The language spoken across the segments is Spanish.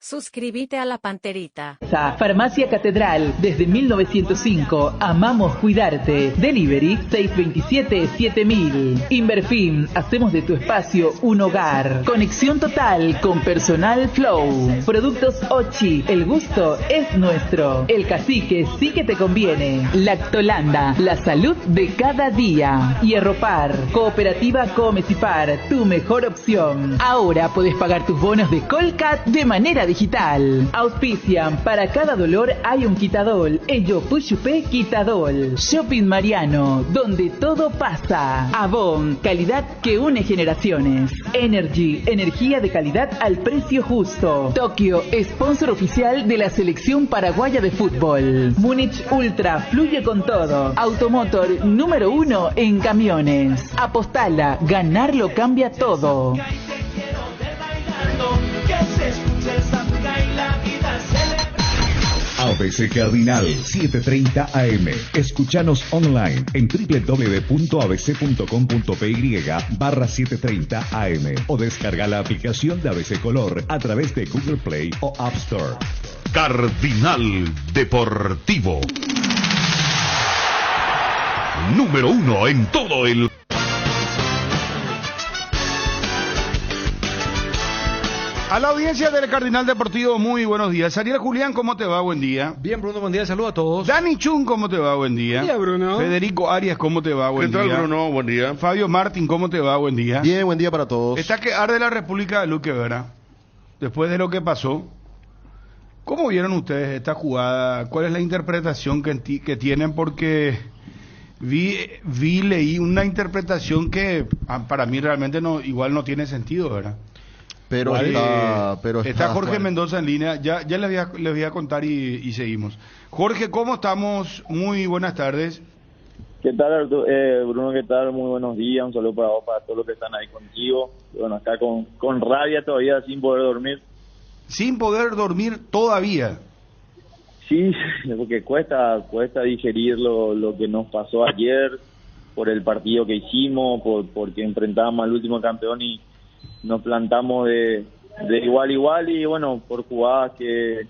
Suscríbete a La Panterita. Farmacia Catedral, desde 1905, amamos cuidarte. Delivery 627-7000. Inverfin, hacemos de tu espacio un hogar. Conexión total con personal Flow. Productos Ochi, el gusto es nuestro. El cacique sí que te conviene. Lactolanda, la salud de cada día. Hierropar, Cooperativa Comecipar, tu mejor opción. Ahora puedes pagar tus bonos de Colcat de manera digital. Auspician, para cada dolor hay un quitadol. Ello Puchupé Quitadol. Shopping Mariano, donde todo pasa. Avon, calidad que une generaciones. Energy, energía de calidad al precio justo. Tokio, sponsor oficial de la selección paraguaya de fútbol. Múnich Ultra, fluye con todo. Automotor número 1 en camiones. Apostala, ganarlo cambia todo. ABC Cardinal 7:30 AM. Escúchanos online en www.abc.com.py/730 AM o descarga la aplicación de ABC Color a través de Google Play o App Store. Cardinal Deportivo. Número 1 en todo el... A la audiencia del Cardinal Deportivo, muy buenos días. Ariel Julián, ¿cómo te va? Buen día. Bien, Bruno, buen día. Saludos a todos. Dani Chun, ¿cómo te va? Buen día. Buen día, Bruno. Federico Arias, ¿cómo te va? Buen día. ¿Qué tal, Bruno? Buen día. Fabio Martín, ¿cómo te va? Buen día. Bien, buen día para todos. Está que arde la República de Luque, ¿verdad? Después de lo que pasó. ¿Cómo vieron ustedes esta jugada? ¿Cuál es la interpretación que tienen? Porque leí una interpretación que para mí realmente igual no tiene sentido, ¿verdad? Pero está Jorge Mendoza en línea. Ya les voy a contar y seguimos. Jorge, ¿cómo estamos? Muy buenas tardes. ¿Qué tal, Bruno? ¿Qué tal? Muy buenos días. Un saludo para vos, para todos los que están ahí contigo. Bueno, acá con rabia todavía, sin poder dormir. ¿Sin poder dormir todavía? Sí, porque cuesta digerir lo que nos pasó ayer, por el partido que hicimos, porque enfrentábamos al último campeón y nos plantamos de igual a igual, y bueno, por jugadas que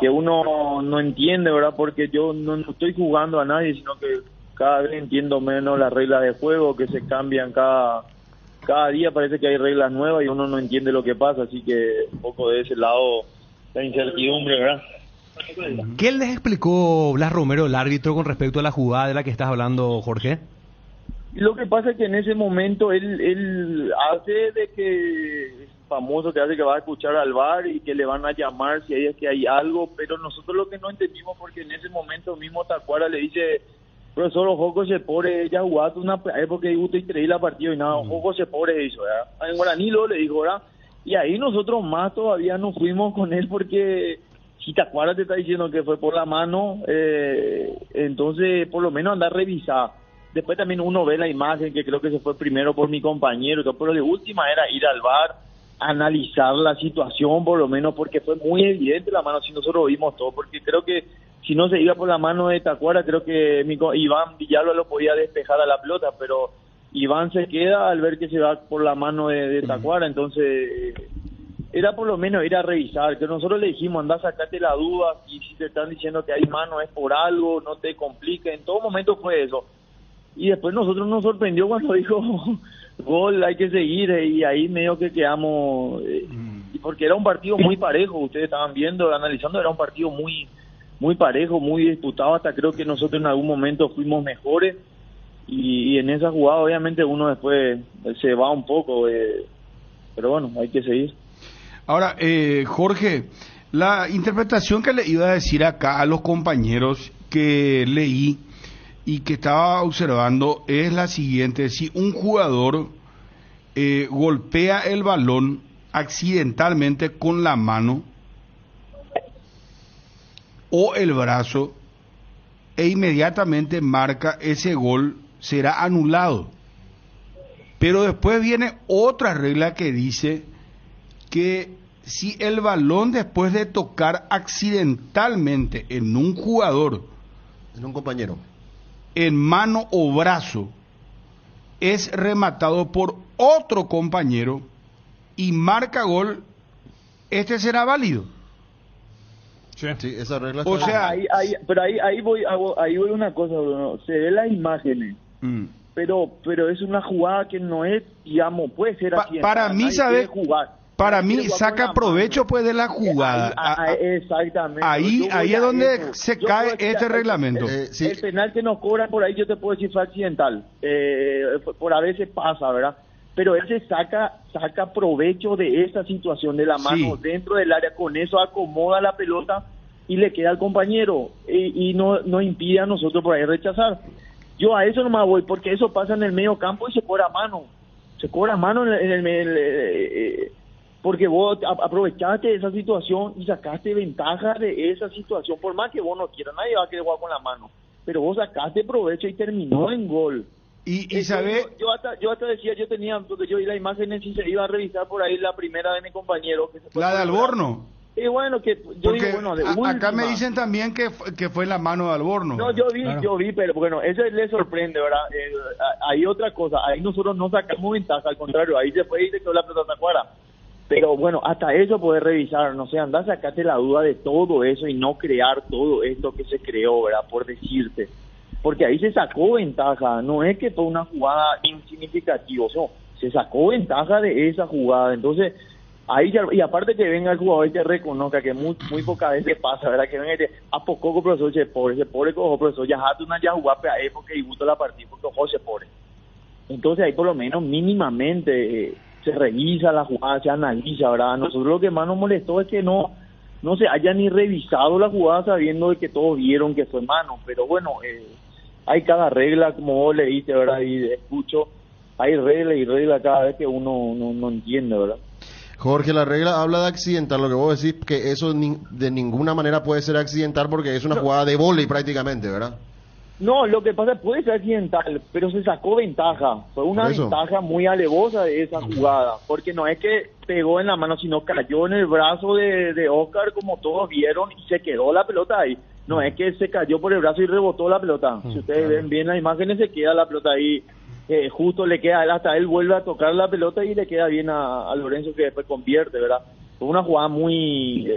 uno no entiende, ¿verdad? Porque yo no estoy jugando a nadie, sino que cada vez entiendo menos las reglas de juego, que se cambian cada día, parece que hay reglas nuevas y uno no entiende lo que pasa, así que un poco de ese lado la incertidumbre, ¿verdad? ¿Qué les explicó Blas Romero, el árbitro, con respecto a la jugada de la que estás hablando, Jorge? Lo que pasa es que en ese momento él hace de que es famoso, que hace que va a escuchar al VAR y que le van a llamar si es que hay algo, pero nosotros lo que no entendimos, porque en ese momento mismo Tacuara le dice: profesor, ojo se pone, ella jugado una época y usted creí la partida y nada, ojo se pone eso, ¿verdad? En guaraní lo le dijo, ¿verdad? Y ahí nosotros más todavía nos fuimos con él, porque si Tacuara te está diciendo que fue por la mano, entonces por lo menos anda a revisar. Después también uno ve la imagen, que creo que se fue primero por mi compañero, pero de última era ir al VAR, analizar la situación por lo menos, porque fue muy evidente la mano, si nosotros vimos todo, porque creo que si no se iba por la mano de Tacuara, creo que Iván Villalba lo podía despejar a la pelota, pero Iván se queda al ver que se va por la mano de Tacuara, entonces era por lo menos ir a revisar, que nosotros le dijimos: anda, sacate la duda, y si te están diciendo que hay mano es por algo, no te compliques, en todo momento fue eso. Y después nosotros nos sorprendió cuando dijo gol, hay que seguir, y ahí medio que quedamos, porque era un partido muy parejo, ustedes estaban viendo, analizando, era un partido muy parejo, muy disputado, hasta creo que nosotros en algún momento fuimos mejores, y en esa jugada obviamente uno después se va un poco, pero bueno, hay que seguir. Ahora, Jorge, la interpretación que le iba a decir acá a los compañeros que leí y que estaba observando es la siguiente: si un jugador golpea el balón accidentalmente con la mano o el brazo e inmediatamente marca ese gol, será anulado. Pero después viene otra regla que dice que si el balón, después de tocar accidentalmente en un jugador, en un compañero, en mano o brazo, es rematado por otro compañero y marca gol, este será válido. Sí, esa regla O está- sea, ahí voy una cosa, Bruno. Se ve las imágenes, pero es una jugada que no es, digamos, puede ser así. para mí, Nadie ¿sabe? quiere jugar. Para Nadie mí quiere jugar con saca la provecho mano. pues de la jugada. Exactamente. Ahí Yo voy es a donde eso. se Yo cae voy a- este reglamento. Sí. El penal que nos cobran por ahí, yo te puedo decir, fue accidental. Por a veces pasa, ¿verdad? Pero él se saca provecho de esa situación de la mano Sí. dentro del área. Con eso acomoda la pelota y le queda al compañero. Y no impide a nosotros por ahí rechazar. Yo a eso no me voy, porque eso pasa en el medio campo y se cobra mano. Se cobra mano porque vos aprovechaste de esa situación y sacaste ventaja de esa situación. Por más que vos no quieras, nadie va a querer jugar con la mano. Pero vos sacaste provecho y terminó en gol. Y sabe, Yo hasta decía, yo tenía, porque yo vi la imagen y se iba a revisar por ahí la primera de mi compañero. Que se fue la de por el Alborno. brazo. Y bueno, que yo Porque digo, bueno, de acá me última. dicen también que fue la mano de Alborno. No, yo vi, pero bueno, eso le sorprende, ¿verdad? Hay otra cosa, ahí nosotros no sacamos ventaja, al contrario, ahí se fue y se quedó la pelota afuera. Pero bueno, hasta eso poder revisar, no sé, andá a sacarte la duda de todo eso y no crear todo esto que se creó, ¿verdad? Por decirte. Porque ahí se sacó ventaja, no es que fue una jugada insignificativa, no, se sacó ventaja de esa jugada, entonces ahí ya, y aparte que venga el jugador y te reconozca, que muy pocas veces pasa, ¿verdad? Que venga y te, a poco profesor, ese pobre cojo, profesor, ya jate una ya jugar a época y gusto la partida, porque ojo se pobre. Entonces ahí por lo menos mínimamente se revisa la jugada, se analiza, ¿verdad? A nosotros lo que más nos molestó es que no se haya ni revisado la jugada sabiendo de que todos vieron que fue mano, pero bueno, hay cada regla, como vos leíste, ¿verdad? Y escucho, hay regla y regla cada vez que uno no entiende, ¿verdad? Jorge, la regla habla de accidental, lo que vos decís que eso de ninguna manera puede ser accidental porque es una jugada de vóley prácticamente, ¿verdad? No, lo que pasa puede ser accidental, pero se sacó ventaja. Fue una Por eso. ventaja muy alevosa de esa jugada, porque no es que pegó en la mano, sino cayó en el brazo de Oscar, como todos vieron, y se quedó la pelota ahí. No es que se cayó por el brazo y rebotó la pelota. Si ustedes ven bien las imágenes, se queda la pelota ahí. Justo le queda, hasta él vuelve a tocar la pelota y le queda bien a Lorenzo, que después convierte, ¿verdad? Fue una jugada muy...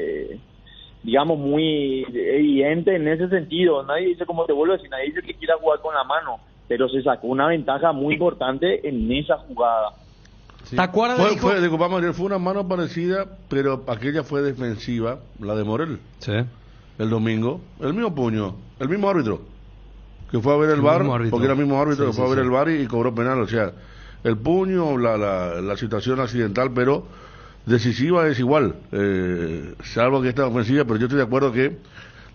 digamos, muy evidente en ese sentido. Nadie dice, como te vuelvo a decir, nadie dice que quiera jugar con la mano, pero se sacó una ventaja muy importante en esa jugada. Tacuara le dijo... Fue una mano parecida, pero aquella fue defensiva, la de Morel, Sí. el domingo. El mismo puño, el mismo árbitro, que fue a ver el VAR, mismo árbitro. porque era el mismo árbitro Sí, que fue sí, a ver sí. el VAR y cobró penal. O sea, el puño, la situación accidental, pero decisiva es igual, salvo que esta ofensiva, pero yo estoy de acuerdo que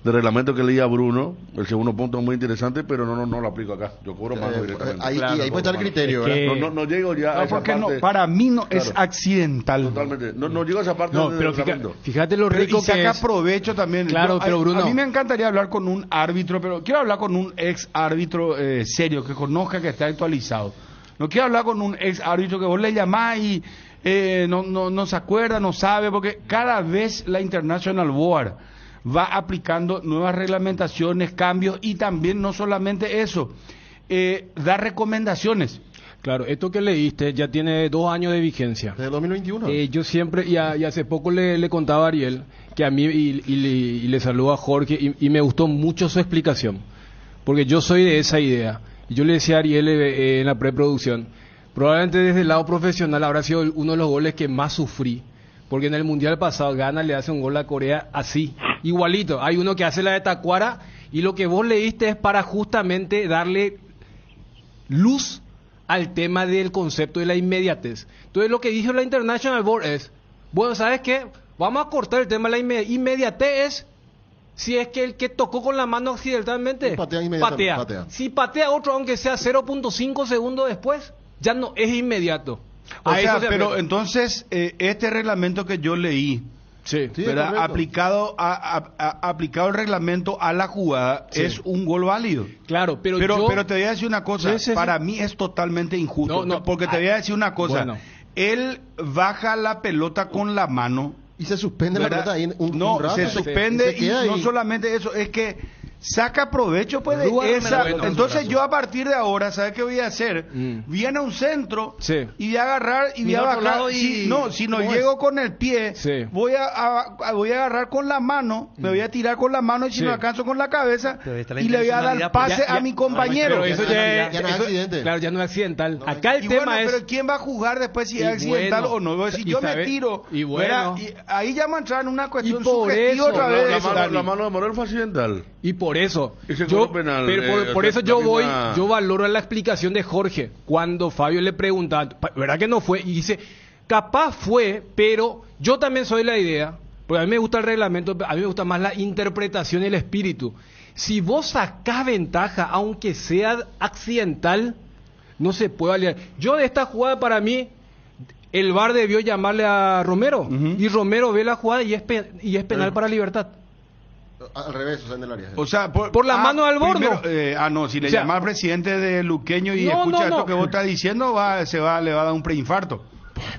del reglamento que leía Bruno, el segundo punto es muy interesante, pero no lo aplico acá. Yo cobro mano directamente. Ahí, Claro, y ahí puede estar el criterio, es que- ¿verdad? No llego ya a No, esa porque parte. no, para mí no es Claro. accidental. Totalmente. No llego a esa parte No, del pero reglamento. fíjate lo Pero, rico y saca que es... provecho también. Claro, pero Bruno- A mí me encantaría hablar con un árbitro, pero quiero hablar con un ex árbitro serio, que conozca, que esté actualizado. No quiero hablar con un ex árbitro que vos le llamás y no se acuerda, no sabe, porque cada vez la International Board va aplicando nuevas reglamentaciones, cambios, y también no solamente eso, da recomendaciones. Claro, esto que leíste ya tiene 2 años de vigencia. Desde 2021. Yo siempre, y hace poco le contaba a Ariel, que a mí, y le saludo a Jorge, y me gustó mucho su explicación, porque yo soy de esa idea. Y yo le decía a Ariel en la preproducción, probablemente desde el lado profesional habrá sido uno de los goles que más sufrí, porque en el Mundial pasado Ghana le hace un gol a Corea así, igualito. Hay uno que hace la de Tacuara, y lo que vos leíste es para justamente darle luz al tema del concepto de la inmediatez. Entonces lo que dijo la International Board es, bueno, ¿sabes qué? Vamos a cortar el tema de la inmediatez. Si es que el que tocó con la mano accidentalmente Patea inmediatamente, patea. Si patea otro, aunque sea 0.5 segundos después, ya no es inmediato. O A sea, eso se pero refiere. entonces, este reglamento que yo leí, Sí. Sí, ¿verdad? correcto. aplicado el reglamento a la jugada, Sí. es un gol válido. Claro, pero Pero te voy a decir una cosa, Sí, sí, sí. para mí es totalmente injusto, No, porque te voy a decir una cosa, Bueno. él baja la pelota con la mano, Y se suspende la ¿verdad? pelota ahí un no, rato. se suspende, Se queda y no ahí. solamente eso, es que saca provecho pues de Rúa, esa. bueno, Entonces yo a partir de ahora, ¿sabes qué voy a hacer? Viene a un centro y voy a agarrar y voy a bajar. Si no llego con el pie, voy a agarrar con la mano, me voy a tirar con la mano y si no alcanzo con la cabeza y le voy a dar pase a mi compañero. Pero eso ya no es accidente. Claro, ya no es accidental. Acá el y tema bueno, es... pero ¿quién va a jugar después si es accidental o no? Si yo me tiro, y bueno, y ahí ya me entrar en una cuestión por subjetiva eso, otra vez. La mano de Morel fue accidental. Y por eso, Ese yo, gol penal, pero por eso yo misma... yo valoro la explicación de Jorge. Cuando Fabio le pregunta, ¿verdad que no fue? Y dice, capaz fue, pero yo también soy la idea, porque a mí me gusta el reglamento, a mí me gusta más la interpretación y el espíritu. Si vos sacás ventaja, aunque sea accidental, no se puede aliar. Yo de esta jugada para mí, el VAR debió llamarle a Romero, y Romero ve la jugada y es penal para Libertad. Al revés, o sea, en el área. O sea, por la mano de Alborno. No, si le O sea, llama al presidente de Luqueño y escucha esto que vos estás diciendo, le va a dar un preinfarto.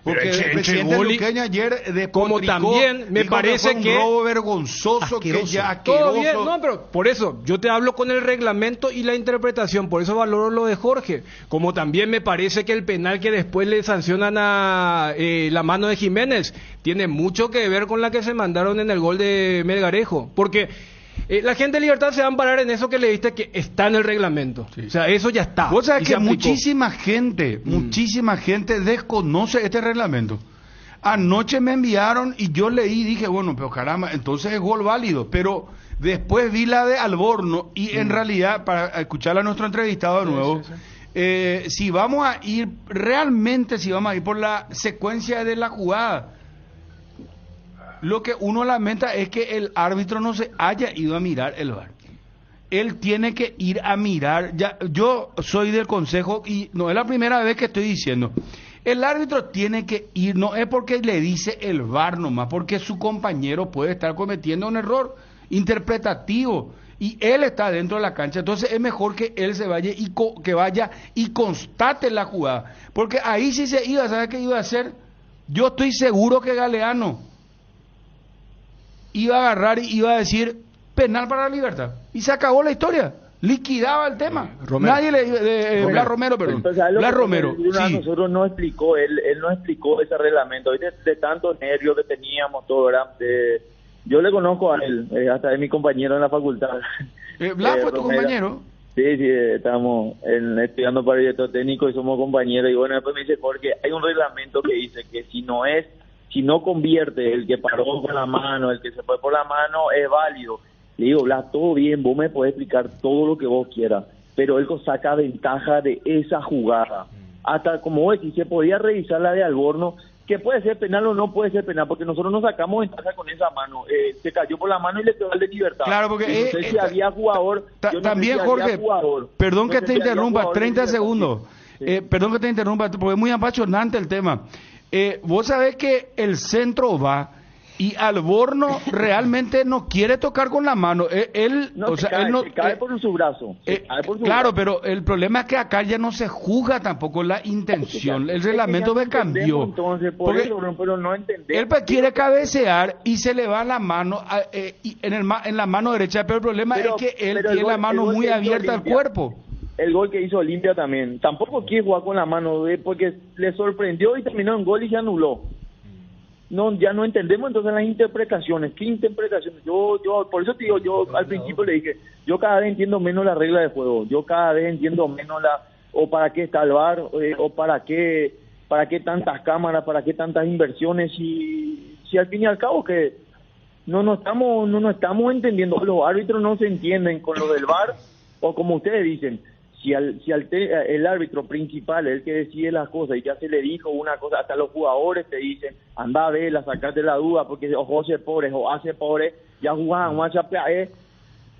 Porque el presidente Luqueño ayer como también me parece que fue un robo vergonzoso, asqueroso. Que ya asqueroso. Todo bien, no, pero por eso yo te hablo con el reglamento y la interpretación, por eso valoro lo de Jorge. Como también me parece que el penal que después le sancionan a la mano de Jiménez tiene mucho que ver con la que se mandaron en el gol de Melgarejo, porque la gente de Libertad se va a amparar en eso que le diste que está en el reglamento. O sea, eso ya está. Vos sabés que muchísima gente desconoce este reglamento. Anoche me enviaron y yo leí y dije, bueno, pero caramba, entonces es gol válido. Pero después vi la de Alborno y en realidad, para escuchar a nuestro entrevistado de nuevo, si vamos a ir por la secuencia de la jugada, lo que uno lamenta es que el árbitro no se haya ido a mirar el VAR. Él tiene que ir a mirar. Yo soy del consejo y no es la primera vez que estoy diciendo. El árbitro tiene que ir, no es porque le dice el VAR nomás, porque su compañero puede estar cometiendo un error interpretativo y él está dentro de la cancha. Entonces es mejor que él se vaya que vaya y constate la jugada. Porque ahí sí se iba, ¿sabe qué iba a hacer? Yo estoy seguro que Galeano iba a agarrar y iba a decir penal para la Libertad y se acabó la historia, liquidaba el tema. Blas Romero, perdón. Blas Romero, sí. Nosotros no explicó, él no explicó ese reglamento, de tantos nervios que teníamos, todo, ¿verdad? Yo le conozco a él, hasta es mi compañero en la facultad. Blas fue tu compañero. Sí, estamos estudiando para director técnico y somos compañeros, y bueno, después me dice, porque hay un reglamento que dice que si no convierte el que paró con la mano, el que se fue por la mano, es válido. Le digo, Blas, todo bien, vos me podés explicar todo lo que vos quieras, pero él saca ventaja de esa jugada. Hasta, como vos decís, se podía revisar la de Alborno, que puede ser penal o no puede ser penal, porque nosotros no sacamos ventaja con esa mano. Se cayó por la mano y le pegó al de Libertad. Claro, porque no sé si había jugador. También, Jorge, perdón que te interrumpa, 30 segundos. Perdón que te interrumpa, porque es muy apasionante el tema. Vos sabés que el centro va y Alborno realmente no quiere tocar con la mano. Él cae por su brazo. Claro, pero el problema es que acá ya no se juzga tampoco la intención. El reglamento me cambió. Entonces, pero no entendemos. Él quiere cabecear y se le va la mano en la mano derecha, pero el problema es que él tiene la mano muy abierta al cuerpo. El gol que hizo Olimpia también, tampoco quiere jugar con la mano, porque le sorprendió y terminó en gol y se anuló. No, ya no entendemos entonces las interpretaciones. ¿Qué interpretaciones? Yo por eso te digo, yo al principio le dije, yo cada vez entiendo menos la regla de juego, yo cada vez entiendo menos o para qué está el VAR, o para qué tantas cámaras, para qué tantas inversiones, si al fin y al cabo que no nos estamos entendiendo, los árbitros no se entienden con lo del VAR, o como ustedes dicen, si el árbitro principal es el que decide las cosas y ya se le dijo una cosa, hasta los jugadores te dicen, anda a verla, sacate la duda, porque o José pobre o hace pobre, ya jugaban,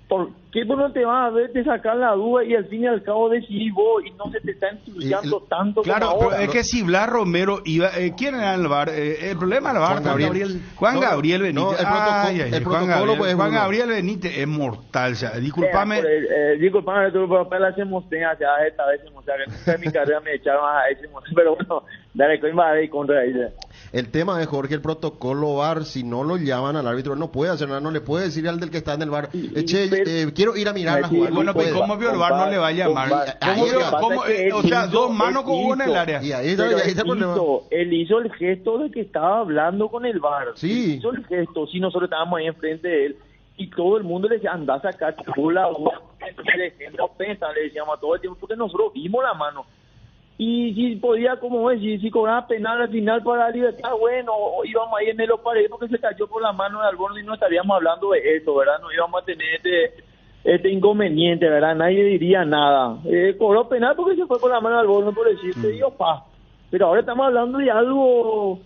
¿por qué vos no te vas a ver de sacar la duda y al fin y al cabo decidís vos y no se te está ensuciando tanto claro, como ahora? Pero es que si Blas Romero iba... ¿quién era el VAR? El problema del VAR... Juan Gabriel Benítez. Juan Gabriel Benítez es mortal. O sea, discúlpame. Discúlpame, la hacemos esta vez, o sea, que nunca en mi carrera me echaron a ese, pero bueno, dale, que invade y contra ella. El tema es, Jorge, el protocolo VAR, si no lo llaman al árbitro, no puede hacer nada, no le puede decir al del que está en el VAR, quiero ir a mirar la jugada. Bueno, pues ¿cómo vio el VAR no le va a llamar? O sea, dos manos con uno en el área. Y ahí está el problema. Él hizo el gesto de que estaba hablando con el VAR. Sí. Hizo el gesto, si nosotros estábamos ahí enfrente de él, y todo el mundo le decía, anda a sacar la ofensa, le decíamos todo el tiempo, porque nosotros vimos la mano. Y si podía, como decir, si cobraba penal al final para la libertad, bueno, íbamos ahí en el pared porque se cayó por la mano de Alborno y no estaríamos hablando de esto, ¿verdad? No íbamos a tener este inconveniente, ¿verdad? Nadie diría nada. Cobró penal porque se fue por la mano de Alborno, por decirte, Dios, pero ahora estamos hablando de algo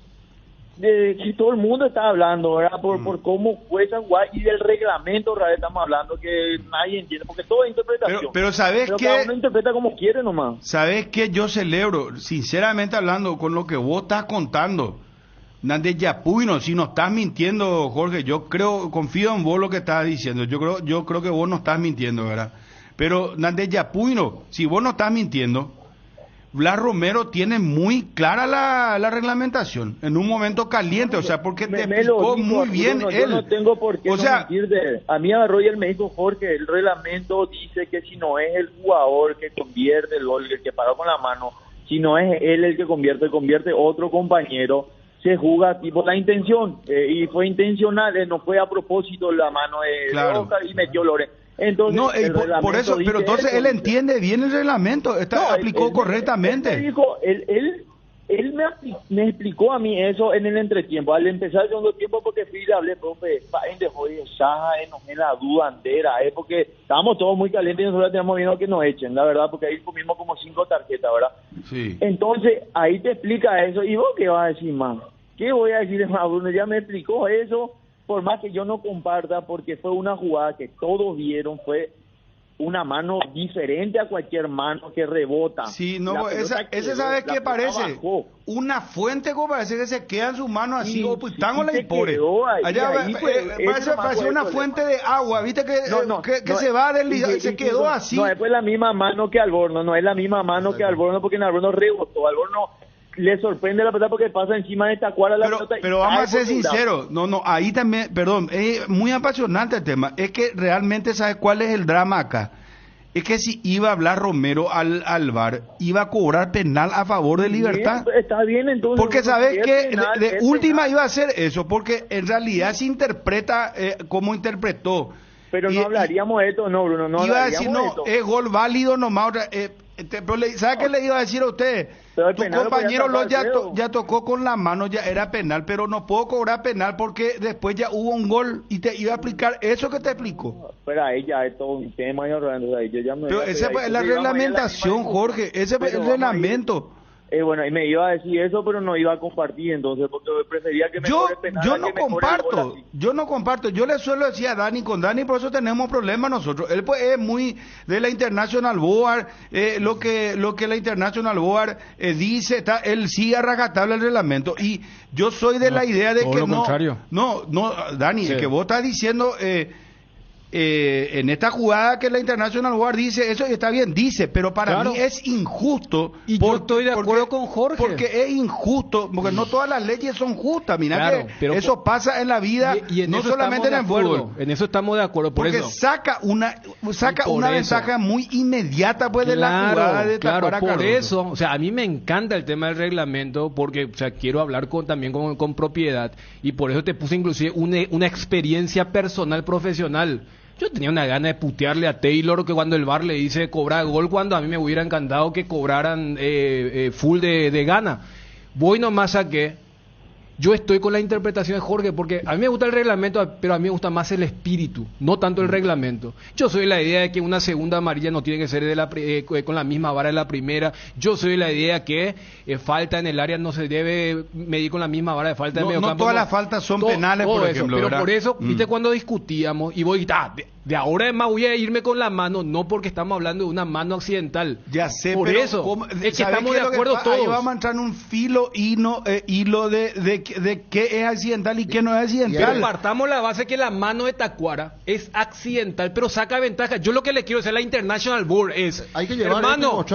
de que todo el mundo está hablando, ¿verdad? Por cómo fue esa jugada y del reglamento, ¿verdad? Estamos hablando que nadie entiende, porque todo es interpretación. Pero ¿sabes qué? Cada uno interpreta como quiere nomás. ¿Sabes qué? Yo celebro, sinceramente hablando, con lo que vos estás contando, Nández Yapuino, si no estás mintiendo, Jorge, yo confío en vos lo que estás diciendo, yo creo que vos no estás mintiendo, ¿verdad? Pero Nández Yapuino, si vos no estás mintiendo, Blas Romero tiene muy clara la reglamentación en un momento caliente, o sea, porque te explicó muy bien Bruno, él. Yo no tengo por qué o sea, mentir de él. A mí agarró y él me dijo, Jorge, el reglamento dice que si no es el jugador que convierte el gol, el que paró con la mano, si no es él el que convierte otro compañero, se juega tipo la intención, y fue intencional, no fue a propósito la mano de Oscar y metió Loren. Entonces, no, por eso, pero entonces él entiende bien el reglamento, aplicó correctamente. Él dijo, él me explicó a mí eso en el entretiempo, al empezar el segundo tiempo, porque fui y le hablé, profe, en la duda entera, porque estábamos todos muy calientes y nosotros teníamos miedo que nos echen, la verdad, porque ahí comimos como 5 tarjetas, ¿verdad? Sí. Entonces, ahí te explica eso, y vos qué vas a decir más, ¿qué voy a decir más? Bruno ya me explicó eso. Por más que yo no comparta, porque fue una jugada que todos vieron, fue una mano diferente a cualquier mano que rebota. Sí, no, ese ¿sabes qué parece? Bajó. Una fuente, como parece que se queda en sus manos así, o pues tango la impone. Allá parece una fuente de agua, viste que se va a deslizar, se quedó así. No, es pues la misma mano que Alborno, no es la misma mano que Alborno, porque en Alborno rebotó, Alborno le sorprende la pelota porque pasa encima de esta cuadra la pelota. Pero vamos a ser sinceros, ahí también, perdón, es muy apasionante el tema, es que realmente ¿sabes cuál es el drama acá? Es que si iba a hablar Romero al VAR, iba a cobrar penal a favor de Libertad. Bien, está bien, entonces. Porque sabes que de última penal. Iba a hacer eso, porque en realidad se interpreta como interpretó. Pero no hablaríamos de esto, no, Bruno, no iba a decir, no, es gol válido nomás. ¿Sabe qué le iba a decir a usted? Tu compañero ya tocó con la mano, ya era penal, pero no puedo cobrar penal porque después ya hubo un gol y te iba a explicar eso que te explicó. Pero ahí ya es todo un tema, pero esa es la reglamentación, Jorge, ese es el reglamento. Bueno, y me iba a decir eso, pero no iba a compartir entonces, porque prefería que me cobre penal. Yo no comparto, yo le suelo decir a Dani, con Dani por eso tenemos problemas nosotros. Él pues es muy de la International Board, lo que la International Board dice, él sigue a rajatabla el reglamento, y yo soy de la idea de que no, Dani, sí. El que vos estás diciendo... en esta jugada que la International Board dice eso y está bien, dice, pero para mí es injusto, y yo estoy de acuerdo con Jorge, porque es injusto, porque no todas las leyes son justas, mira que eso pasa en la vida, y en no solamente en el fútbol, en eso estamos de acuerdo, porque saca una ventaja muy inmediata pues de la jugada de Tacuara por Cardoso. Eso, o sea, a mí me encanta el tema del reglamento, porque o sea, quiero hablar también con propiedad, y por eso te puse inclusive una experiencia personal profesional. Yo tenía una gana de putearle a Taylor que cuando el VAR le dice cobrar gol, cuando a mí me hubiera encantado que cobraran full de gana. Voy nomás a que yo estoy con la interpretación de Jorge, porque a mí me gusta el reglamento, pero a mí me gusta más el espíritu, no tanto el reglamento. Yo soy de la idea de que una segunda amarilla no tiene que ser con la misma vara de la primera. Yo soy de la idea que falta en el área no se debe medir con la misma vara de falta de medio campo. No todas las faltas son penales, por ejemplo. Pero ¿verdad? por eso, viste, cuando discutíamos, y voy de ahora en más voy a irme con la mano, no porque estamos hablando de una mano accidental. Ya sé, por pero eso es que estamos de acuerdo todos. Ahí vamos a entrar en un hilo de qué es accidental y qué no es accidental. Pero partamos la base que la mano de Tacuara es accidental, pero saca ventaja. Yo lo que le quiero decir a la International Board es, hay que llevar hermano,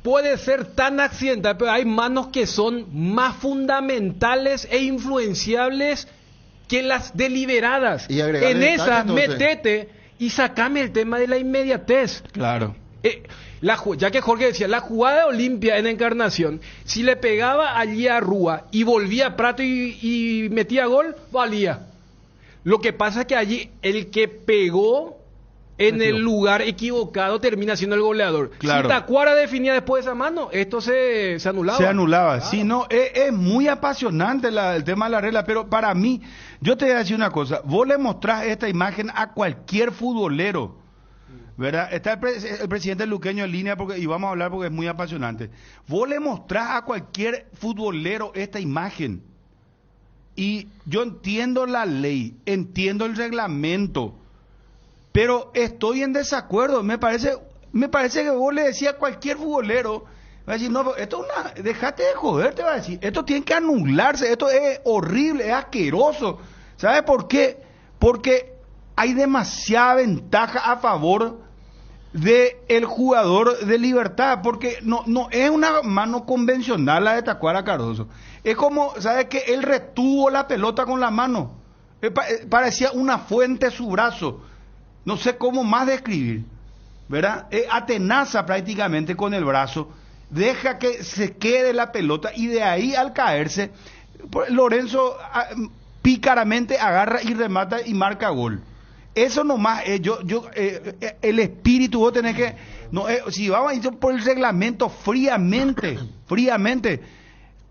puede ser tan accidental, pero hay manos que son más fundamentales e influenciables que las deliberadas. Y agregarle en detalle, esas, entonces. metete y sacame el tema de la inmediatez. Claro. Ya que Jorge decía, la jugada de Olimpia en Encarnación, si le pegaba allí a Rúa y volvía a Prato y metía gol, valía. Lo que pasa es que allí el que pegó en el lugar equivocado termina siendo el goleador. Claro. Si Tacuara definía después de esa mano, esto se anulaba. Se anulaba, Claro. sí, no, es muy apasionante el tema de la regla, pero para mí, yo te voy a decir una cosa, vos le mostrás esta imagen a cualquier futbolero, ¿verdad? Está el presidente luqueño en línea y vamos a hablar porque es muy apasionante. Vos le mostrás a cualquier futbolero esta imagen y yo entiendo la ley, entiendo el reglamento, pero estoy en desacuerdo. Me parece que vos le decías a cualquier futbolero, va a decir, no, esto es una, déjate de joder, te va a decir, esto tiene que anularse, esto es horrible, es asqueroso. ¿Sabe por qué? Porque hay demasiada ventaja a favor de el jugador de Libertad, porque no es una mano convencional la de Tacuara Cardoso. Es como, ¿sabes qué? Él retuvo la pelota con la mano. Parecía una fuente su brazo. No sé cómo más describir, ¿verdad? Atenaza prácticamente con el brazo, deja que se quede la pelota y de ahí al caerse, Lorenzo pícaramente agarra y remata y marca gol. Eso nomás, el espíritu vos tenés que, no, si vamos a ir por el reglamento fríamente,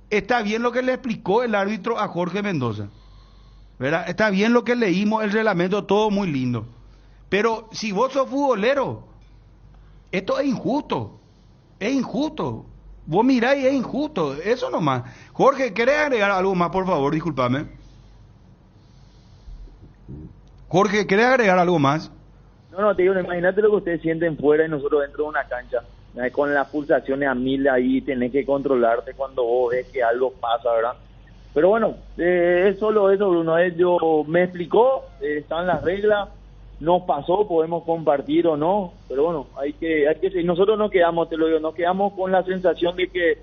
está bien lo que le explicó el árbitro a Jorge Mendoza, ¿verdad? Está bien lo que leímos, el reglamento, todo muy lindo. Pero si vos sos futbolero, esto es injusto. Vos mirá y es injusto, eso nomás. Jorge, ¿querés agregar algo más, por favor? Discúlpame. Jorge, ¿querés agregar algo más? No, te digo, imagínate lo que ustedes sienten fuera y nosotros dentro de una cancha, con las pulsaciones a 1000 ahí, tenés que controlarte cuando vos ves que algo pasa, ¿verdad? Pero bueno, es solo eso, Bruno. Yo me explicó, están las reglas, nos pasó, podemos compartir o no, pero bueno, hay que seguir. Nosotros no quedamos, te lo digo, nos quedamos con la sensación de que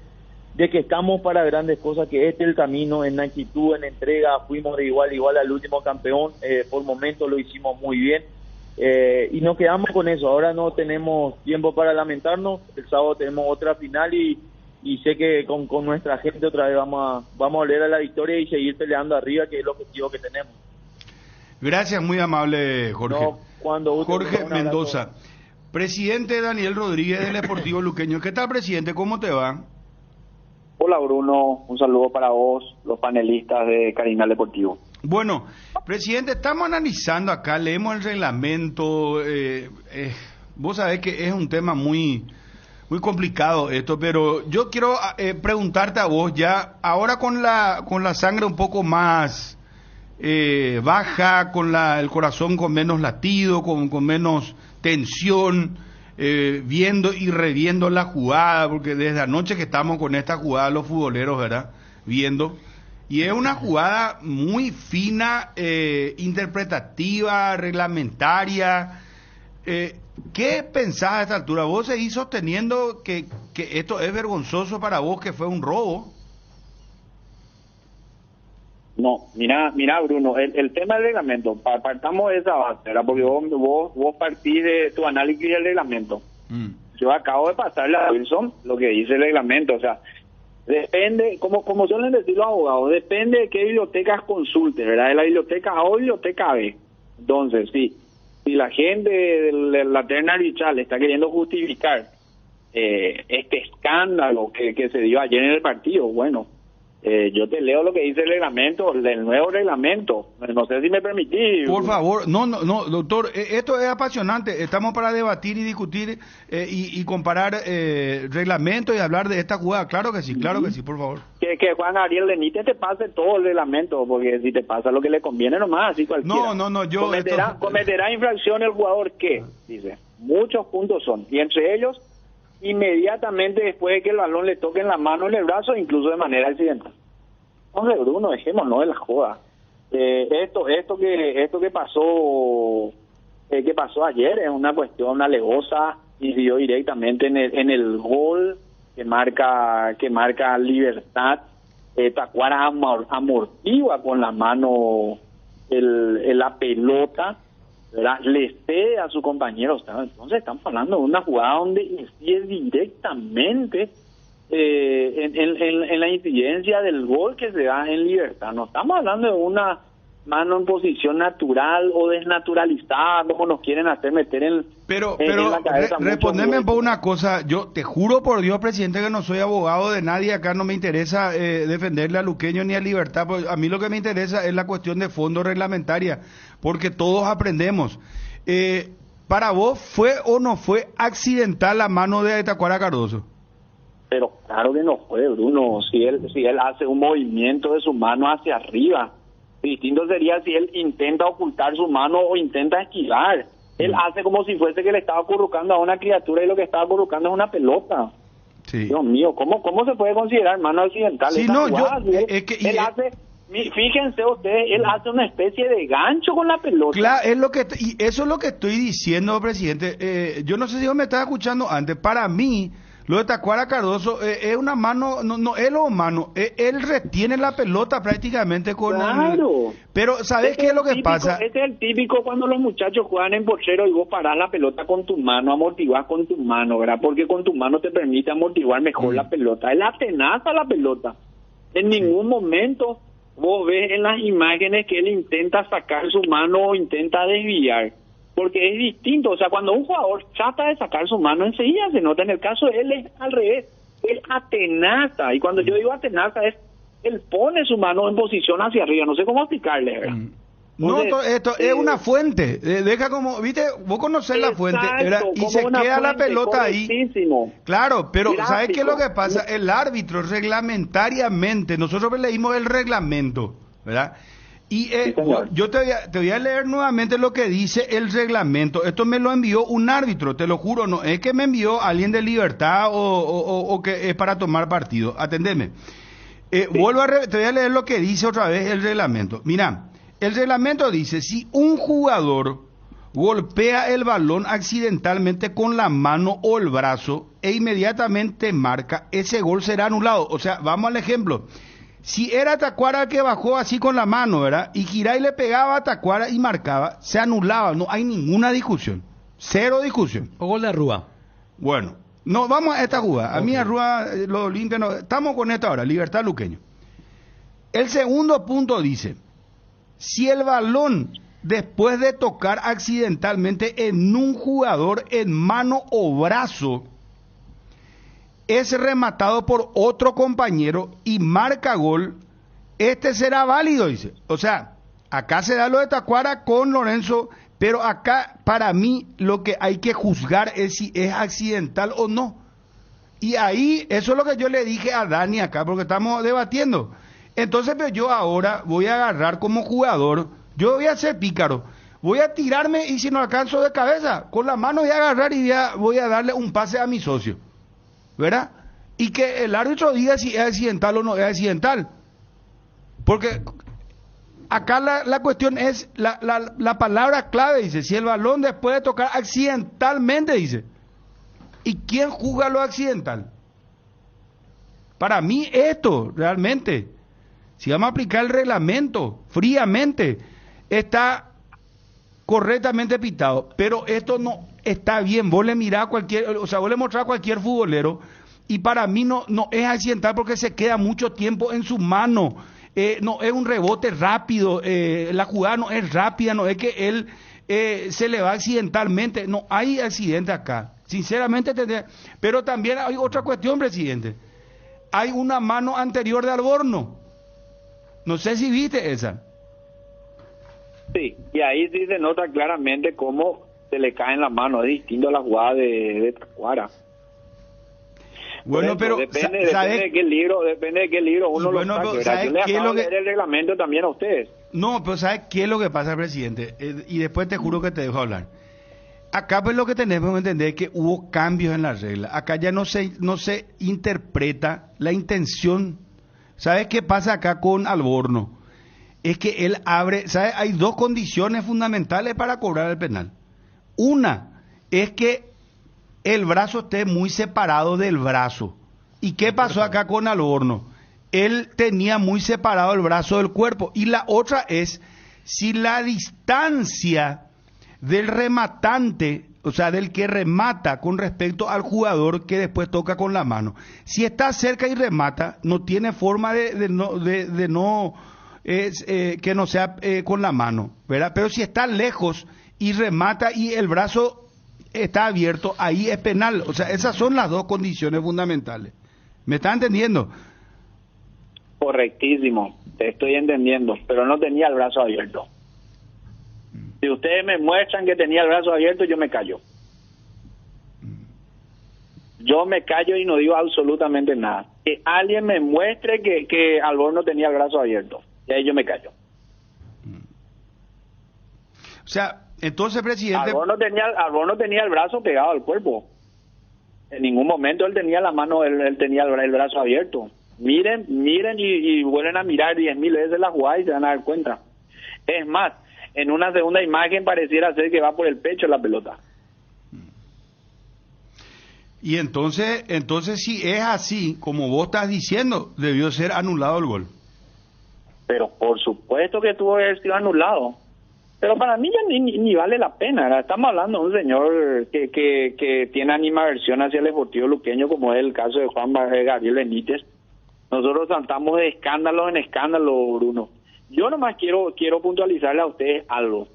estamos para grandes cosas, que este es el camino, en actitud, en entrega, fuimos de igual a igual al último campeón, por momentos lo hicimos muy bien, y nos quedamos con eso. Ahora no tenemos tiempo para lamentarnos, el sábado tenemos otra final y sé que con nuestra gente otra vez vamos a volver a la victoria y seguir peleando arriba, que es el objetivo que tenemos. Gracias, muy amable, Jorge. Jorge Mendoza, presidente Daniel Rodríguez del Sportivo Luqueño. ¿Qué tal, presidente? ¿Cómo te va? Hola, Bruno. Un saludo para vos, los panelistas de Carinal Deportivo. Bueno, presidente, estamos analizando acá, leemos el reglamento. Vos sabés que es un tema muy complicado esto, pero yo quiero preguntarte a vos ya, ahora con la sangre un poco más baja, con el corazón con menos latido, con menos tensión, viendo y reviendo la jugada, porque desde anoche que estamos con esta jugada los futboleros, ¿verdad? Viendo, y es una jugada muy fina, interpretativa, reglamentaria. ¿Qué pensás a esta altura? ¿Vos seguís sosteniendo que esto es vergonzoso para vos, que fue un robo? No, mira, Bruno, el tema del reglamento, partamos de esa base, ¿verdad? Porque vos partís de tu análisis del reglamento. Yo acabo de pasarle a Wilson lo que dice el reglamento, o sea, depende, como suelen decir los abogados, depende de qué bibliotecas consultes, ¿verdad? De la biblioteca A o biblioteca B. Entonces, si la gente de la terna arbitral está queriendo justificar este escándalo que se dio ayer en el partido, bueno, yo te leo lo que dice el reglamento, el nuevo reglamento. No sé si me permitís. Por favor, no, doctor, esto es apasionante. Estamos para debatir y discutir y comparar reglamentos y hablar de esta jugada. Claro que sí, por favor. Que Juan Ariel Benítez te pase todo el reglamento, porque si te pasa lo que le conviene nomás, así cualquiera. No, yo... Cometerá infracción el jugador que, dice, muchos puntos son, y entre ellos, inmediatamente después de que el balón le toque en la mano, en el brazo, incluso de manera accidental. Entonces, Bruno, dejémonos de la joda. Esto que pasó ayer es una cuestión alevosa, y dio directamente en el gol que marca Libertad. Tacuara amortigua con la mano la pelota, ¿verdad? Le cede a su compañero. Entonces estamos hablando de una jugada donde incide directamente en la incidencia del gol que se da en Libertad. No estamos hablando de una mano en posición natural o desnaturalizada, como nos quieren hacer meter en la cabeza. Respondeme por una cosa. Yo te juro por Dios, presidente, que no soy abogado de nadie. Acá no me interesa defenderle a Luqueño ni a Libertad. A mí lo que me interesa es la cuestión de fondo reglamentaria, porque todos aprendemos. Para vos, ¿fue o no fue accidental la mano de Tacuara Cardoso? Pero claro que no fue, Bruno. Si él hace un movimiento de su mano hacia arriba, distinto sería si él intenta ocultar su mano o intenta esquivar. Él hace como si fuese que le estaba acurrucando a una criatura y lo que estaba acurrucando es una pelota. Sí. Dios mío, ¿cómo se puede considerar mano accidental? Sí, Fíjense ustedes, él hace una especie de gancho con la pelota. Claro, y eso es lo que estoy diciendo, presidente. Yo no sé si vos me estás escuchando antes. Para mí, lo de Tacuara Cardoso es una mano, no es lo mano, él retiene la pelota prácticamente con claro. Pero ¿sabes qué es lo que típico, pasa? Este es el típico cuando los muchachos juegan en porchero y vos parás la pelota con tu mano, amortiguás con tu mano, ¿verdad? Porque con tu mano te permite amortiguar mejor la pelota. Él atenaza la pelota. En ningún momento vos ves en las imágenes que él intenta sacar su mano o intenta desviar. Porque es distinto, o sea, cuando un jugador trata de sacar su mano, enseguida se nota. En el caso de él es al revés, él atenaza, y cuando yo digo atenaza es, él pone su mano en posición hacia arriba, no sé cómo explicarle, ¿verdad? Entonces, esto es una fuente, deja como, viste, vos conocés la fuente, ¿verdad? Y se queda la pelota ahí. Claro, pero gráfico. ¿sabes qué es lo que pasa? El árbitro reglamentariamente, nosotros leímos el reglamento, ¿verdad? Y yo te voy a leer nuevamente lo que dice el reglamento. Esto me lo envió un árbitro, te lo juro, no es que me envió alguien de Libertad o que es para tomar partido. Atendeme. Te voy a leer lo que dice otra vez el reglamento. Mira, el reglamento dice, si un jugador golpea el balón accidentalmente con la mano o el brazo e inmediatamente marca, ese gol será anulado. O sea, vamos al ejemplo. Si era Tacuara que bajó así con la mano, ¿verdad? Y Giray le pegaba a Tacuara y marcaba, se anulaba, no hay ninguna discusión. Cero discusión. O gol de Arrúa. Bueno, no, vamos a esta jugada. A mí Arrúa, lo limpia, no. Estamos con esta ahora, Libertad Luqueño. El segundo punto dice, si el balón, después de tocar accidentalmente en un jugador en mano o brazo, es rematado por otro compañero y marca gol, este será válido, dice. O sea, acá se da lo de Tacuara con Lorenzo, pero acá para mí lo que hay que juzgar es si es accidental o no. Y ahí, eso es lo que yo le dije a Dani acá, porque estamos debatiendo. Entonces, pero yo ahora voy a agarrar como jugador, yo voy a ser pícaro, voy a tirarme y si no alcanzo de cabeza, con la mano voy a agarrar y voy a darle un pase a mi socio, ¿verdad? Y que el árbitro diga si es accidental o no es accidental. Porque acá la cuestión es la palabra clave, dice, si el balón después de tocar accidentalmente, dice. ¿Y quién juzga lo accidental? Para mí esto, realmente, si vamos a aplicar el reglamento fríamente, está correctamente pitado, pero esto no está bien. Vos le mirás a cualquier, o sea, vos le mostrás a cualquier futbolero y para mí no es accidental porque se queda mucho tiempo en su mano. No es un rebote rápido, la jugada no es rápida, no es que él se le va accidentalmente, no hay accidente acá, sinceramente. Pero también hay otra cuestión, presidente, hay una mano anterior de Alborno, no sé si viste esa. Sí, y ahí sí se nota claramente cómo se le cae en la mano, es distinto a la jugada de Tacuara. Bueno, pero depende de qué libro uno lo saque. Yo le acabo de leer el reglamento también a ustedes. No, pero ¿sabes qué es lo que pasa, presidente? Y después te juro que te dejo hablar. Acá pues lo que tenemos que entender es que hubo cambios en la regla. Acá ya no se interpreta la intención. ¿Sabes qué pasa acá con Alborno? Es que él abre, ¿sabes? Hay dos condiciones fundamentales para cobrar el penal. Una es que el brazo esté muy separado del brazo. ¿Y qué pasó acá con Alborno? Él tenía muy separado el brazo del cuerpo. Y la otra es, si la distancia del rematante, o sea, del que remata con respecto al jugador que después toca con la mano, si está cerca y remata, no tiene forma que no sea con la mano, ¿verdad? Pero si está lejos y remata y el brazo está abierto, ahí es penal. O sea, esas son las dos condiciones fundamentales. ¿Me está entendiendo? Correctísimo, te estoy entendiendo, pero no tenía el brazo abierto. Si ustedes me muestran que tenía el brazo abierto, yo me callo. Yo me callo y no digo absolutamente nada. Que alguien me muestre que Alborno tenía el brazo abierto, y ahí yo me callo. O sea, entonces, presidente... Alborno tenía el brazo pegado al cuerpo. En ningún momento él tenía la mano, él tenía el brazo abierto. Miren y vuelven a mirar 10.000 veces la jugada y se van a dar cuenta. Es más, en una segunda imagen pareciera ser que va por el pecho la pelota. Y entonces si es así, como vos estás diciendo, debió ser anulado el gol. Pero por supuesto que tuvo que haber sido anulado. Pero para mí ya ni vale la pena, ¿verdad? Estamos hablando de un señor que tiene animaversión hacia el Sportivo Luqueño, como es el caso de Juan Gabriel Benítez. Nosotros saltamos de escándalo en escándalo, Bruno. Yo nomás quiero puntualizarle a ustedes algo.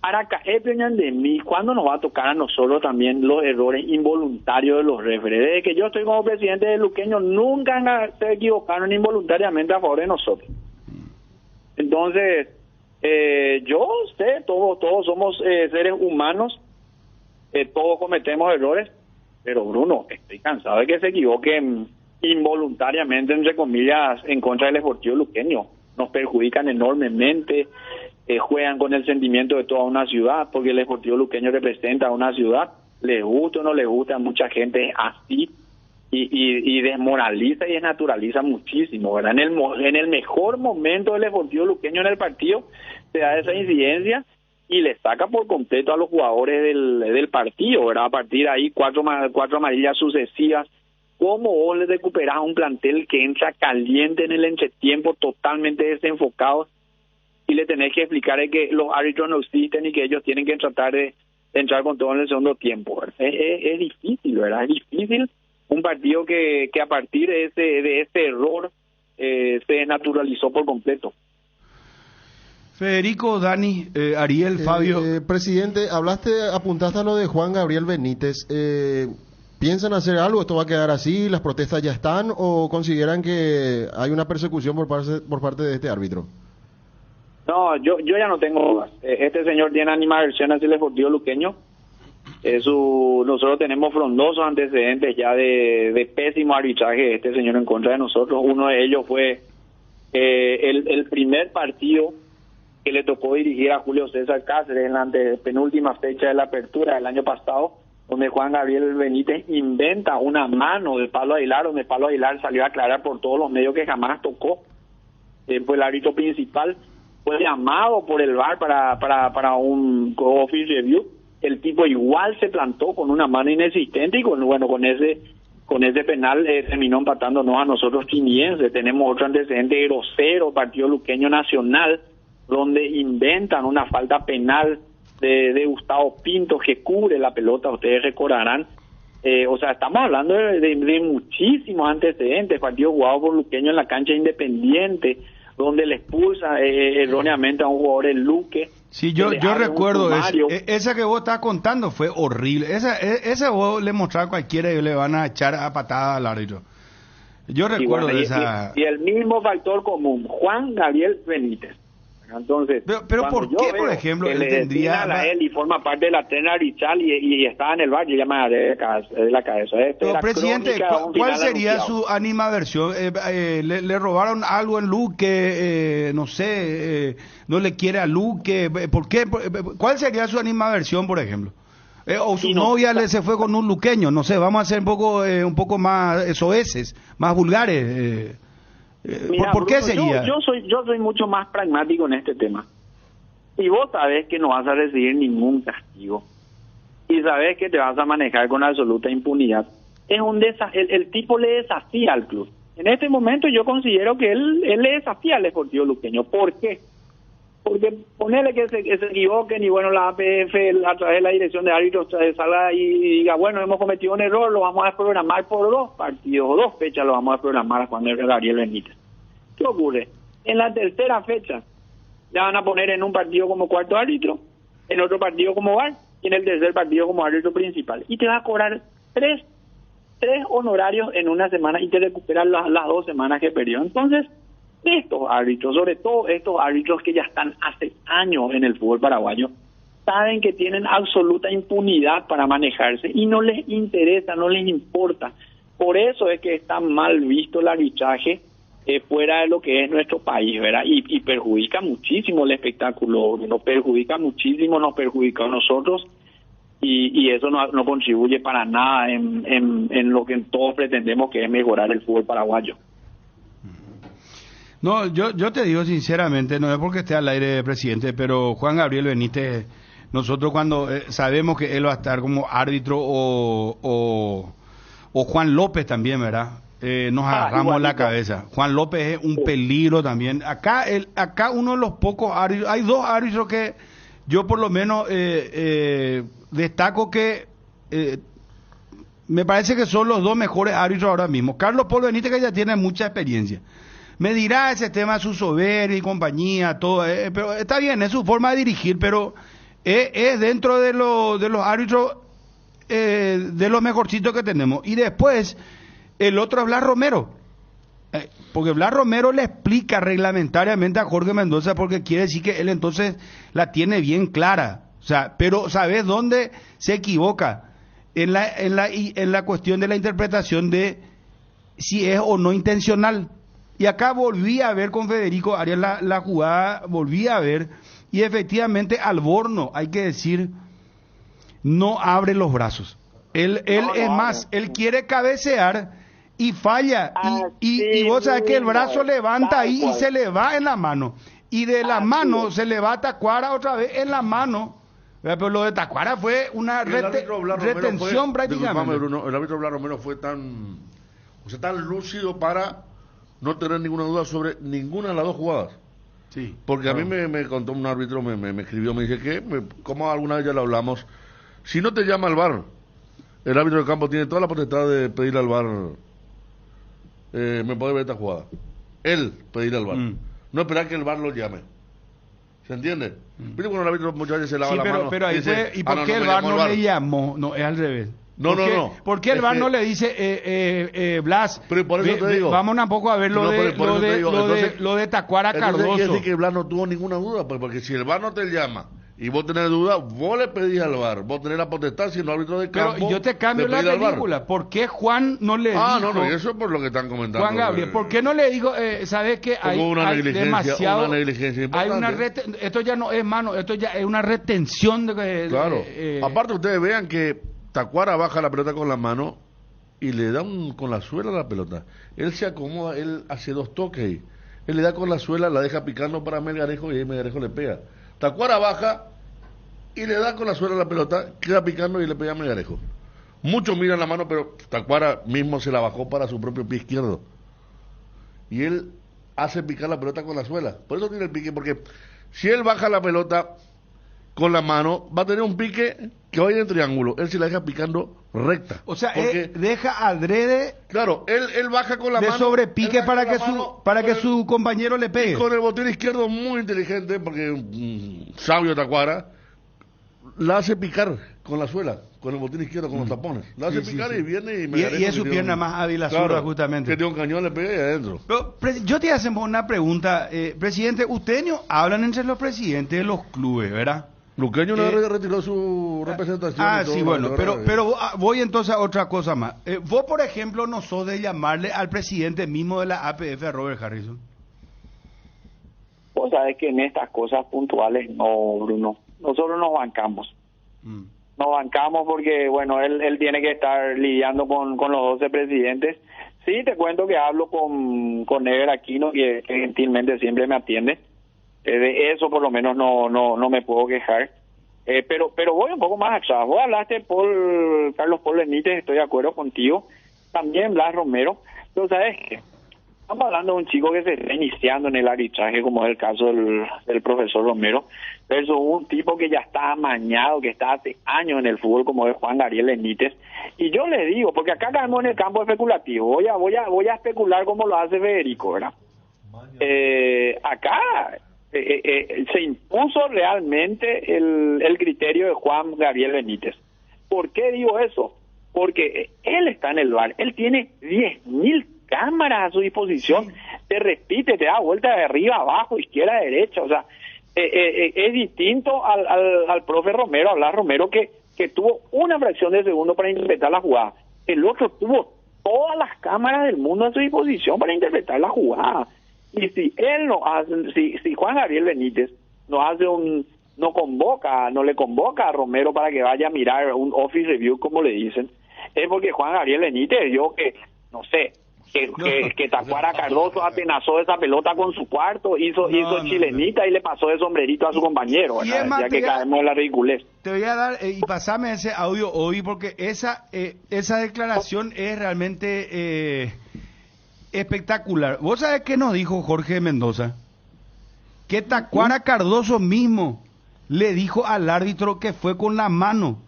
Para caer de mí, ¿cuándo nos va a tocar a nosotros también los errores involuntarios de los referees? Desde que yo estoy como presidente de Luqueño, nunca se equivocaron involuntariamente a favor de nosotros. Entonces, yo sé, todos somos seres humanos, todos cometemos errores, pero Bruno, estoy cansado de que se equivoquen involuntariamente, entre comillas, en contra del Sportivo Luqueño. Nos perjudican enormemente, juegan con el sentimiento de toda una ciudad, porque el Sportivo Luqueño representa a una ciudad, le gusta o no le gusta, a mucha gente así, y desmoraliza y desnaturaliza muchísimo, ¿verdad? En el mejor momento del Sportivo Luqueño en el partido se da esa incidencia y le saca por completo a los jugadores del partido, ¿verdad? A partir de ahí, cuatro amarillas sucesivas. ¿Cómo vos le recuperás a un plantel que entra caliente en el entretiempo, totalmente desenfocado, y le tenés que explicar que los árbitros no existen y que ellos tienen que tratar de entrar con todo en el segundo tiempo? Es difícil, ¿verdad? Es difícil un partido que a partir de ese error se desnaturalizó por completo. Federico, Dani, Ariel, Fabio. Presidente, apuntaste a lo de Juan Gabriel Benítez. ¿Piensan hacer algo? ¿Esto va a quedar así? ¿Las protestas ya están? ¿O consideran que hay una persecución por parte de este árbitro? No, yo ya no tengo dudas. Este señor tiene animaversión hacia el Sportivo Luqueño. Nosotros tenemos frondosos antecedentes ya de pésimo arbitraje de este señor en contra de nosotros. Uno de ellos fue el primer partido que le tocó dirigir a Julio César Cáceres en la penúltima fecha de la apertura del año pasado, donde Juan Gabriel Benítez inventa una mano de Pablo Aguilar, donde Pablo Aguilar salió a aclarar por todos los medios que jamás tocó. Fue el árbitro principal, fue llamado por el VAR para un office review. El tipo igual se plantó con una mano inexistente y con ese penal terminó empatándonos a nosotros quinienses. Tenemos otro antecedente grosero, Partido Luqueño Nacional, donde inventan una falta penal de Gustavo Pinto que cubre la pelota, ustedes recordarán. O sea, estamos hablando de muchísimos antecedentes. Partido jugado por Luqueño en la cancha Independiente, donde le expulsa erróneamente a un jugador el Luque. Sí, yo recuerdo esa que vos estás contando fue horrible. Esa vos le mostrás a cualquiera y le van a echar a patada al árbitro. Yo recuerdo esa. Y el mismo factor común, Juan Gabriel Benítez. Entonces, pero ¿por qué, por ejemplo, él tendría a él y forma parte de la terna arbitral y estaba en el bar, yo ya me agarré de la cabeza? Pero, presidente, ¿cuál sería su animaversión? ¿Le robaron algo en Luque? No sé, no le quiere a Luque. ¿Por qué? ¿Cuál sería su animaversión, por ejemplo? O su novia se fue con un luqueño, no sé, vamos a ser un poco más soeces, más vulgares. Mira, ¿Por qué Bruno, sería? Yo soy mucho más pragmático en este tema. Y vos sabés que no vas a recibir ningún castigo. Y sabés que te vas a manejar con absoluta impunidad. es el tipo le desafía al club. En este momento yo considero que él le desafía al Sportivo Luqueño. ¿Por qué? Porque ponerle que se equivoquen y bueno, la APF a través de la dirección de árbitros salga y diga, bueno, hemos cometido un error, lo vamos a desprogramar por 2 partidos o 2 fechas, lo vamos a desprogramar a Juan Gabriel Benítez. ¿Qué ocurre? En la tercera fecha le van a poner en un partido como cuarto árbitro, en otro partido como VAR y en el tercer partido como árbitro principal. Y te va a cobrar tres honorarios en una semana y te recuperan las 2 semanas que perdió. Entonces, estos árbitros, sobre todo estos árbitros que ya están hace años en el fútbol paraguayo, saben que tienen absoluta impunidad para manejarse y no les interesa, no les importa. Por eso es que está mal visto el arbitraje fuera de lo que es nuestro país, ¿verdad? Y perjudica muchísimo el espectáculo, nos perjudica muchísimo, nos perjudica a nosotros y eso no contribuye para nada en lo que todos pretendemos, que es mejorar el fútbol paraguayo. No, yo te digo sinceramente, no es porque esté al aire, presidente, pero Juan Gabriel Benítez, nosotros cuando sabemos que él va a estar como árbitro o Juan López también, ¿verdad? Nos agarramos la cabeza. Juan López es un peligro también. Acá uno de los pocos árbitros, hay 2 árbitros que yo por lo menos destaco que me parece que son los 2 mejores árbitros ahora mismo. Carlos Paul Benítez, que ya tiene mucha experiencia. Me dirá ese tema de su soberbia y compañía, todo, pero está bien, es su forma de dirigir, pero es dentro de los árbitros de los mejorcitos que tenemos. Y después, el otro es Blas Romero, porque Blas Romero le explica reglamentariamente a Jorge Mendoza, porque quiere decir que él entonces la tiene bien clara. O sea, pero ¿sabes dónde se equivoca? En la cuestión de la interpretación de si es o no intencional. Y acá volví a ver con Federico Arias la jugada, volví a ver, y efectivamente Alborno, hay que decir, no abre los brazos. Él quiere cabecear y falla, y vos sabés que el brazo levanta ahí y se le va en la mano, y de la mano se le va a Tacuara otra vez en la mano. Pero lo de Tacuara fue una retención prácticamente. Bruno, el árbitro Blas Romero fue tan lúcido para no tener ninguna duda sobre ninguna de las 2 jugadas. Sí. Porque a mí me contó un árbitro, me escribió, me dice que, como alguna vez ya lo hablamos, si no te llama al VAR, el árbitro del campo tiene toda la potestad de pedirle al VAR, me puede ver esta jugada. Él pedirle al VAR. No esperar que el VAR lo llame. ¿Se entiende? Pero cuando el árbitro muchas veces se lava la mano. Pero ahí dice, ¿y por qué el VAR no le llamó? No, es al revés. No. ¿Por qué el VAR no le dice, Blas, pero por eso te digo, vamos un poco a ver lo de Tacuara Cardoso? Quiere decir que Blas no tuvo ninguna duda, pues, porque si el VAR no te llama y vos tenés duda, vos le pedís al VAR, vos tenés la potestad siendo árbitro de campo. Pero yo te cambio la película, ¿por qué Juan no le dijo? No, eso es por lo que están comentando. Juan Gabriel, ¿por qué no le digo, sabes que hay demasiado, una negligencia importante? Esto ya no es mano, esto ya es una retención de... Claro, aparte ustedes vean que Tacuara baja la pelota con la mano y le da con la suela a la pelota. Él se acomoda, él hace 2 toques ahí. Él le da con la suela, la deja picando para Melgarejo y ahí Melgarejo le pega. Tacuara baja y le da con la suela a la pelota, queda picando y le pega a Melgarejo. Muchos miran la mano, pero Tacuara mismo se la bajó para su propio pie izquierdo. Y él hace picar la pelota con la suela. Por eso tiene el pique, porque si él baja la pelota con la mano, va a tener un pique que va a ir en triángulo. Él se la deja picando recta. O sea, él deja adrede. Claro, él baja con la de mano. De sobrepique para que su compañero le pegue. Y con el botín izquierdo muy inteligente, porque sabio Tacuara, la hace picar con la suela, con el botín izquierdo, con los tapones. La hace picar y viene y es su pierna más hábil, la zurda, justamente. Que tiene un cañón, le pega ahí adentro. Pero, yo te hacemos una pregunta, presidente. Ustedes no hablan entre los presidentes de los clubes, ¿verdad? Luqueño una vez retiró su representación. Sí, bueno, pero voy entonces a otra cosa más. Vos, por ejemplo, no sos de llamarle al presidente mismo de la APF, a Robert Harrison. Vos sabés que en estas cosas puntuales no, Bruno. Nosotros nos bancamos. Nos bancamos porque, bueno, él tiene que estar lidiando con los 12 presidentes. Sí, te cuento que hablo con Ever Aquino, que gentilmente siempre me atiende. De eso por lo menos no me puedo quejar. Pero voy un poco más atrás. Vos hablaste por Carlos Paul Benítez, estoy de acuerdo contigo. También Blas Romero. Pero ¿sabes qué? Estamos hablando de un chico que se está iniciando en el arbitraje, como es el caso del profesor Romero, versus un tipo que ya está amañado, que está hace años en el fútbol, como es Juan Gabriel Benítez. Y yo le digo, porque acá caemos en el campo especulativo, voy a especular como lo hace Federico, ¿verdad? Acá se impuso realmente el criterio de Juan Gabriel Benítez. ¿Por qué digo eso? Porque él está en el VAR, él tiene 10.000 cámaras a su disposición, te repite, te da vuelta de arriba, abajo, izquierda, derecha, o sea, es distinto al profe Romero, a Blas Romero, que tuvo una fracción de segundo para interpretar la jugada. El otro tuvo todas las cámaras del mundo a su disposición para interpretar la jugada. Y si él no hace, si Juan Gabriel Benítez no le convoca a Romero para que vaya a mirar un office review, como le dicen, es porque Juan Gabriel Benítez vio que, no sé, que Tacuara Cardoso atenazó esa pelota con su cuarto, hizo chilenita y le pasó de sombrerito a su compañero, ya que caemos en la ridiculez. Te voy a dar, y pasame ese audio hoy, porque esa declaración es realmente espectacular. ¿Vos sabés qué nos dijo Jorge Mendoza? Que Tacuara Cardoso mismo le dijo al árbitro que fue con la mano.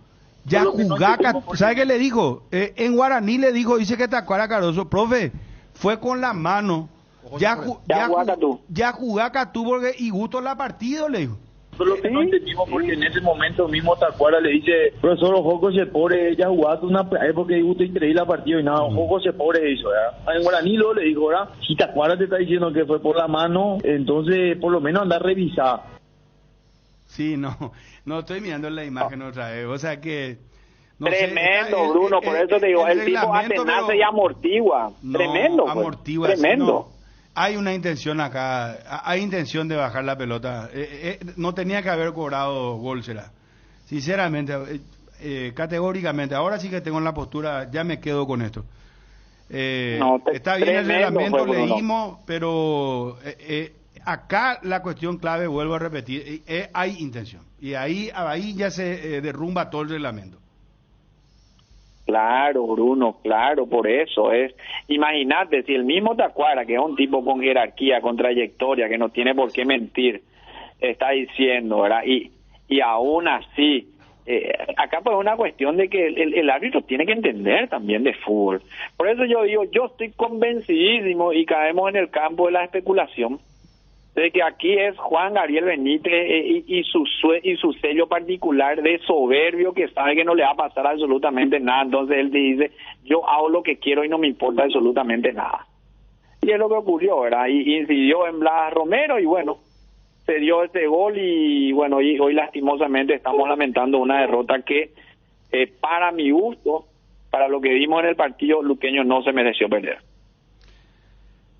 Ya Jugaca, ¿sabe qué le dijo? En guaraní le dijo, dice que Tacuara Cardoso, profe, fue con la mano. Ya Jugaca tuvo porque y gusto la partido, le dijo. Lo que no entendimos, porque en ese momento mismo Tacuara le dice, profesor, Ojoco se pobre, ella jugaste una porque gusto increíble la partido y nada, Ojoco se pobre eso, ¿verdad? En guaraní luego le dijo, ¿verdad? Si Tacuara te está diciendo que fue por la mano, entonces por lo menos anda revisada. Sí, no estoy mirando la imagen otra vez, o sea que... No tremendo, sé, Bruno, por eso te digo, el tipo atenace y amortigua. Tremendo, pues. Amortigua, tremendo. Hay una intención acá, hay intención de bajar la pelota. No tenía que haber cobrado gol, será. Sinceramente, categóricamente. Ahora sí que tengo la postura, ya me quedo con esto. Está bien el reglamento, leímos, pero acá la cuestión clave, vuelvo a repetir, hay intención. Y ahí ya se derrumba todo el reglamento. Claro, Bruno, claro, por eso es. Imagínate, si el mismo Tacuara, que es un tipo con jerarquía, con trayectoria, que no tiene por qué mentir, está diciendo, ¿verdad? Y aún así, acá pues es una cuestión de que el árbitro tiene que entender también de fútbol. Por eso yo digo, yo estoy convencidísimo, y caemos en el campo de la especulación, de que aquí es Juan Gabriel Benítez y su sello particular de soberbio, que sabe que no le va a pasar absolutamente nada. Entonces él dice, yo hago lo que quiero y no me importa absolutamente nada. Y es lo que ocurrió, ¿verdad? Y incidió en Blas Romero y bueno, se dio ese gol y bueno, y hoy lastimosamente estamos lamentando una derrota que para mi gusto, para lo que vimos en el partido, Luqueño no se mereció perder.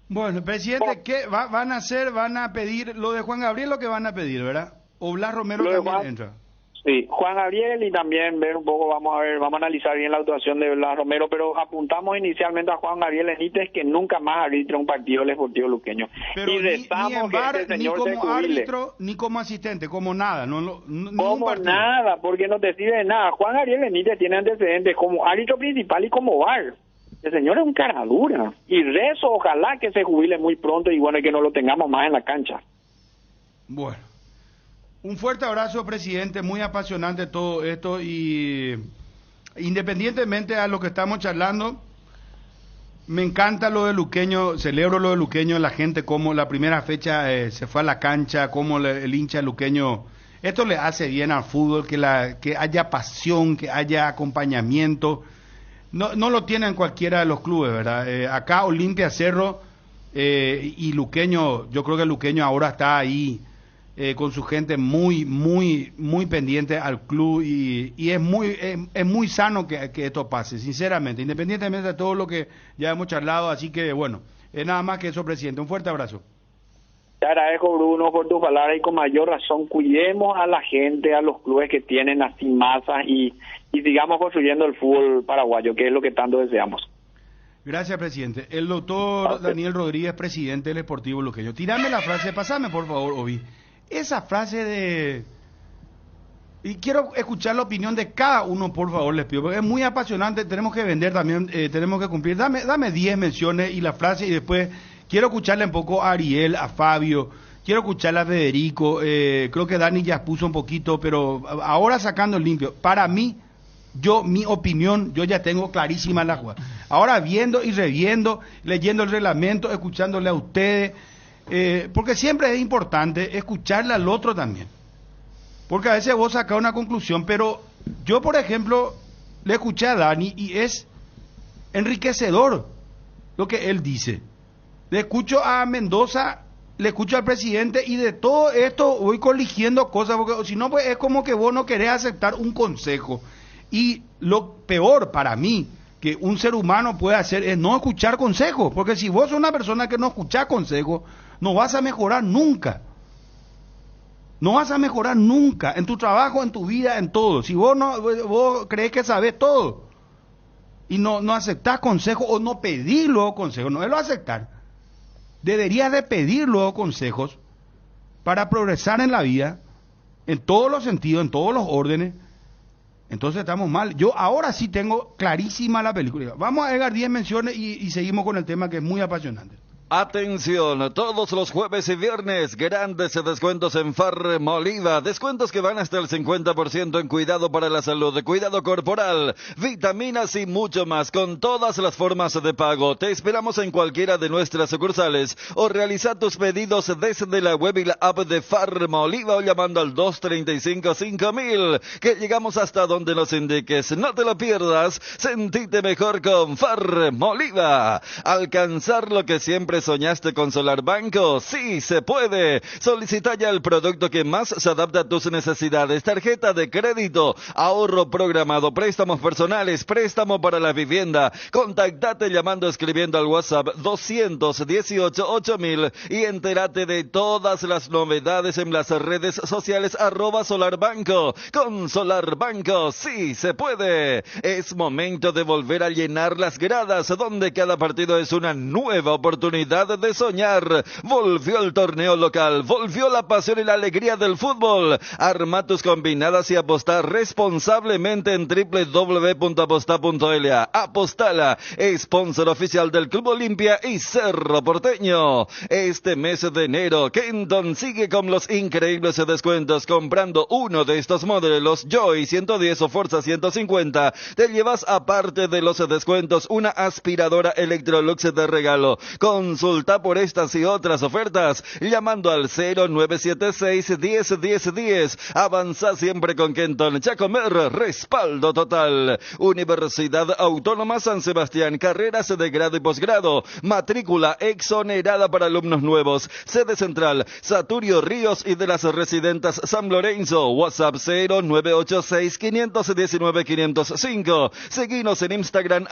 Bueno, presidente, ¿qué van a hacer? ¿Van a pedir lo de Juan Gabriel, lo que van a pedir, verdad? ¿O Blas Romero también entra? Sí, Juan Gabriel, y también ver un poco, vamos a analizar bien la actuación de Blas Romero, pero apuntamos inicialmente a Juan Gabriel Benítez, que nunca más arbitra un partido del Sportivo Luqueño. Pero y ni en VAR, ni como árbitro, ni como asistente, como nada. Como nada, porque no te sirve de nada. Juan Gabriel Benítez tiene antecedentes como árbitro principal y como VAR. El señor es un cara dura. Y rezo, ojalá que se jubile muy pronto y bueno, que no lo tengamos más en la cancha. Bueno. Un fuerte abrazo, presidente. Muy apasionante todo esto. Y independientemente a lo que estamos charlando, me encanta lo de Luqueño. Celebro lo de Luqueño. La gente, como la primera fecha se fue a la cancha, como el hincha Luqueño. Esto le hace bien al fútbol, que haya pasión, que haya acompañamiento. No lo tienen cualquiera de los clubes, ¿verdad? Acá Olimpia, Cerro y Luqueño, yo creo que Luqueño ahora está ahí con su gente muy pendiente al club y es muy sano que esto pase, sinceramente, independientemente de todo lo que ya hemos charlado. Así que bueno, nada más que eso, presidente. Un fuerte abrazo. Te agradezco, Bruno, por tus palabras, y con mayor razón cuidemos a la gente, a los clubes que tienen así masas y sigamos construyendo el fútbol paraguayo, que es lo que tanto deseamos. Gracias, presidente. El doctor Daniel Rodríguez, presidente del Sportivo Luqueño. Tírame la frase, pasame por favor, Ovi. Esa frase Y quiero escuchar la opinión de cada uno, por favor, les pido, porque es muy apasionante, tenemos que vender también, tenemos que cumplir. Dame 10 menciones y la frase, y después quiero escucharle un poco a Ariel, a Fabio, quiero escucharle a Federico, creo que Dani ya puso un poquito, pero ahora sacando limpio, para mí, mi opinión, yo ya tengo clarísima la jugada. Ahora viendo y reviendo, leyendo el reglamento, escuchándole a ustedes, porque siempre es importante escucharle al otro también. Porque a veces vos sacás una conclusión, pero yo, por ejemplo, le escuché a Dani y es enriquecedor lo que él dice. Le escucho a Mendoza, le escucho al presidente y de todo esto voy coligiendo cosas, porque si no, pues es como que vos no querés aceptar un consejo. Y lo peor para mí que un ser humano puede hacer es no escuchar consejos, porque si vos sos una persona que no escucha consejos, no vas a mejorar nunca. No vas a mejorar nunca en tu trabajo, en tu vida, en todo. Si vos crees que sabes todo y no aceptás consejos o no pedís luego consejos, no es lo aceptar. Deberías de pedir luego consejos para progresar en la vida, en todos los sentidos, en todos los órdenes. Entonces estamos mal. Yo ahora sí tengo clarísima la película. Vamos a agregar 10 menciones y seguimos con el tema que es muy apasionante. Atención, todos los jueves y viernes, grandes descuentos en Farmoliva, descuentos que van hasta el 50% en cuidado para la salud, cuidado corporal, vitaminas y mucho más, con todas las formas de pago. Te esperamos en cualquiera de nuestras sucursales o realiza tus pedidos desde la web y la app de Farmoliva o llamando al 235-5000, que llegamos hasta donde nos indiques. No te lo pierdas, sentite mejor con Farmoliva. Alcanzar lo que siempre soñaste con Solar Banco, sí se puede. Solicita ya el producto que más se adapta a tus necesidades. Tarjeta de crédito, ahorro programado, préstamos personales, préstamo para la vivienda. Contactate llamando, escribiendo al WhatsApp 218-8000 y entérate de todas las novedades en las redes sociales @SolarBanco. Con Solar Banco, sí se puede. Es momento de volver a llenar las gradas, donde cada partido es una nueva oportunidad de soñar. Volvió el torneo local, volvió la pasión y la alegría del fútbol. Arma tus combinadas y apostar responsablemente en www.aposta.la. Apostala, sponsor oficial del Club Olimpia y Cerro Porteño. Este mes de enero, Kenton sigue con los increíbles descuentos. Comprando uno de estos modelos, Joy 110 o Forza 150, te llevas, aparte de los descuentos, una aspiradora Electrolux de regalo. Consulta por estas y otras ofertas llamando al 0976-101010. Avanza siempre con Kenton. Chacomer, respaldo total. Universidad Autónoma San Sebastián, carreras de grado y posgrado. Matrícula exonerada para alumnos nuevos. Sede central, Saturio Ríos y de las Residentas San Lorenzo. WhatsApp 0986-519-505. Seguinos en Instagram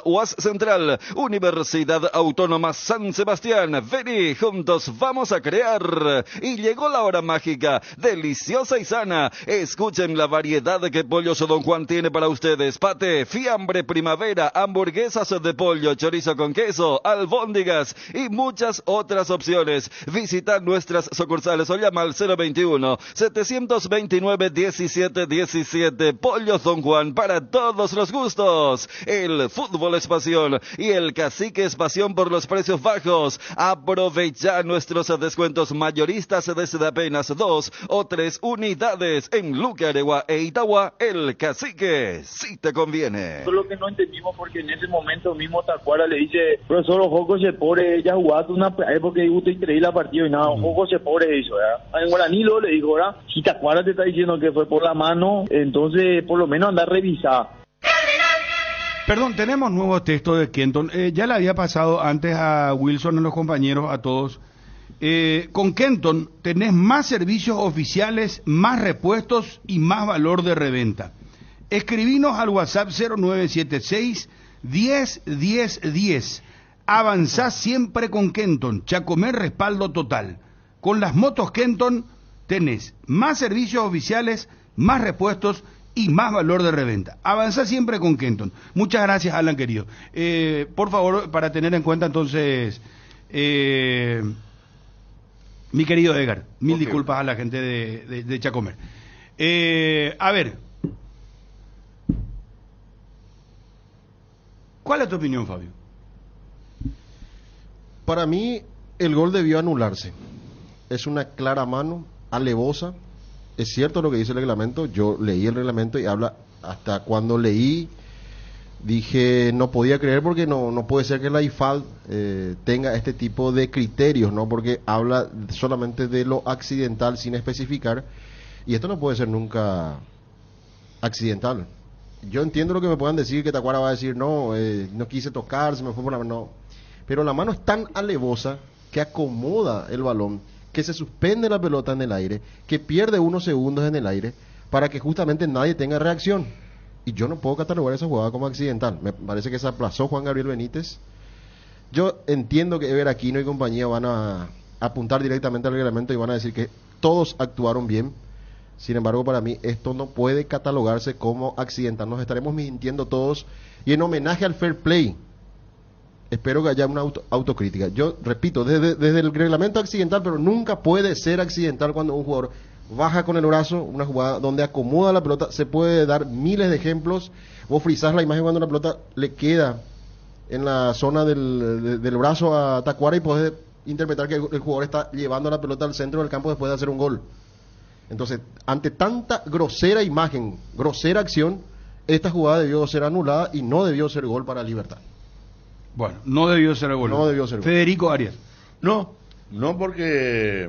@UASCentral. Universidad Autónoma San Sebastián. Vení, juntos vamos a crear. Y llegó la hora mágica, deliciosa y sana. Escuchen la variedad que Pollos Don Juan tiene para ustedes. Paté, fiambre primavera, hamburguesas de pollo, chorizo con queso, albóndigas y muchas otras opciones. Visita nuestras sucursales o llama al 021-729-1717. Pollos Don Juan, para todos los gustos. El fútbol es pasión y el cacique es pasión por los precios bajos. Aprovecha nuestros descuentos mayoristas desde apenas 2 o 3 unidades en Luque, Aregua e Itagua. El cacique sí te conviene. Eso es lo que no entendimos, porque en ese momento mismo Tacuara le dice: profesor, ojo se pobre, ella jugaste una época y usted increíble la partido y nada, ojo se pobre eso, ¿verdad? En guaraní lo le dijo, ¿verdad? Si Tacuara te está diciendo que fue por la mano, entonces por lo menos anda a revisar. Perdón, tenemos nuevos textos de Kenton. Ya le había pasado antes a Wilson, a los compañeros, a todos. Con Kenton tenés más servicios oficiales, más repuestos y más valor de reventa. Escribinos al WhatsApp 0976 101010. Avanzá siempre con Kenton. Chacomer, respaldo total. Con las motos Kenton tenés más servicios oficiales, más repuestos y más valor de reventa. Avanza siempre con Kenton. Muchas gracias, Alan, querido. Por favor, para tener en cuenta entonces, mi querido Edgar, mil disculpas a la gente de Chacomer. A ver, ¿cuál es tu opinión, Fabio? Para mí, el gol debió anularse. Es una clara mano, alevosa. Es cierto lo que dice el reglamento. Yo leí el reglamento y habla, hasta cuando leí, dije, no podía creer porque no puede ser que la IFAD tenga este tipo de criterios, ¿no? Porque habla solamente de lo accidental sin especificar. Y esto no puede ser nunca accidental. Yo entiendo lo que me puedan decir, que Tacuara va a decir, no quise tocar, se me fue por la mano. No. Pero la mano es tan alevosa que acomoda el balón, que se suspende la pelota en el aire, que pierde unos segundos en el aire, para que justamente nadie tenga reacción. Y yo no puedo catalogar esa jugada como accidental. Me parece que se aplazó Juan Gabriel Benítez. Yo entiendo que Ever Aquino y compañía van a apuntar directamente al reglamento y van a decir que todos actuaron bien. Sin embargo, para mí esto no puede catalogarse como accidental. Nos estaremos mintiendo todos. Y en homenaje al fair play, espero que haya una autocrítica. Yo repito, desde el reglamento accidental, pero nunca puede ser accidental cuando un jugador baja con el brazo, una jugada donde acomoda la pelota. Se puede dar miles de ejemplos. Vos frizás la imagen cuando la pelota le queda en la zona del brazo a Tacuara y podés interpretar que el jugador está llevando la pelota al centro del campo después de hacer un gol. Entonces, ante tanta grosera imagen, grosera acción, esta jugada debió ser anulada y no debió ser gol para Libertad. Bueno, no debió ser gol. No debió ser gol. Federico Arias. No porque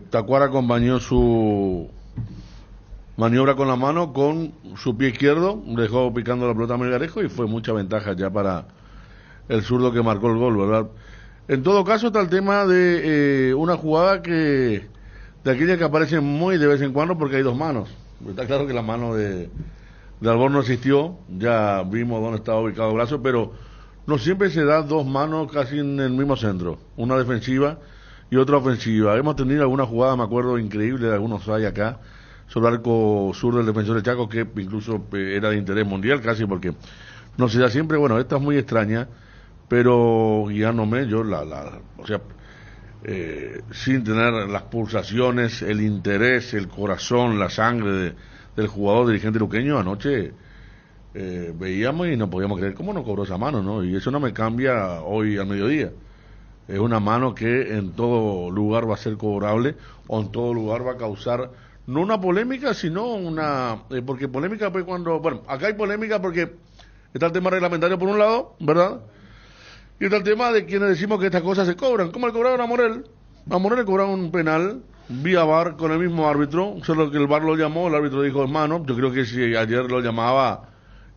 Tacuara acompañó su maniobra con la mano con su pie izquierdo, dejó picando la pelota a Melgarejo y fue mucha ventaja ya para el zurdo que marcó el gol, ¿verdad? En todo caso está el tema de una jugada de aquella que aparece muy de vez en cuando porque hay dos manos. Está claro que la mano de Albor no existió, ya vimos dónde estaba ubicado el brazo, pero no siempre se da dos manos casi en el mismo centro, una defensiva y otra ofensiva. Hemos tenido alguna jugada, me acuerdo, increíble de algunos hay acá, sobre el arco sur del defensor del Chaco, que incluso era de interés mundial casi, porque no se da siempre. Bueno, esta es muy extraña, pero guiándome yo sin tener las pulsaciones, el interés, el corazón, la sangre del jugador dirigente luqueño, anoche veíamos y no podíamos creer cómo no cobró esa mano, ¿no? Y eso no me cambia hoy al mediodía. Es una mano que en todo lugar va a ser cobrable, o en todo lugar va a causar no una polémica, sino una... porque polémica pues cuando... Bueno, acá hay polémica porque está el tema reglamentario por un lado, ¿verdad? Y está el tema de quienes decimos que estas cosas se cobran. ¿Cómo le cobraron a Morel? A Morel le cobraron un penal vía VAR con el mismo árbitro, solo que el VAR lo llamó, el árbitro dijo mano. Yo creo que si ayer lo llamaba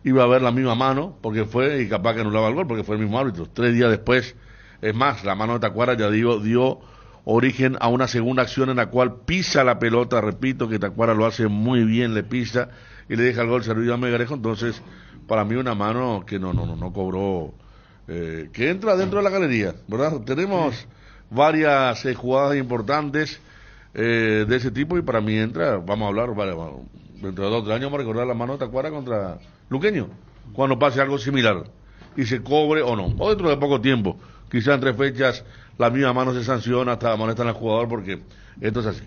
iba a haber la misma mano, porque fue, y capaz que anulaba el gol, porque fue el mismo árbitro. 3 días después, es más, la mano de Tacuara, ya digo, dio origen a una segunda acción en la cual pisa la pelota, repito que Tacuara lo hace muy bien, le pisa y le deja el gol servido a Melgarejo. Entonces, para mí una mano que no cobró, que entra dentro de la galería, ¿verdad? Tenemos varias jugadas importantes de ese tipo y para mí entra, vamos a hablar, dentro de 2 o 3 años vamos a recordar la mano de Tacuara contra Luqueño, cuando pase algo similar y se cobre o no, o dentro de poco tiempo, quizás en 3 fechas la misma mano se sanciona, hasta molestan al jugador, porque esto es así.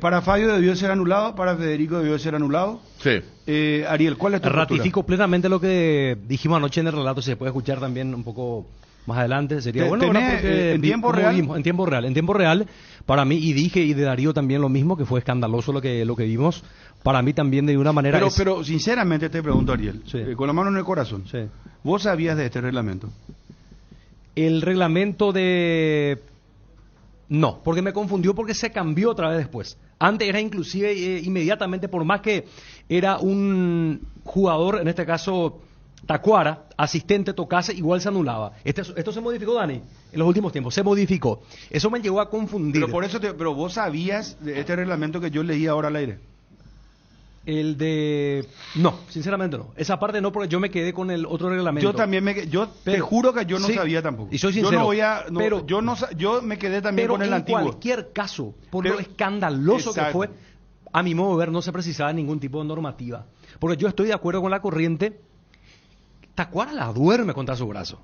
Para Fabio debió ser anulado, para Federico debió ser anulado. Sí. Ariel, ¿cuál es tu Ratifico postura? plenamente lo que dijimos anoche en el relato, se puede escuchar también un poco más adelante, sería bueno. ¿En tiempo real? En tiempo real, para mí, y dije, y de Darío también lo mismo, que fue escandaloso lo que vimos, para mí también de una manera... Pero sinceramente te pregunto, Ariel, con la mano en el corazón, sí. ¿Vos sabías de este reglamento? El reglamento de... No, porque me confundió porque se cambió otra vez después. Antes era inclusive inmediatamente, por más que era un jugador, en este caso Tacuara, asistente, tocase, igual se anulaba. Esto se modificó, Dani, en los últimos tiempos, se modificó. Eso me llegó a confundir. Pero por eso pero vos sabías de este reglamento que yo leí ahora al aire. El de... No, sinceramente no. Esa parte no, porque yo me quedé con el otro reglamento. Yo también te juro que yo no sabía tampoco. Y soy sincero. Yo me quedé también con el antiguo. Pero en cualquier caso, por lo escandaloso que fue, a mi modo de ver, no se precisaba ningún tipo de normativa. Porque yo estoy de acuerdo con la corriente. Tacuara la duerme contra su brazo.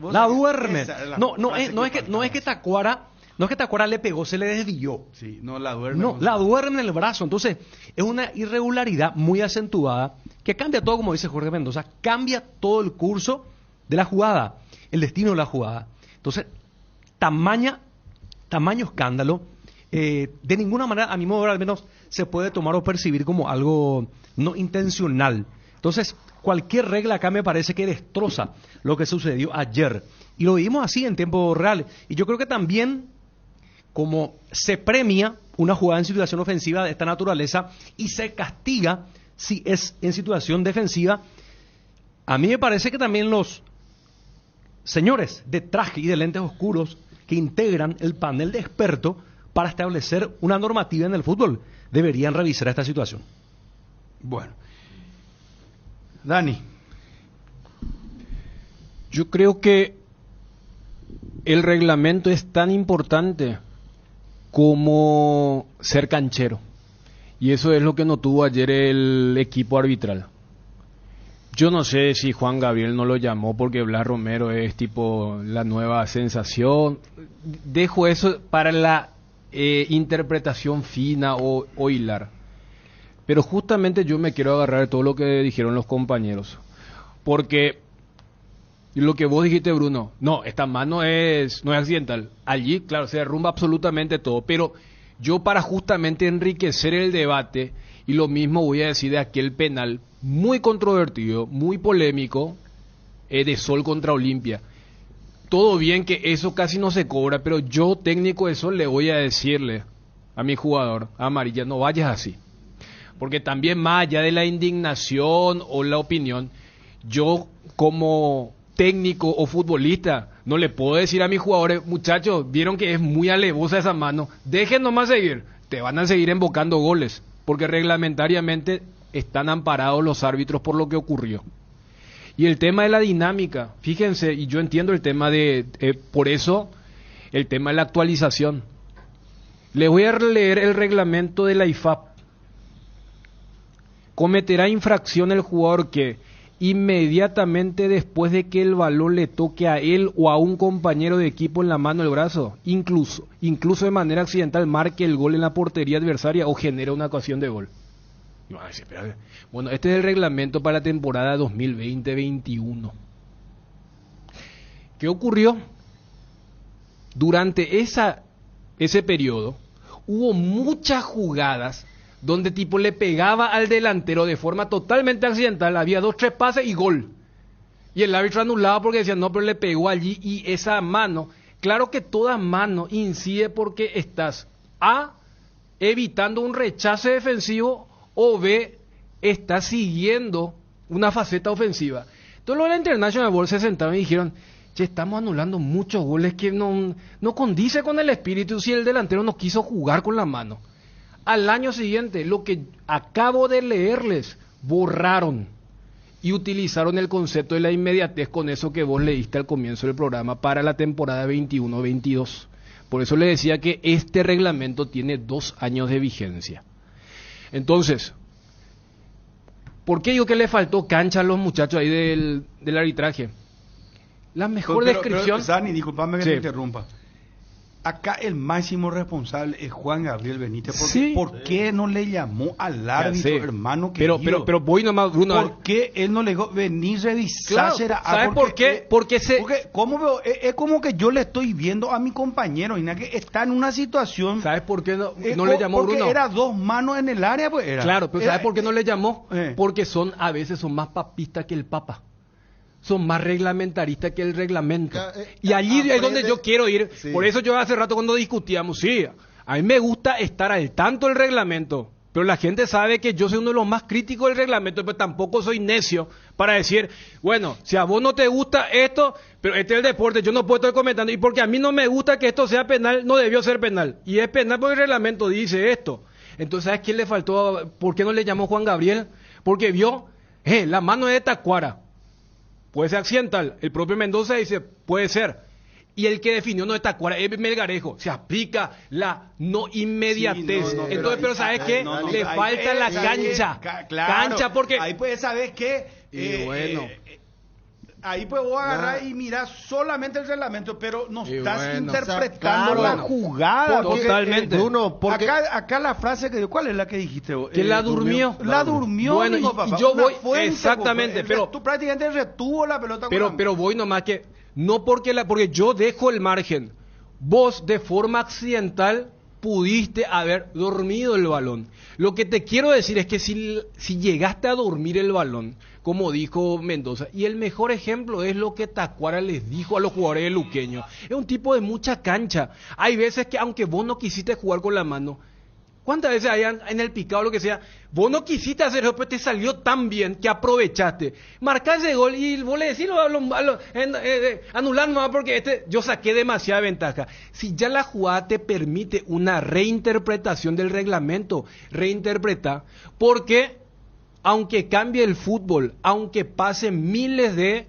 La duerme. No es que Tacuara No es que Tacuara le pegó, se le desvió. Sí, no la duerme. No, la duerme en el brazo. Entonces, es una irregularidad muy acentuada que cambia todo, como dice Jorge Mendoza, cambia todo el curso de la jugada, el destino de la jugada. Entonces, tamaño escándalo, de ninguna manera, a mi modo de ver al menos, se puede tomar o percibir como algo no intencional. Entonces, cualquier regla acá me parece que destroza lo que sucedió ayer. Y lo vimos así en tiempo real. Y yo creo que también, como se premia una jugada en situación ofensiva de esta naturaleza y se castiga si es en situación defensiva, a mí me parece que también los señores de traje y de lentes oscuros que integran el panel de expertos para establecer una normativa en el fútbol deberían revisar esta situación. Bueno. Dani. Yo creo que el reglamento es tan importante como ser canchero. Y eso es lo que no tuvo ayer el equipo arbitral. Yo no sé si Juan Gabriel no lo llamó porque Blas Romero es tipo la nueva sensación. Dejo eso para la interpretación fina o hilar. Pero justamente yo me quiero agarrar de todo lo que dijeron los compañeros. Porque lo que vos dijiste, Bruno, no, esta mano no es accidental. Allí, claro, se derrumba absolutamente todo. Pero yo, para justamente enriquecer el debate, y lo mismo voy a decir de aquel penal muy controvertido, muy polémico, de Sol contra Olimpia. Todo bien que eso casi no se cobra, pero yo, técnico de Sol, le voy a decirle a mi jugador, a Amarilla, no vayas así. Porque también, más allá de la indignación o la opinión, yo como técnico o futbolista no le puedo decir a mis jugadores, muchachos, vieron que es muy alevosa esa mano, dejen nomás seguir, te van a seguir embocando goles, porque reglamentariamente están amparados los árbitros por lo que ocurrió. Y el tema de la dinámica, fíjense, y yo entiendo el tema por eso, el tema de la actualización. Les voy a leer el reglamento de la IFAP. Cometerá infracción el jugador que inmediatamente después de que el balón le toque a él o a un compañero de equipo en la mano o el brazo, incluso de manera accidental, marque el gol en la portería adversaria o genere una ocasión de gol. Bueno, este es el reglamento para la temporada 2020-21. ¿Qué ocurrió? Durante ese periodo hubo muchas jugadas donde tipo le pegaba al delantero de forma totalmente accidental, había 2-3 pases y gol. Y el árbitro anulaba porque decía, no, pero le pegó allí, y esa mano, claro que toda mano incide porque estás A, evitando un rechace defensivo, o B, estás siguiendo una faceta ofensiva. Entonces los de la International Board se sentaron y dijeron, che, estamos anulando muchos goles que no condice con el espíritu si el delantero no quiso jugar con la mano. Al año siguiente, lo que acabo de leerles, borraron y utilizaron el concepto de la inmediatez con eso que vos leíste al comienzo del programa para la temporada 21-22. Por eso le decía que este reglamento tiene 2 años de vigencia. Entonces, ¿por qué digo que le faltó cancha a los muchachos ahí del arbitraje? La mejor descripción... Pero, Dani, discúlpame que te interrumpa. Acá el máximo responsable es Juan Gabriel Benítez. Porque, sí. ¿por qué no le llamó al árbitro, hermano querido? Pero voy nomás, Bruno. ¿Por qué él no le dijo, vení, revisar? Claro, ¿sabes por qué? Porque ¿cómo veo? Es como que yo le estoy viendo a mi compañero, y que está en una situación... ¿Sabes por qué no le llamó, Bruno? Porque era 2 manos en el área, pues era. Claro, pero ¿sabes por qué no le llamó? Porque a veces son más papistas que el Papa. Son más reglamentaristas que el reglamento. Y allí es donde yo quiero ir. Sí. Por eso yo hace rato cuando discutíamos, sí, a mí me gusta estar al tanto del reglamento, pero la gente sabe que yo soy uno de los más críticos del reglamento, pero tampoco soy necio para decir, bueno, si a vos no te gusta esto, pero este es el deporte, yo no puedo estar comentando, y porque a mí no me gusta que esto sea penal, no debió ser penal. Y es penal porque el reglamento dice esto. Entonces, ¿sabes quién le faltó? ¿Por qué no le llamó Juan Gabriel? Porque vio, la mano es de Tacuara. Puede ser accidental. El propio Mendoza dice, puede ser. Y el que definió no es Tacuara, es Melgarejo. Se aplica la no inmediatez. Sí, entonces, pero ¿sabes qué? Le falta la cancha. Claro, cancha porque... Ahí pues, ¿sabes qué? Bueno. ahí pues vos agarrás y mirás solamente el reglamento, pero no estás bueno, interpretando o sea, la claro, jugada. totalmente. Bruno, porque Acá la frase que ¿cuál es la que dijiste vos? Que la durmió. La durmió, Bueno, digo, y papá. yo Una voy- fuente, exactamente, vos, pero- tú prácticamente retuvo la pelota. Pero voy nomás que, no porque yo dejo el margen. Vos de forma accidental pudiste haber dormido el balón. Lo que te quiero decir es que si llegaste a dormir el balón, como dijo Mendoza, y el mejor ejemplo es lo que Tacuara les dijo a los jugadores de Luqueño. Es un tipo de mucha cancha. Hay veces que aunque vos no quisiste jugar con la mano, ¿cuántas veces hay en el picado lo que sea? Vos no quisiste hacer eso, pero te salió tan bien que aprovechaste. Marcás ese gol y vos le decís anular nomás porque yo saqué demasiada ventaja. Si ya la jugada te permite una reinterpretación del reglamento, reinterpreta, porque aunque cambie el fútbol, aunque pasen miles de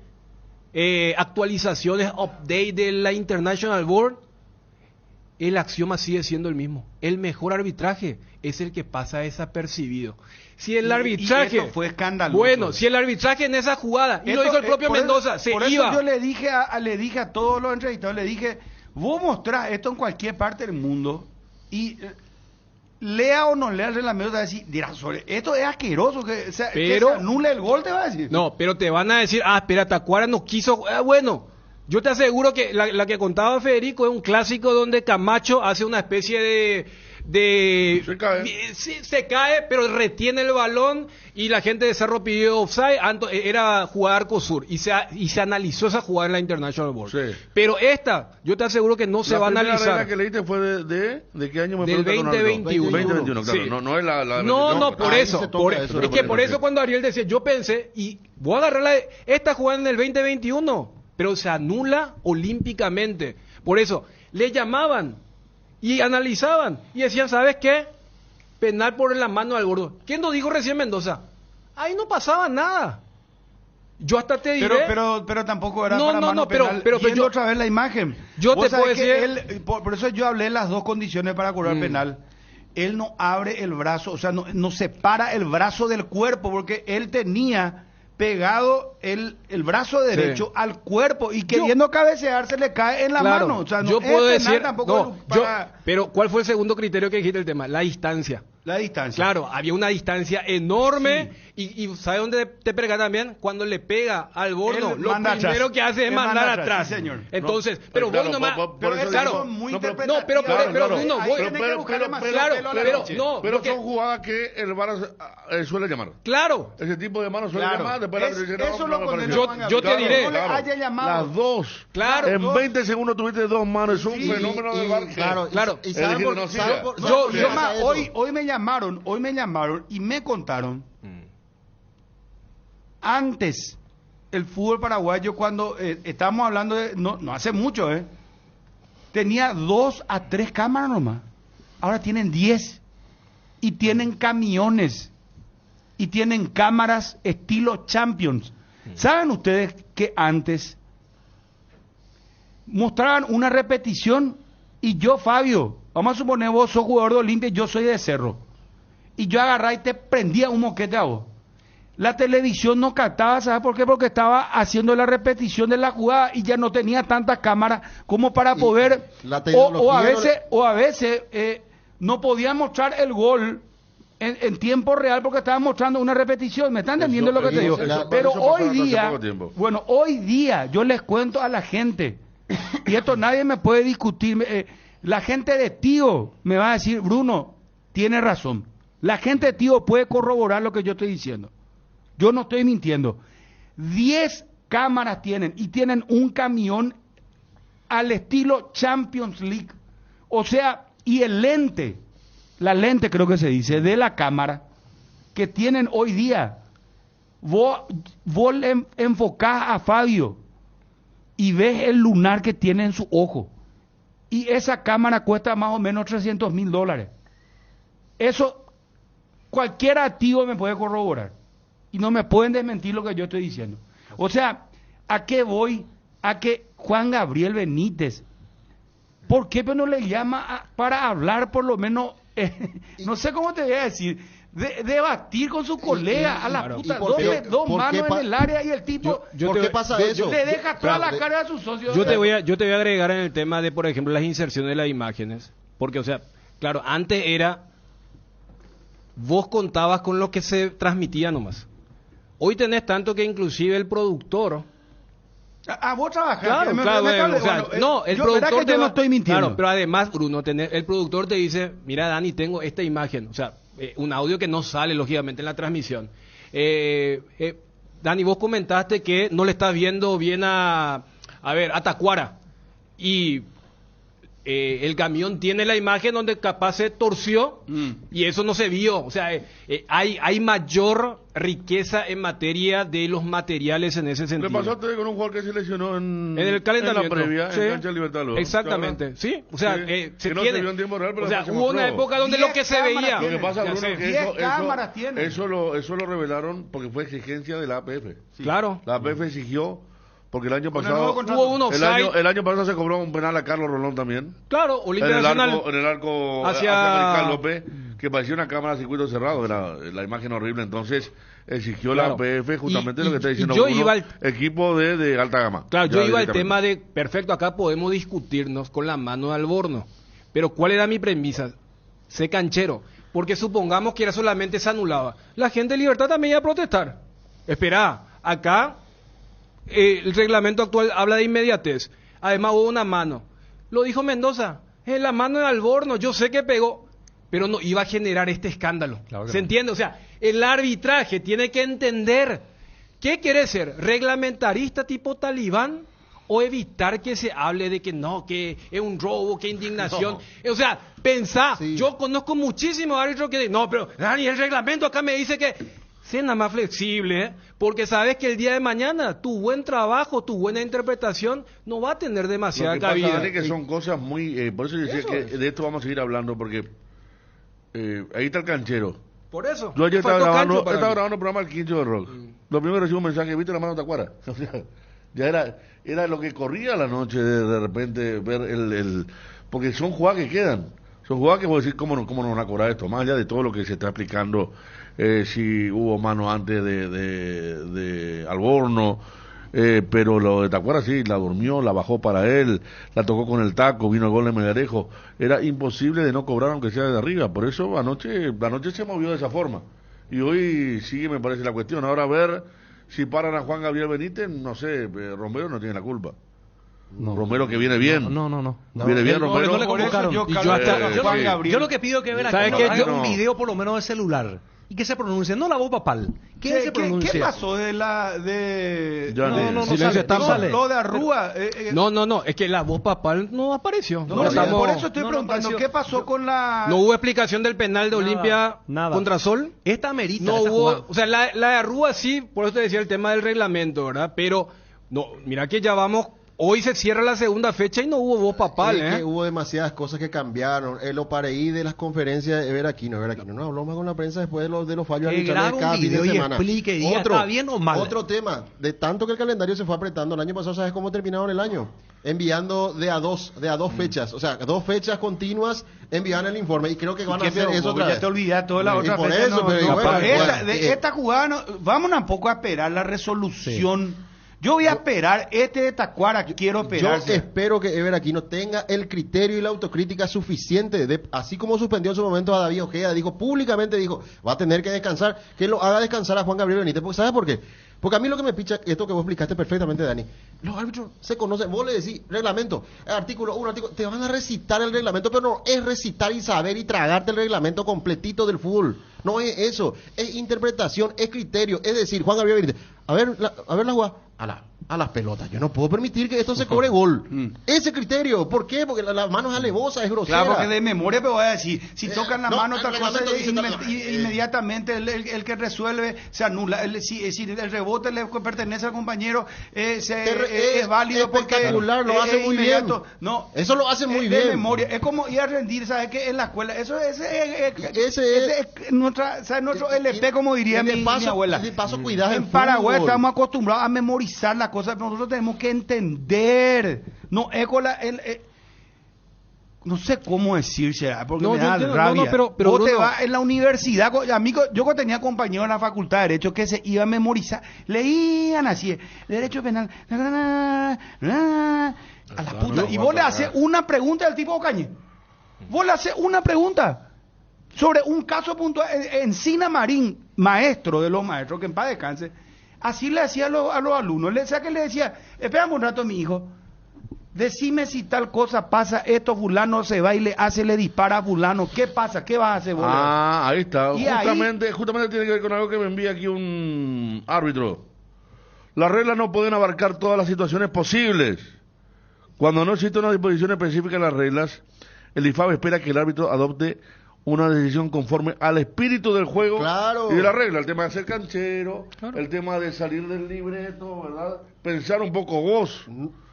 actualizaciones, update de la International Board, el axioma sigue siendo el mismo. El mejor arbitraje es el que pasa desapercibido. Si el arbitraje... Y esto fue escandaloso. Bueno, si el arbitraje en esa jugada, y lo dijo el propio Mendoza, se por eso iba... yo le dije a todos los entrevistados, le dije, vos mostrás esto en cualquier parte del mundo y lea o no lea el reglamento, te va a decir, esto es asqueroso, que se anule el gol, te va a decir. No, pero te van a decir, espera, Tacuara no quiso... bueno... Yo te aseguro que la que contaba Federico es un clásico donde Camacho hace una especie de se cae, pero retiene el balón y la gente de Cerro pidió offside, era jugada Arcosur y se analizó esa jugada en la International Board. Sí. Pero yo te aseguro que no se va a analizar. La que leíste fue de qué año? Del 2021. 2021, claro. Sí. No es la No, por eso. Es que por eso cuando Ariel decía, yo pensé, y voy a agarrar esta jugada en el 2021. Pero se anula olímpicamente. Por eso, le llamaban y analizaban y decían, ¿sabes qué? Penal por la mano al gordo. ¿Quién lo dijo recién Mendoza? Ahí no pasaba nada. Yo hasta te diré... Pero tampoco era para mano penal. Pero yo otra vez la imagen. Yo te puedo decir... por eso yo hablé las dos condiciones para cobrar penal. Él no abre el brazo, o sea, no separa el brazo del cuerpo, porque él tenía... pegado el brazo derecho al cuerpo y queriendo cabecear se le cae en la mano. O sea, yo puedo decir, pero ¿cuál fue el segundo criterio que dijiste el tema? La distancia. La distancia. Claro, había una distancia enorme y ¿sabe dónde te pega también? Cuando le pega al bordo, lo primero que hace es mandar atrás. Sí, señor. Entonces, pero vos nomás... Pero son jugadas que el VAR suele llamar. Claro. Ese tipo de manos suele llamar. Eso lo yo te diré. No le haya llamado. Las dos. Claro. En 20 segundos tuviste dos manos. Es un fenómeno del VAR. Claro. Y hoy me llamaron y me contaron antes el fútbol paraguayo cuando estábamos hablando de no hace mucho tenía 2 a 3 cámaras nomás, ahora tienen 10 y tienen camiones y tienen cámaras estilo Champions. ¿Saben ustedes que antes mostraban una repetición y yo, Fabio, vamos a suponer vos sos jugador de Olimpia y yo soy de Cerro, y yo agarraba y te prendía un moquete a vos? La televisión no captaba, ¿sabes por qué? Porque estaba haciendo la repetición de la jugada y ya no tenía tantas cámaras como para poder... O a veces no podían mostrar el gol en tiempo real porque estaban mostrando una repetición. ¿Me están entendiendo lo que te digo? Pero hoy día yo les cuento a la gente, y esto nadie me puede discutir, la gente de Tío me va a decir, Bruno, tiene razón. La gente de Tío puede corroborar lo que yo estoy diciendo. Yo no estoy mintiendo. 10 cámaras tienen y tienen un camión al estilo Champions League. O sea, y la lente creo que se dice, de la cámara que tienen hoy día. Vos le enfocás a Fabio y ves el lunar que tiene en su ojo. Y esa cámara cuesta más o menos $300,000. Eso cualquier activo me puede corroborar. Y no me pueden desmentir lo que yo estoy diciendo. O sea, ¿a qué voy? A que Juan Gabriel Benítez, ¿por qué no le llama para hablar por lo menos? No sé cómo te voy a decir. debatir con su colega a la puta, dos manos en el área y el tipo, ¿Por qué pasa eso? Le deja toda la cara a sus socios. Yo te voy a agregar en el tema de, por ejemplo, las inserciones de las imágenes, porque, o sea, claro, antes era, vos contabas con lo que se transmitía nomás. Hoy tenés tanto que inclusive el productor... vos trabajás. Claro, o sea, no, el productor yo no estoy mintiendo. Claro, pero además, Bruno, el productor te dice, mira, Dani, tengo esta imagen, o sea, un audio que no sale, lógicamente, en la transmisión. Dani, vos comentaste que no le estás viendo bien a Tacuara, y el camión tiene la imagen donde capaz se torció y eso no se vio. O sea, hay mayor riqueza en materia de los materiales en ese sentido. Le pasaste con un jugador que se lesionó en el calentamiento, en la previa, sí, en cancha de Libertad. Exactamente, sí. O sea, sí, se no tiene, se vio en tiempo real, pero o sea, hubo una época donde lo que se veía. Lo que pasa, Bruno, que eso lo revelaron porque fue exigencia de la APF. Sí. Claro. La APF exigió. Porque el año pasado hubo un offside. el año pasado se cobró un penal a Carlos Rolón también. Claro, Olimpia Nacional. En el arco hacia América López, que parecía una cámara de circuito cerrado, era la imagen horrible. Entonces exigió la APF justamente lo que está diciendo equipo de alta gama. Claro, yo iba al tema de, perfecto, acá podemos discutirnos con la mano de Alborno, pero ¿cuál era mi premisa? Sé canchero, porque supongamos que era solamente se anulaba. La gente de Libertad también iba a protestar. Esperá, acá... el reglamento actual habla de inmediatez. Además hubo una mano. Lo dijo Mendoza. La mano de Alborno. Yo sé que pegó, pero no iba a generar este escándalo. Claro ¿se entiende? O sea, el arbitraje tiene que entender qué quiere ser, reglamentarista tipo talibán o evitar que se hable de que no, que es un robo, que indignación. No. O sea, pensá. Sí. Yo conozco muchísimos árbitros que no, pero Dani, el reglamento acá me dice que sea nada más flexible, porque sabes que el día de mañana tu buen trabajo, tu buena interpretación no va a tener demasiada cabida. Lo que pasa es que son cosas muy... por eso decía que de esto vamos a seguir hablando, porque ahí está el canchero. Por eso. Yo ayer estaba grabando el programa El Quincho de Rock. Lo primero que recibo un mensaje, ¿viste la mano de Tacuara? O sea, ya era lo que corría la noche de repente ver porque son jugadas que quedan. Son jugadas que voy a decir, ¿cómo no van a cobrar esto? Más allá de todo lo que se está explicando, si hubo mano antes de Alborno, pero lo de Tacuara sí, la durmió, la bajó para él, la tocó con el taco, vino el gol de Melgarejo. Era imposible de no cobrar aunque sea de arriba. Por eso anoche se movió de esa forma. Y hoy sigue, me parece, la cuestión. Ahora a ver si paran a Juan Gabriel Benítez, no sé, Romero no tiene la culpa. No. Romero que viene bien. No. Viene bien Romero. No le convocaron. Yo lo que pido que ver aquí, un video por lo menos de celular y que se pronuncie, no la voz papal. ¿Qué pasó de lo de Arrúa? No, es que la voz papal no apareció. Por eso estoy preguntando, ¿qué pasó con la...? No hubo explicación del penal de Olimpia contra Sol. Esta amerita. No hubo, o sea, la de Arrúa sí, por eso te decía el tema del reglamento, ¿verdad? Pero, no, mira que ya vamos... Hoy se cierra la segunda fecha y no hubo voz papal, que hubo demasiadas cosas que cambiaron. El Opareí de las conferencias de Veraquino no habló más con la prensa después de los fallos arbitrales de cada fin de semana. ¿Está bien o mal? Otro tema, de tanto que el calendario se fue apretando, el año pasado, ¿sabes cómo terminaron el año? Enviando de a dos fechas, o sea, 2 fechas continuas envían el informe y creo que van a hacer eso otra vez. Ya te olvidaste toda la otra fecha. Esta jugada, vamos un poco a esperar la resolución. Sí. Yo voy a esperar, de Tacuara quiero esperar. Yo espero que Ever Aquino tenga el criterio y la autocrítica suficiente, así como suspendió en su momento a David Ojeda, públicamente dijo, va a tener que descansar, que lo haga descansar a Juan Gabriel Benítez, porque ¿sabes por qué? Porque a mí lo que me picha, esto que vos explicaste perfectamente, Dani, los árbitros se conocen, vos le decís, reglamento, artículo 1, te van a recitar el reglamento, pero no es recitar y saber y tragarte el reglamento completito del fútbol, no es eso, es interpretación, es criterio, es decir, Juan Gabriel Benítez, a ver la jugada, a las pelotas, yo no puedo permitir que esto se cobre gol, ese criterio, ¿por qué? Porque la mano es alevosa, es grosera. Claro, porque de memoria, pero voy a decir, si tocan la mano otra cosa, inmediatamente el que resuelve se anula, si el rebote le pertenece al compañero, es válido porque lo hace muy bien. No, eso lo hace muy bien. De memoria, es como ir a rendir, ¿sabes qué? En la escuela, ese es nuestro LP, como diría mi abuela. En Paraguay estamos acostumbrados a memorizar las cosas, pero nosotros tenemos que entender. No es con no sé cómo decirse, porque No, me yo da entiendo, rabia. no, pero Vos te Bruno- vas en la universidad, amigo, yo tenía compañeros en la facultad de Derecho que se iban a memorizar, leían así, Derecho Penal, a la puta, y vos le haces una pregunta al tipo Ocañe, vos le haces una pregunta sobre un caso puntual, Encina Marín, maestro de los maestros, que en paz descanse, así le hacía a los alumnos, que le decía, espérame un rato mi hijo, decime si tal cosa pasa, esto fulano se va y le dispara a fulano, ¿qué pasa? ¿Qué vas a hacer vos? Ahí está. Y Justamente tiene que ver con algo que me envía aquí un árbitro. Las reglas no pueden abarcar todas las situaciones posibles. Cuando no existe una disposición específica en las reglas, el IFAB espera que el árbitro adopte una decisión conforme al espíritu del juego y de la regla. El tema de ser canchero, el tema de salir del libreto, ¿verdad? Pensar un poco vos.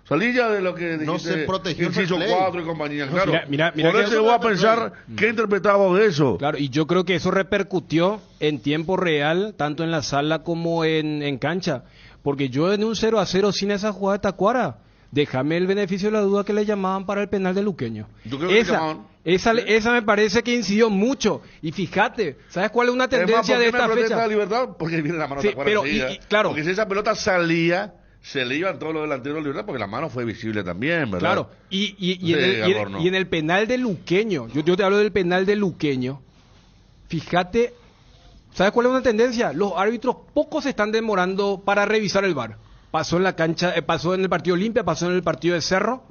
Salí ya de lo que dijiste, No se protegió el inciso fair play. 4 y compañía, claro. Mira Por que eso eso voy a no es pensar qué interpretaba de eso. Claro, y yo creo que eso repercutió en tiempo real, tanto en la sala como en cancha. Porque yo en un 0-0 sin esa jugada de Tacuara, déjame el beneficio de la duda que le llamaban para el penal de Luqueño. Yo creo que le llamaban. Esa me parece que incidió mucho. Y fíjate, ¿sabes cuál es una tendencia de esta fecha? La libertad? Porque viene la mano Sí, de Tacuara pero, enseguida. claro. Porque si esa pelota salía, se le iban todos los delanteros de libertad, porque la mano fue visible también, ¿verdad? Claro, y Adorno. en el penal de Luqueño, yo te hablo del penal de Luqueño, fíjate, ¿sabes cuál es una tendencia? Los árbitros pocos se están demorando para revisar el VAR. Pasó en la cancha, pasó en el partido Olimpia, pasó en el partido de Cerro,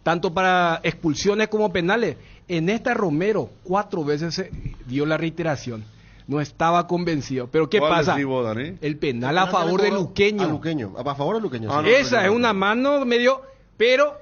tanto para expulsiones como penales. En esta Romero 4 veces se dio la reiteración. No estaba convencido. Pero ¿qué ¿Cuál pasa? decís vos, Dani? El penal a favor de Luqueño. A favor de Luqueño. Ah, sí. no, Esa es una mano medio, pero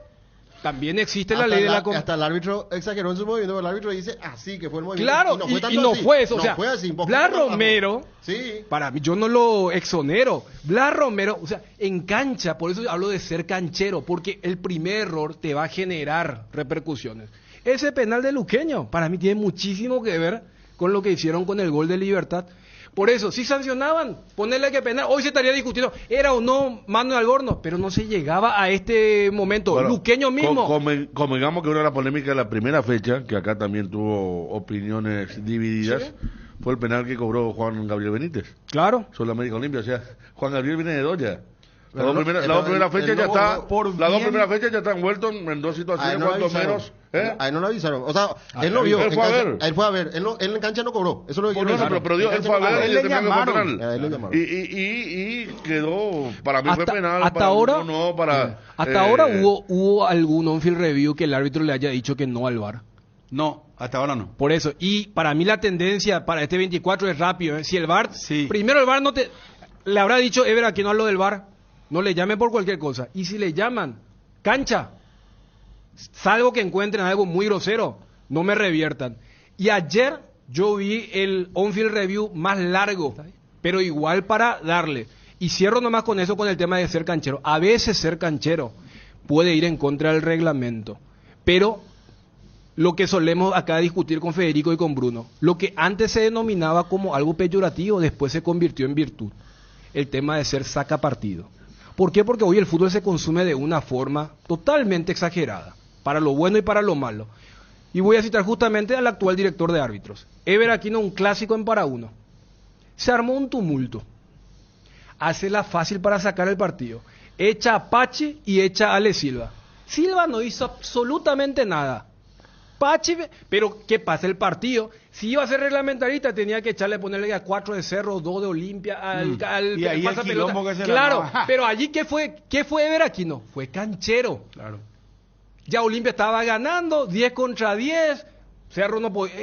también existe la ley de la hasta el árbitro exageró en su movimiento, el árbitro dice así que fue el movimiento. Claro, y no fue eso, o sea, fue así, un poquito Blas más abajo. Romero, Sí. para mí, yo no lo exonero, Blas Romero, o sea, en cancha, por eso hablo de ser canchero, porque el primer error te va a generar repercusiones. Ese penal de Luqueño, para mí tiene muchísimo que ver con lo que hicieron con el gol de Libertad. Por eso, si sancionaban, ponerle que penal, hoy se estaría discutiendo, era o no mano de Alborno, pero no se llegaba a este momento. Bueno, Luqueño mismo. Convengamos que una de las polémicas de la primera fecha, que acá también tuvo opiniones divididas, fue el penal que cobró Juan Gabriel Benítez. Claro. Sobre la América Olimpia. O sea, Juan Gabriel viene de Doya. Las Pero dos primeras fechas ya está. por Las dos bien- primeras fechas ya están envueltos en dos situaciones, cuanto menos. A él no lo avisaron. O sea, él lo vio. Él fue a ver. Él fue a ver. Él en cancha no cobró. Eso lo Por quiero eso, decir. pero él fue a ver a y él le le tenían que fue llamaron. penal. A él le llamaron. Y quedó, para mí fue Hasta- penal. hasta para ahora- algunos no, para, Hasta ahora hubo algún on-field review que el árbitro le haya dicho que no al VAR. No, hasta ahora no. Por eso, y para mí la tendencia para este 24 es rápido, ¿eh? Si el VAR, Sí. primero el VAR no te, le habrá dicho, Ever, aquí no hablo del VAR, no le llamen por cualquier cosa. Y si le llaman, cancha, salvo que encuentren algo muy grosero, no me reviertan. Y ayer yo vi el on-field review más largo, pero igual para darle. Y cierro nomás con eso, con el tema de ser canchero. A veces ser canchero puede ir en contra del reglamento, pero lo que solemos acá discutir con Federico y con Bruno, lo que antes se denominaba como algo peyorativo, después se convirtió en virtud. El tema de ser saca partido. ¿Por qué? Porque hoy el fútbol se consume de una forma totalmente exagerada, para lo bueno y para lo malo. Y voy a citar justamente al actual director de árbitros. Ever Aquino, un clásico en para uno. Se armó un tumulto. Hace la fácil para sacar el partido. Echa a Pachi y echa a Ale Silva. Silva no hizo absolutamente nada. Pachi, pero ¿qué pasa? El partido, si iba a ser reglamentarista, tenía que ponerle a 4 de Cerro, 2 de Olimpia, al Y ahí el pasapelota. quilombo que se le Claro, armaba. pero allí ¿qué fue Ever Aquino? Fue canchero. Claro. Ya Olimpia estaba ganando, 10 contra 10, Cerro no podía...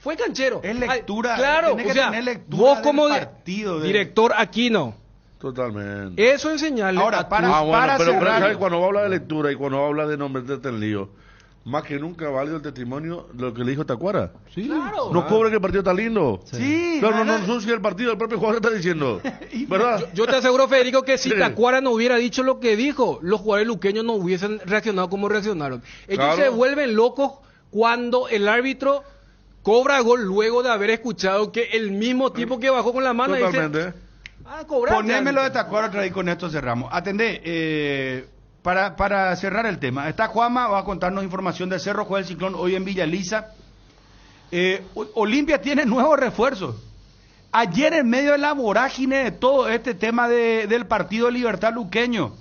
fue canchero. Es lectura, Claro, tenés que o sea, tener lectura vos del como partido, director Aquino, Totalmente. eso enseñarle Ahora, a para- tus- para pero cerrar- ¿sabes? Cuando habla de lectura y cuando habla de no meterte en lío, más que nunca válido el testimonio de lo que le dijo Tacuara. Sí. Claro. No cobre que el partido está lindo. Sí. Claro, no nada. ensucia el partido, el propio jugador está diciendo. ¿Verdad? Yo te aseguro, Federico, que si Sí. Tacuara no hubiera dicho lo que dijo, los jugadores luqueños no hubiesen reaccionado como reaccionaron. Ellos Claro. se vuelven locos cuando el árbitro cobra gol luego de haber escuchado que el mismo tipo que bajó con la mano dice, Totalmente. cobrar. Ponémelo de Tacuara otra vez y con esto cerramos. Atendé, para cerrar el tema, está Juanma, va a contarnos información del Cerro, juega el Ciclón hoy en Villa Elisa. Olimpia tiene nuevos refuerzos. Ayer, en medio de la vorágine de todo este tema del Partido de Libertad Luqueño,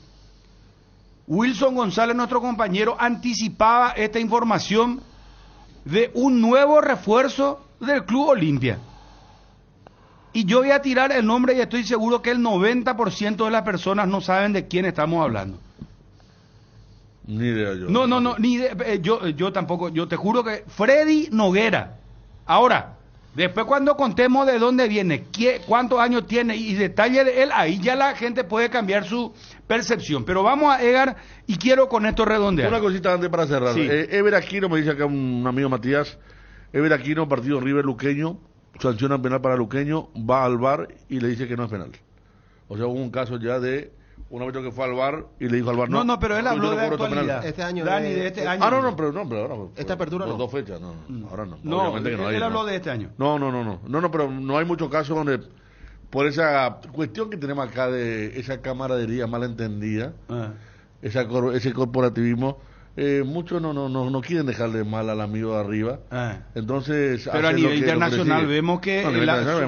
Wilson González, nuestro compañero, anticipaba esta información de un nuevo refuerzo del Club Olimpia. Y yo voy a tirar el nombre y estoy seguro que el 90% de las personas no saben de quién estamos hablando. Ni idea yo. No, ni idea, yo tampoco, yo te juro que Freddy Noguera. Ahora, después cuando contemos de dónde viene, cuántos años tiene y detalle de él, ahí ya la gente puede cambiar su percepción. Pero vamos a Edgar y quiero con esto redondear. Una cosita antes para cerrar. Sí. Ever Aquino, me dice acá un amigo Matías, Ever Aquino, partido River Luqueño, sanciona penal para Luqueño, va al VAR y le dice que no es penal. O sea, hubo un caso ya de un árbitro que fue al VAR y le dijo al VAR no, pero él habló de cobro actualidad. Este año. Dani, de este año. pero ahora. Esta apertura por no. 2 fechas, no. Ahora no. No, Obviamente que no hay. él habló no. de este año. No, pero no hay muchos casos donde, por esa cuestión que tenemos acá de esa camaradería malentendida, ese corporativismo, muchos no quieren dejarle mal al amigo de arriba. Entonces, pero a nivel internacional vemos que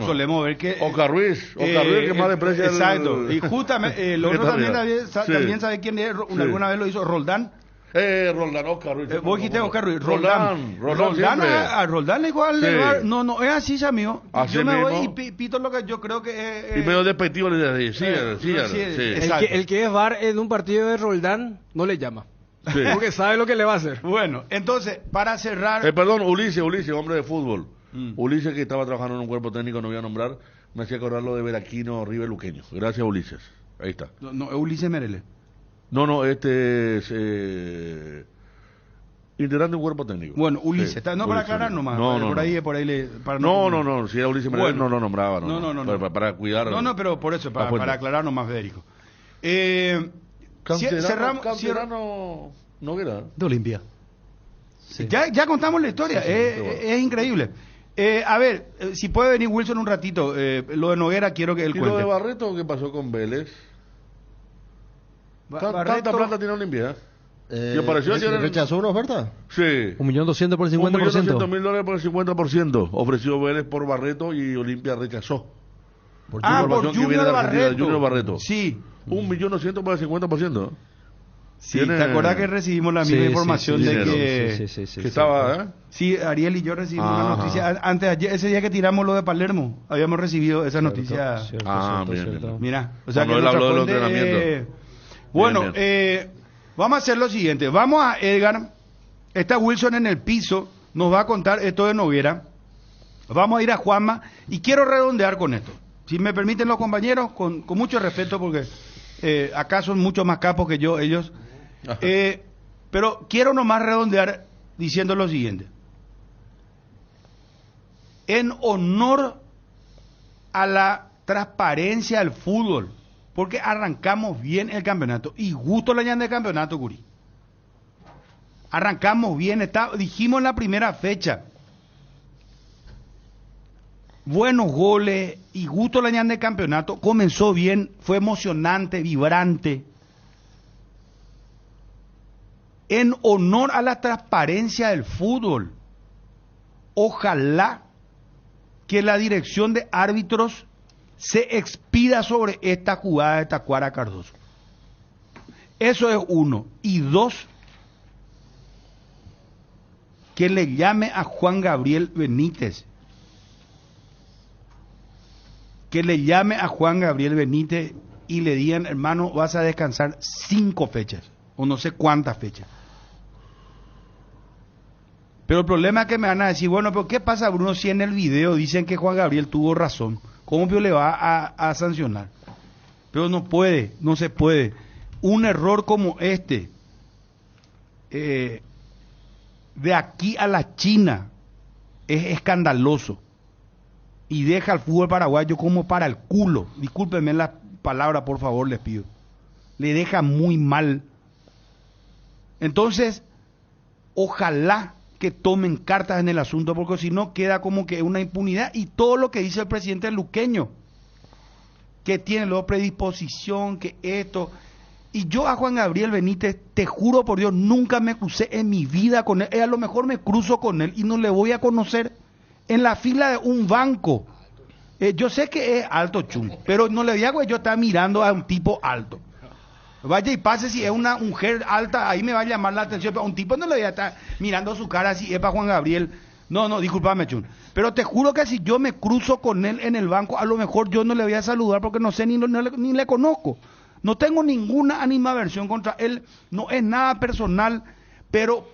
solemos ver que Ruiz que más desprecia exacto. Y justamente el otro también sabe quién es, alguna vez lo hizo Roldán. Roldán, Oscar Ruiz. Vos dijiste Oscar Ruiz. Roldán A Roldán igual. Sí. No es así, amigo. Así yo me mismo. voy y pito lo que yo creo que y medio despectivo le dice, sí. El que es VAR en un partido de Roldán no le llama. Sí. Porque sabe lo que le va a hacer. Bueno, entonces, para cerrar... perdón, Ulises, hombre de fútbol. Ulises, que estaba trabajando en un cuerpo técnico, no voy a nombrar, me hacía acordar lo de Veraquino, River Luqueño. Gracias, Ulises. Ahí está. No, Ulises Merele. No, este es integrante de un cuerpo técnico. Bueno, Ulises, para aclarar nomás. Por ahí para si era Ulises Merele no lo nombraba. No. Para cuidar. No, pero por eso, para aclarar nomás, Federico. Canterano Noguera. De Olimpia. Sí. Ya contamos la historia, es increíble. A ver, si puede venir Wilson un ratito, lo de Noguera quiero que él cuente. ¿Y lo de Barreto qué pasó con Vélez? ¿Tanta plata tiene Olimpia? ¿Y apareció ayer? ¿Rechazó una oferta? Sí. 1.200.000 por el 50%. $1.200.000 por el 50%. Ofreció Vélez por Barreto y Olimpia rechazó. Por Junior Barreto. Sí. 1.200.000 por el 50%. Sí, ¿te acordás que recibimos la misma información de que estaba, Sí, Ariel y yo recibimos una noticia antes de ayer, ese día que tiramos lo de Palermo, habíamos recibido esa noticia. Bien. Mira, o sea que él habló del entrenamiento. Bueno, vamos a hacer lo siguiente, vamos a Edgar, está Wilson en el piso, nos va a contar esto de Noguera, vamos a ir a Juanma y quiero redondear con esto. Si me permiten los compañeros, con mucho respeto, porque acá son mucho más capos que yo, ellos. Pero quiero nomás redondear diciendo lo siguiente. En honor a la transparencia del fútbol, porque arrancamos bien el campeonato, y gusto la llanta de campeonato, Curi. Arrancamos bien, dijimos en la primera fecha. Buenos goles y gusto la llanta de campeonato, comenzó bien, fue emocionante, vibrante. En honor a la transparencia del fútbol, ojalá que la dirección de árbitros se expida sobre esta jugada de Tacuara Cardoso. Eso es uno. Y dos, que le llame a Juan Gabriel Benítez. Que le llame a Juan Gabriel Benítez y le digan, hermano, vas a descansar 5 fechas, o no sé cuántas fechas. Pero el problema es que me van a decir, bueno, pero ¿qué pasa, Bruno, si en el video dicen que Juan Gabriel tuvo razón? ¿Cómo le va a sancionar? Pero no se puede. Un error como este, de aquí a la China, es escandaloso. Y deja al fútbol paraguayo como para el culo. Discúlpenme la palabra, por favor, les pido. Le deja muy mal. Entonces, ojalá que tomen cartas en el asunto, porque si no queda como que una impunidad. Y todo lo que dice el presidente luqueño, que tiene luego predisposición, que esto... Y yo a Juan Gabriel Benítez, te juro por Dios, nunca me crucé en mi vida con él. A lo mejor me cruzo con él y no le voy a conocer en la fila de un banco. Yo sé que es alto chum, pero no le voy a, yo estar mirando a un tipo alto. Vaya y pase, si es una mujer alta, ahí me va a llamar la atención, pero a un tipo no le voy a estar mirando su cara si es para Juan Gabriel. No, discúlpame, chun. Pero te juro que si yo me cruzo con él en el banco, a lo mejor yo no le voy a saludar porque no sé ni le conozco. No tengo ninguna animadversión contra él, no es nada personal, pero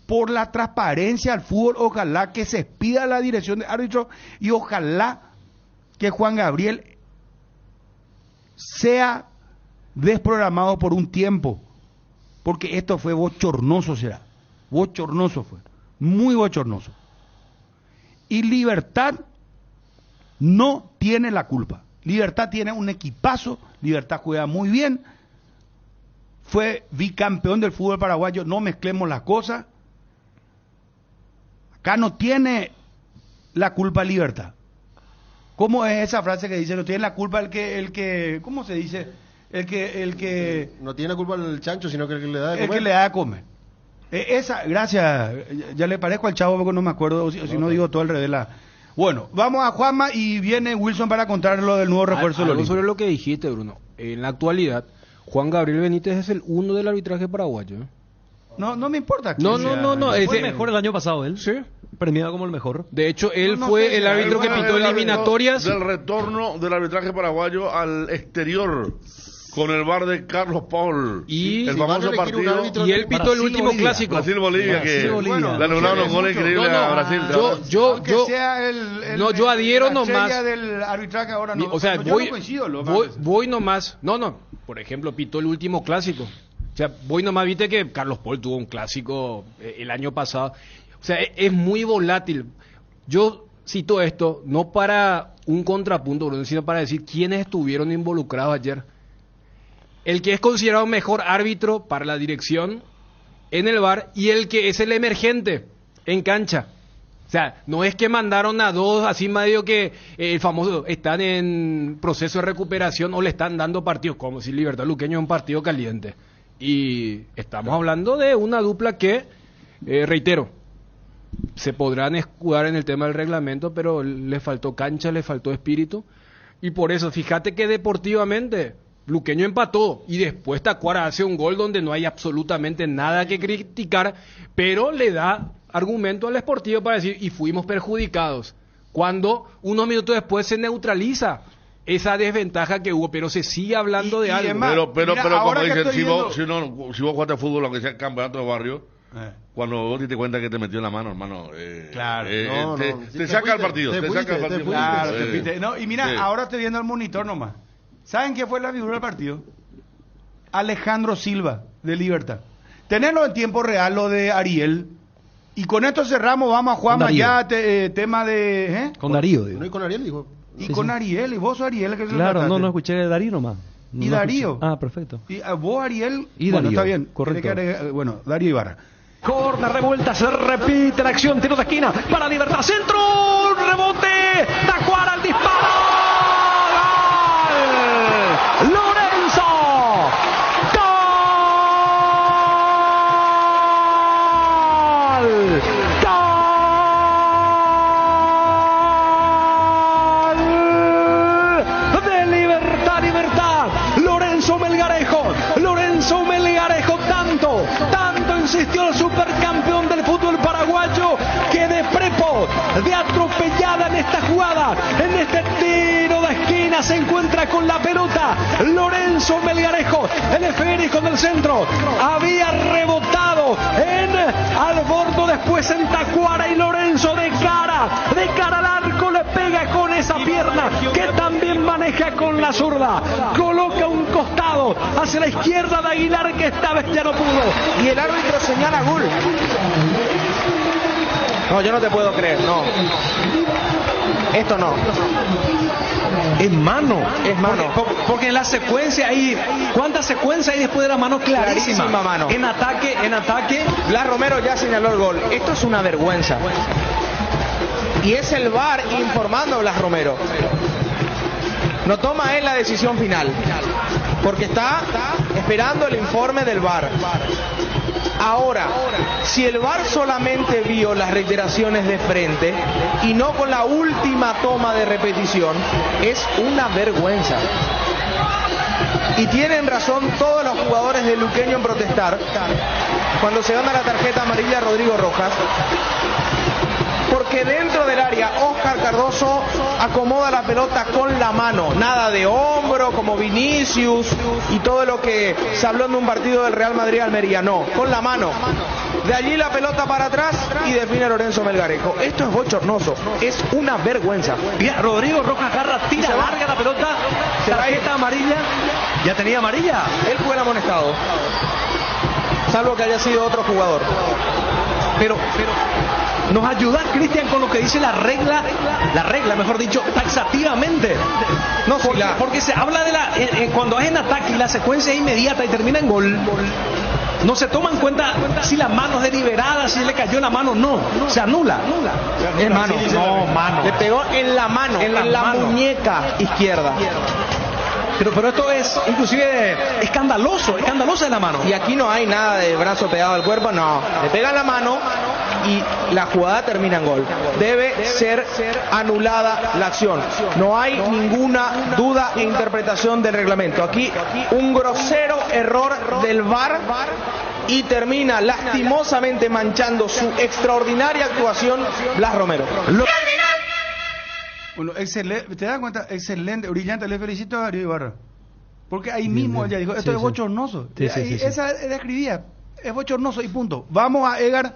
por la transparencia al fútbol, ojalá que se pida la dirección de árbitro y ojalá que Juan Gabriel sea desprogramado por un tiempo, porque esto fue bochornoso, bochornoso fue, muy bochornoso. Y Libertad no tiene la culpa. Libertad tiene un equipazo, Libertad juega muy bien, fue bicampeón del fútbol paraguayo, no mezclemos las cosas. Acá no tiene la culpa Libertad. ¿Cómo es esa frase que dice? No tiene la culpa el que ¿cómo se dice? El que no tiene la culpa el chancho, sino que el que le da de comer. El que le da de comer. Gracias, ya le parezco al chavo porque no me acuerdo, si no digo todo al revés. Bueno, vamos a Juanma y viene Wilson para contar lo del nuevo refuerzo. Algo sobre lo que dijiste, Bruno. En la actualidad, Juan Gabriel Benítez es el uno del arbitraje paraguayo. No me importa. No. Fue el mejor el año pasado él. Sí. Premiado como el mejor. De hecho, él fue el árbitro que pitó eliminatorias. Del retorno del arbitraje paraguayo al exterior. Con el VAR de Carlos Paul y el famoso partido, y él pitó el último clásico Brasil-Bolivia, que le anularon los goles increíbles a Brasil. Yo adhiero nomás del arbitraje ahora no. O sea, voy nomás. No, por ejemplo, pitó el último clásico. O sea, voy nomás, viste que Carlos Paul tuvo un clásico el año pasado. O sea, es muy volátil. Yo cito esto no para un contrapunto, Bruno, sino para decir quiénes estuvieron involucrados ayer. El que es considerado mejor árbitro para la dirección en el VAR y el que es el emergente en cancha. O sea, no es que mandaron a dos así medio que el famoso están en proceso de recuperación o le están dando partidos, como si Libertad Luqueño es un partido caliente. Y estamos hablando de una dupla que, reitero, se podrán escudar en el tema del reglamento, pero le faltó cancha, le faltó espíritu. Y por eso, fíjate que deportivamente Luqueño empató y después Tacuara hace un gol donde no hay absolutamente nada que criticar, pero le da argumento al Sportivo para decir, y fuimos perjudicados, cuando unos minutos después se neutraliza esa desventaja que hubo, pero se sigue hablando de algo. Además, pero como dicen, si vos jugaste fútbol, aunque sea el campeonato de barrio, cuando vos te cuenta que te metió en la mano, hermano, claro, te saca el partido. Claro, no, y mira, ahora estoy viendo el monitor nomás. ¿Saben qué fue la figura del partido? Alejandro Silva, de Libertad. Tenerlo en tiempo real, lo de Ariel. Y con esto cerramos, vamos a Juanma ya, tema de... Con Darío, digo. No, y con Ariel, dijo. Y con Ariel, y vos Ariel. Que claro, no escuché de Darío nomás. ¿Y Darío? Perfecto. Y vos Ariel... Y bueno, Darío, está bien. Correcto. Bueno, Darío Ibarra. Corna revuelta, se repite la acción, tiro de esquina para Libertad, centro, rebote, Tacuara al disparo. Lorenzo, gol de Libertad, Lorenzo Melgarejo, tanto insistió el supercampeón del fútbol paraguayo que de prepo, de atropellada en esta jugada, en este tiro de esquina se encuentra con la pelota Lorenzo Melgarejo, el esférico del centro había rebotado en Alborno, después en Tacuara y Lorenzo de cara al arco le pega con esa pierna que también maneja con la zurda, coloca un costado hacia la izquierda de Aguilar que esta vez ya no pudo y el árbitro señala gol. No, yo no te puedo creer, no. Esto no. Es mano. Porque en la secuencia hay... ¿Cuántas secuencias hay después de la mano? Clarísima mano. En ataque. Blas Romero ya señaló el gol. Esto es una vergüenza. Y es el VAR informando a Blas Romero. No toma él la decisión final. porque está esperando el informe del VAR. Ahora, si el VAR solamente vio las reiteraciones de frente y no con la última toma de repetición, es una vergüenza. Y tienen razón todos los jugadores de Luqueño en protestar cuando se gana la tarjeta amarilla a Rodrigo Rojas, porque dentro del área Oscar Cardoso acomoda la pelota con la mano, nada de hombro como Vinicius y todo lo que se habló en un partido del Real Madrid-Almería, no, con la mano. De allí la pelota para atrás y define Lorenzo Melgarejo. Esto es bochornoso, es una vergüenza. Bien, Rodrigo Rojas agarra, tira larga la pelota, tarjeta amarilla, ya tenía amarilla. Él fue el amonestado, salvo que haya sido otro jugador. Pero nos ayuda, Cristian, con lo que dice la regla, mejor dicho, taxativamente. No, porque se habla de cuando es en ataque y la secuencia es inmediata y termina en gol, no se toma en cuenta si la mano es deliberada, si le cayó la mano, no, se anula. Es mano, no, mano. Le pegó en la mano, en la muñeca izquierda. Pero esto es inclusive escandalosa de la mano. Y aquí no hay nada de brazo pegado al cuerpo, no. Le pega en la mano y la jugada termina en gol. Debe ser anulada la acción. No hay ninguna duda e interpretación del reglamento. Aquí un grosero error del VAR y termina lastimosamente manchando su extraordinaria actuación Blas Romero. Bueno, excelente, ¿te das cuenta? Excelente, brillante, le felicito a Darío Ibarra. Porque ahí mismo ella dijo, esto es bochornoso. Sí. Esa describía, es bochornoso y punto. Vamos a Edgar,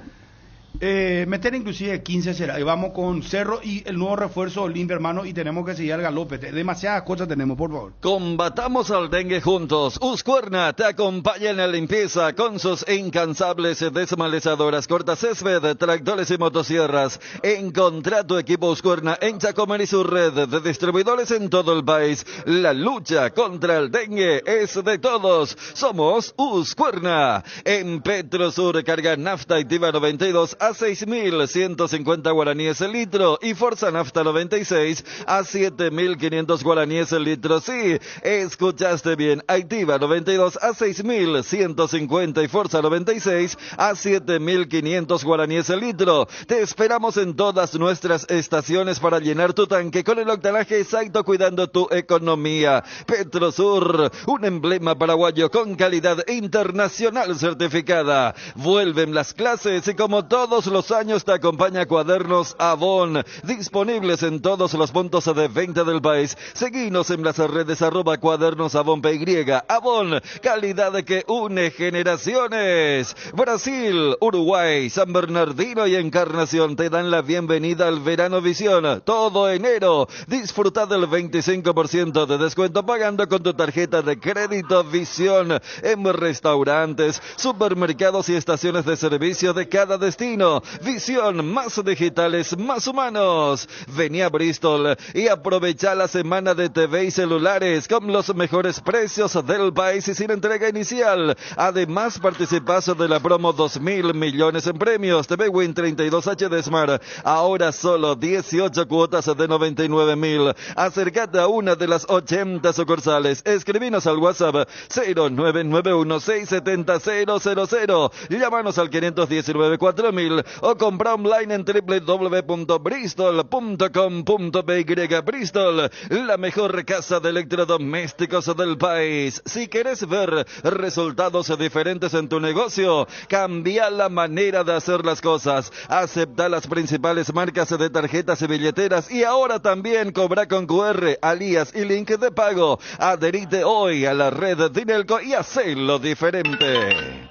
meter inclusive 15 será. Y vamos con Cerro y el nuevo refuerzo Olimpia, hermano, y tenemos que seguir al galope. Demasiadas cosas tenemos, por favor. Combatamos al dengue juntos. Husqvarna te acompaña en la limpieza con sus incansables desmalezadoras, cortacésped, tractores y motosierras. Encontrá tu equipo Husqvarna en Chacomer y su red de distribuidores en todo el país. La lucha contra el dengue es de todos. Somos Husqvarna. En Petrosur carga nafta activa 92 a 6.150 guaraníes el litro y Forza Nafta 96 a 7.500 guaraníes el litro. Sí, escuchaste bien. Activa 92 a 6.150 y Forza 96 a 7.500 guaraníes el litro. Te esperamos en todas nuestras estaciones para llenar tu tanque con el octanaje exacto, cuidando tu economía. Petrosur, un emblema paraguayo con calidad internacional certificada. Vuelven las clases y como todos los años te acompaña Cuadernos Avon, disponibles en todos los puntos de venta del país. Seguinos en las redes @Cuadernos Avon PY. Avon, calidad que une generaciones. Brasil, Uruguay, San Bernardino y Encarnación te dan la bienvenida al Verano Visión. Todo enero, disfruta del 25% de descuento pagando con tu tarjeta de crédito Visión en restaurantes, supermercados y estaciones de servicio de cada destino. Visión, más digitales, más humanos. Vení a Bristol y aprovecha la semana de TV y celulares con los mejores precios del país y sin entrega inicial. Además, participas de la promo 2.000 millones en premios. TV Win 32 HD Smart, ahora solo 18 cuotas de 99.000. Acércate a una de las 80 sucursales. Escribinos al WhatsApp 0991-670-000. Llámanos al 519-4000 o compra online en www.bristol.com.py. Bristol, la mejor casa de electrodomésticos del país. Si querés ver resultados diferentes en tu negocio, cambia la manera de hacer las cosas. Acepta las principales marcas de tarjetas y billeteras y ahora también cobra con QR, alias y link de pago. Adherite hoy a la red Dinelco y hacelo diferente.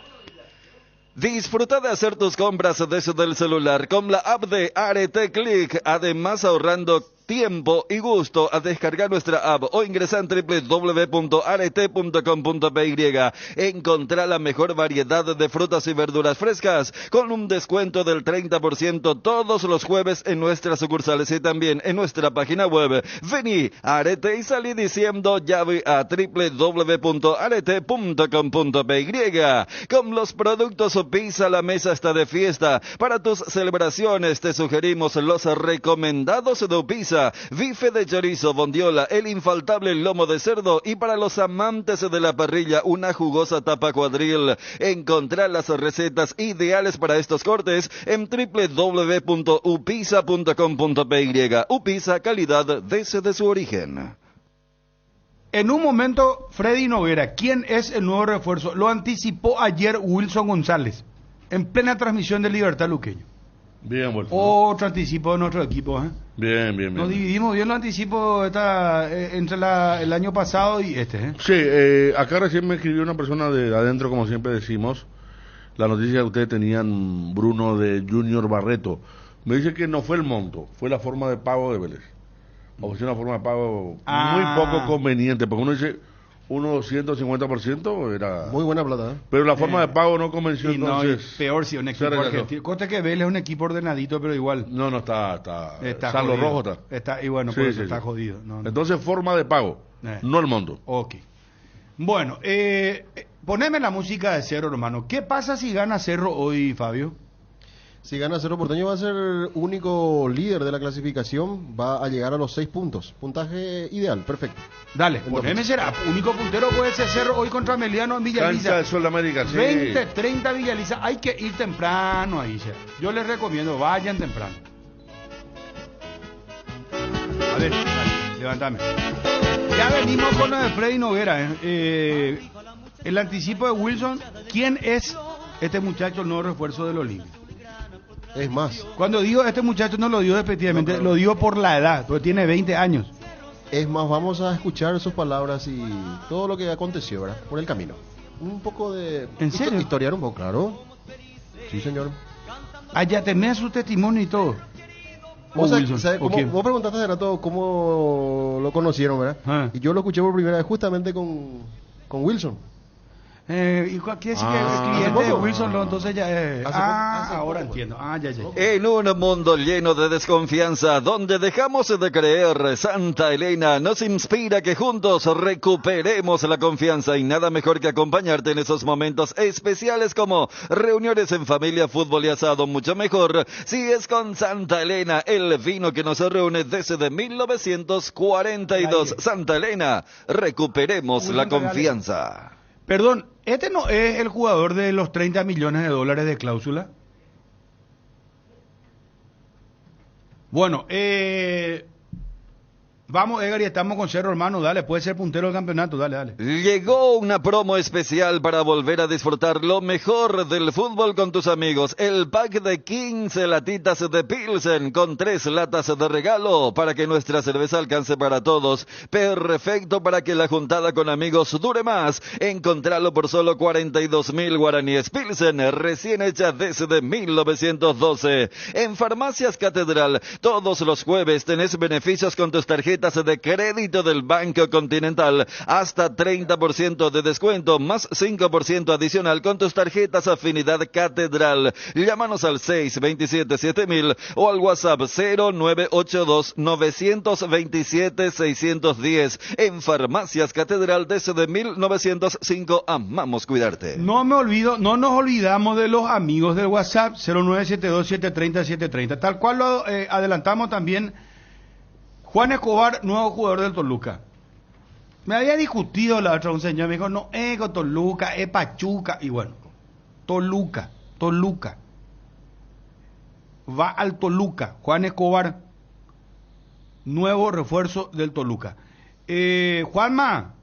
Disfruta de hacer tus compras desde el celular con la app de Arete Click, además ahorrando tiempo y gusto. A descargar nuestra app o ingresa en www.arete.com.py. Encontrá la mejor variedad de frutas y verduras frescas con un descuento del 30% todos los jueves en nuestras sucursales y también en nuestra página web. Vení a Arete y salí diciendo llave a www.arete.com.py. Con los productos Upisa, la mesa está de fiesta. Para tus celebraciones te sugerimos los recomendados de Upisa. milanesa, bife de chorizo, bondiola, el infaltable lomo de cerdo y para los amantes de la parrilla, una jugosa tapa cuadril. Encontrá las recetas ideales para estos cortes en www.upisa.com.py. Upisa, calidad desde su origen. En un momento, Freddy Noguera, ¿quién es el nuevo refuerzo? Lo anticipó ayer Wilson González, en plena transmisión de Libertad Luqueño. Bien, Wilson. Otro anticipo de nuestro equipo, ¿eh? Bien. Nos dividimos bien los anticipos entre el año pasado y este, ¿eh? Sí, acá recién me escribió una persona de adentro, como siempre decimos, la noticia que ustedes tenían, Bruno, de Junior Barreto. Me dice que no fue el monto, fue la forma de pago de Vélez. Ofreció una forma de pago muy poco conveniente, porque uno dice 150% era... Muy buena plata, ¿eh? Pero la forma de pago no convenció, entonces... No, peor si un equipo argentino. Conste que Vélez es un equipo ordenadito, pero igual... No, está San Los Rojos está. Y bueno, sí, por eso sí, está sí. jodido. No. Entonces, forma de pago, no el monto. Ok. Bueno, poneme la música de Cerro, hermano. ¿Qué pasa si gana Cerro hoy, Fabio? Si gana Cerro Porteño va a ser el único líder de la clasificación, va a llegar a los 6 puntos. Puntaje ideal, perfecto. Dale, poneme será. Único puntero puede ser Cerro hoy contra Meliano en Villaliza. Cancha del Sol de América, sí. 20-30 Villaliza. Hay que ir temprano ahí, será. Yo les recomiendo, vayan temprano. A ver, dale, levántame. Ya venimos con lo de Freddy Noguera. El anticipo de Wilson. ¿Quién es este muchacho, el nuevo refuerzo del Olimpia? Es más, cuando digo este muchacho no lo digo despectivamente, lo digo por la edad, porque tiene 20 años. Es más, vamos a escuchar sus palabras y todo lo que aconteció, ¿verdad? Por el camino. Un poco de... ¿En serio? Historiar un poco, claro. Sí, señor. Ya tenés su testimonio y todo. Vos preguntaste hace rato cómo lo conocieron, ¿verdad? Y yo lo escuché por primera vez justamente con Wilson. ¿Y qué es que el cliente de Wilson entonces ya ahora entiendo. Ya. En un mundo lleno de desconfianza, donde dejamos de creer, Santa Elena nos inspira que juntos recuperemos la confianza, y nada mejor que acompañarte en esos momentos especiales como reuniones en familia, fútbol y asado. Mucho mejor si es con Santa Elena, el vino que nos reúne desde 1942. Santa Elena, recuperemos la confianza. Perdón, ¿este no es el jugador de los $30 millones de cláusula? Bueno, vamos, Edgar, y estamos con Cerro, hermano. Dale, puede ser puntero del campeonato. Dale. Llegó una promo especial para volver a disfrutar lo mejor del fútbol con tus amigos. El pack de 15 latitas de Pilsen con 3 latas de regalo para que nuestra cerveza alcance para todos. Perfecto para que la juntada con amigos dure más. Encontralo por solo 42.000 guaraníes. Pilsen, recién hecha desde 1912. En Farmacias Catedral, todos los jueves tenés beneficios con tus tarjetas de crédito del Banco Continental, hasta 30% de descuento, más 5% adicional con tus tarjetas Afinidad Catedral. Llámanos al 627-7000 o al WhatsApp 0982-927-610. En Farmacias Catedral desde 1905, amamos cuidarte. No nos olvidamos de los amigos del WhatsApp 0972-730-730, tal cual lo adelantamos también. Juan Escobar, nuevo jugador del Toluca. Me había discutido la otra un señor, me dijo, no, con Toluca, Pachuca. Y bueno, Toluca. Va al Toluca. Juan Escobar, nuevo refuerzo del Toluca. Juanma.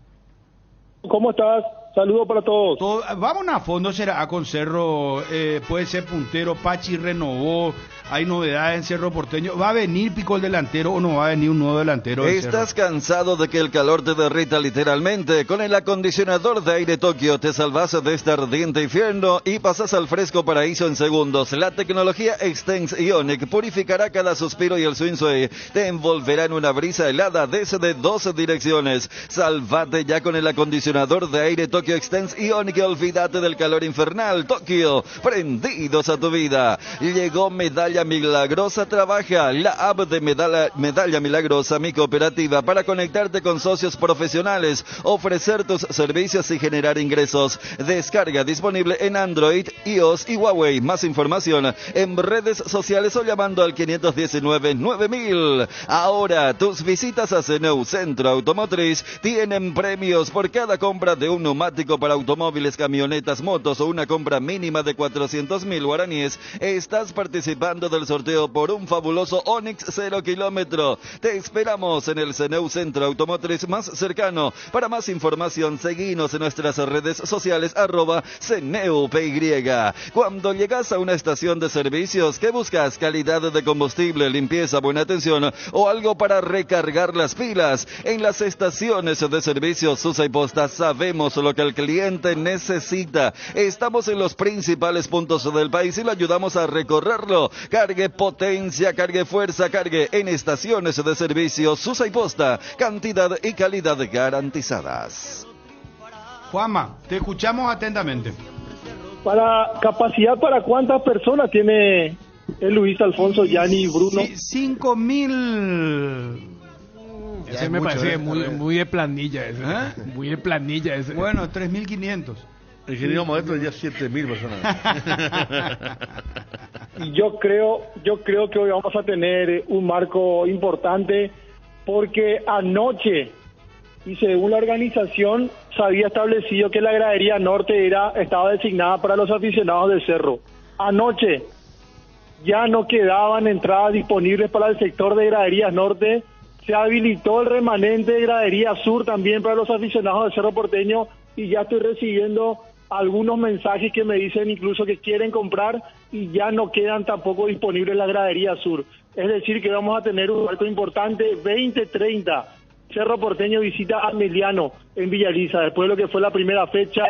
¿Cómo estás? Saludos para todos. Vamos a fondo, será con Cerro, puede ser puntero, Pachi renovó, hay novedades en Cerro Porteño. ¿Va a venir Pico el delantero o no va a venir un nuevo delantero? ¿Estás cansado de que el calor te derrita literalmente? Con el acondicionador de aire Tokio te salvas de este ardiente infierno y pasas al fresco paraíso en segundos. La tecnología Extens Ionic purificará cada suspiro y el swing sway te envolverá en una brisa helada desde 12 direcciones. Salvate ya con el acondicionador de aire Tokio Tokyo Extends Ionic y olvídate del calor infernal. Tokio, prendidos a tu vida. Llegó Medalla Milagrosa, trabaja la app de Medalla Milagrosa, mi cooperativa, para conectarte con socios profesionales, ofrecer tus servicios y generar ingresos. Descarga disponible en Android, iOS y Huawei. Más información en redes sociales o llamando al 519-9000. Ahora, tus visitas a CNEU Centro Automotriz tienen premios por cada compra de un neumático para automóviles, camionetas, motos o una compra mínima de 400.000 guaraníes. Estás participando del sorteo por un fabuloso Onix 0 kilómetro. Te esperamos en el CNEU Centro Automotriz más cercano. Para más información, seguinos en nuestras redes sociales @CNEUPY. Cuando llegas a una estación de servicios, ¿qué buscas? Calidad de combustible, limpieza, buena atención o algo para recargar las pilas. En las estaciones de servicios Susa y Posta sabemos lo que el cliente necesita. Estamos en los principales puntos del país y le ayudamos a recorrerlo. Cargue potencia, cargue fuerza, cargue en estaciones de servicios Susa y Posta. Cantidad y calidad garantizadas. Juanma, te escuchamos atentamente. Para capacidad, ¿para cuántas personas tiene el Luis Alfonso, Gianni y Bruno? 5.000. Ese me parece muy de planilla ese. Muy de planilla ese. Bueno, 3.500. Ingeniero Modesto ya 7.000 personas. Yo creo que hoy vamos a tener un marco importante porque anoche, y según la organización, se había establecido que la gradería norte estaba designada para los aficionados del Cerro. Anoche ya no quedaban entradas disponibles para el sector de graderías norte. Se habilitó el remanente de gradería sur también para los aficionados del Cerro Porteño y ya estoy recibiendo algunos mensajes que me dicen incluso que quieren comprar y ya no quedan tampoco disponibles las graderías sur. Es decir, que vamos a tener un marco importante 20-30. Cerro Porteño visita a Emiliano en Villaliza, después de lo que fue la primera fecha,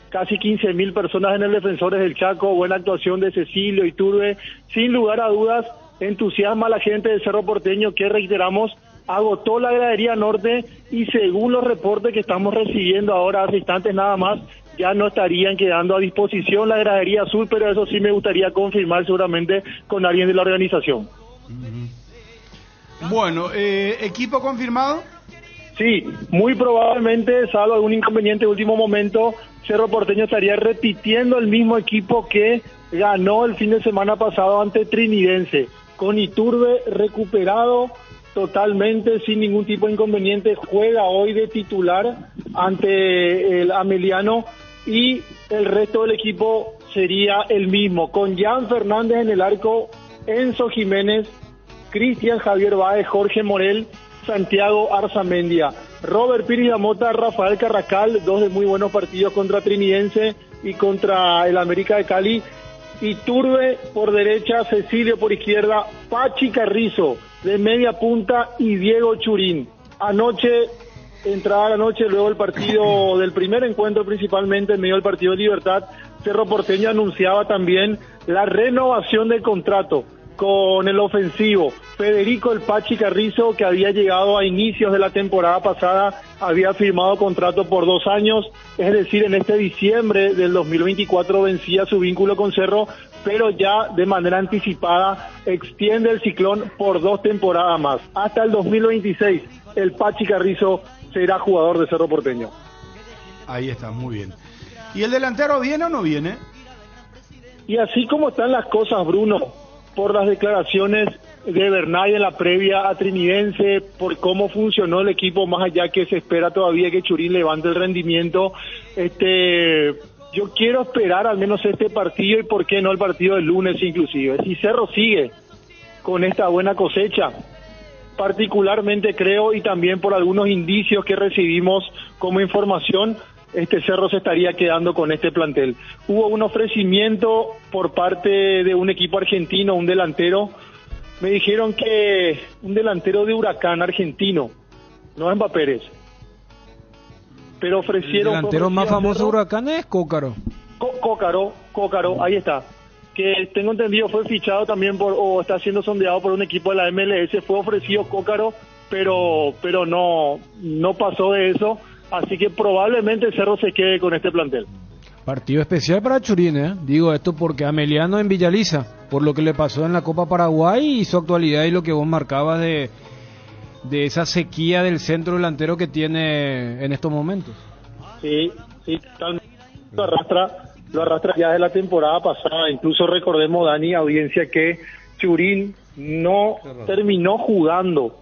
casi 15.000 personas en el Defensores del Chaco, buena actuación de Cecilio, Iturbe, sin lugar a dudas, entusiasma a la gente del Cerro Porteño que, reiteramos, agotó la gradería norte y según los reportes que estamos recibiendo ahora hace instantes nada más, ya no estarían quedando a disposición la gradería sur, pero eso sí me gustaría confirmar seguramente con alguien de la organización. Bueno, ¿equipo confirmado? Sí, muy probablemente, salvo algún inconveniente de último momento, Cerro Porteño estaría repitiendo el mismo equipo que ganó el fin de semana pasado ante Trinidense, con Iturbe recuperado totalmente, sin ningún tipo de inconveniente, juega hoy de titular ante el Ameliano y el resto del equipo sería el mismo, con Jan Fernández en el arco, Enzo Jiménez, Cristian Javier Báez, Jorge Morel, Santiago Arzamendia, Robert Piri Damota, Rafael Carrascal, dos de muy buenos partidos contra Trinidense y contra el América de Cali, Iturbe por derecha, Cecilio por izquierda, Pachi Carrizo de media punta y Diego Churín. Entrada la noche, luego el partido del primer encuentro, principalmente en medio del partido de Libertad, Cerro Porteño anunciaba también la renovación del contrato con el ofensivo Federico El Pachi Carrizo, que había llegado a inicios de la temporada pasada, había firmado contrato por 2 años, es decir, en este diciembre del 2024 vencía su vínculo con Cerro, pero ya de manera anticipada extiende el ciclón por 2 temporadas más. Hasta el 2026 el Pachi Carrizo será jugador de Cerro Porteño. Ahí está, muy bien. ¿Y el delantero viene o no viene? Y así como están las cosas, Bruno, por las declaraciones de Bernay en la previa a Trinidense, por cómo funcionó el equipo, más allá que se espera todavía que Churín levante el rendimiento, yo quiero esperar al menos este partido y por qué no el partido del lunes inclusive. Si Cerro sigue con esta buena cosecha, particularmente creo, y también por algunos indicios que recibimos como información, Cerro se estaría quedando con este plantel. Hubo un ofrecimiento por parte de un equipo argentino, un delantero. Me dijeron que un delantero de Huracán argentino, no es Mbappé Pérez, pero ofrecieron... El delantero más famoso de Huracán es Cócaro. Cócaro, ahí está. Que tengo entendido fue fichado también o está siendo sondeado por un equipo de la MLS. Fue ofrecido Cócaro, pero no pasó de eso. así que probablemente Cerro se quede con este plantel. Partido especial para Churín, ¿eh? Digo esto porque Ameliano en Villaliza, por lo que le pasó en la Copa Paraguay y su actualidad y lo que vos marcabas de esa sequía del centro delantero que tiene en estos momentos. Sí, totalmente. Lo arrastra ya de la temporada pasada. Incluso recordemos, Dani, audiencia, que Churín no terminó jugando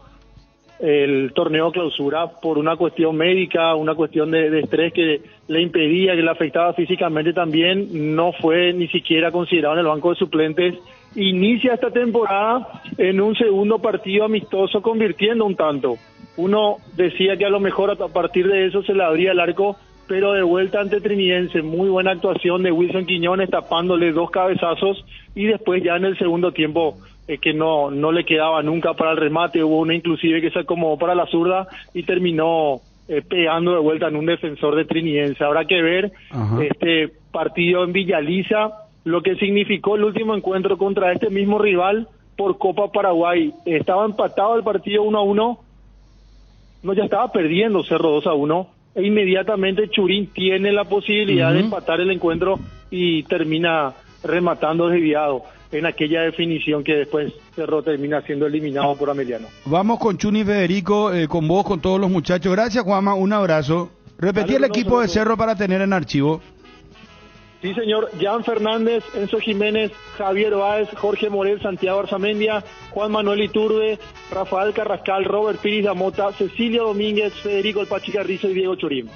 el torneo clausura por una cuestión médica, una cuestión de estrés que le impedía, que le afectaba físicamente también. No fue ni siquiera considerado en el banco de suplentes. Inicia esta temporada en un segundo partido amistoso convirtiendo un tanto. Uno decía que a lo mejor a partir de eso se le abría el arco, pero de vuelta ante Trinidense, muy buena actuación de Wilson Quiñones tapándole 2 cabezazos y después ya en el segundo tiempo que no le quedaba nunca para el remate, hubo una inclusive que se acomodó para la zurda y terminó pegando de vuelta en un defensor de Trinidense. Habrá que ver este partido en Villaliza, lo que significó el último encuentro contra este mismo rival por Copa Paraguay. Estaba empatado el partido 1-1, no, ya estaba perdiendo Cerro 2-1, e inmediatamente Churín tiene la posibilidad de empatar el encuentro y termina rematando desviado en aquella definición que después Cerro termina siendo eliminado por Ameliano. Vamos con Chuni Federico, con vos, con todos los muchachos. Gracias, Juanma, un abrazo. Repetí el equipo de Cerro para tener en archivo. Sí, señor. Jan Fernández, Enzo Jiménez, Javier Báez, Jorge Morel, Santiago Arzamendia, Juan Manuel Iturbe, Rafael Carrascal, Robert Piris Damota, Cecilio Domínguez, Federico El Pachi Carrizo y Diego Churín.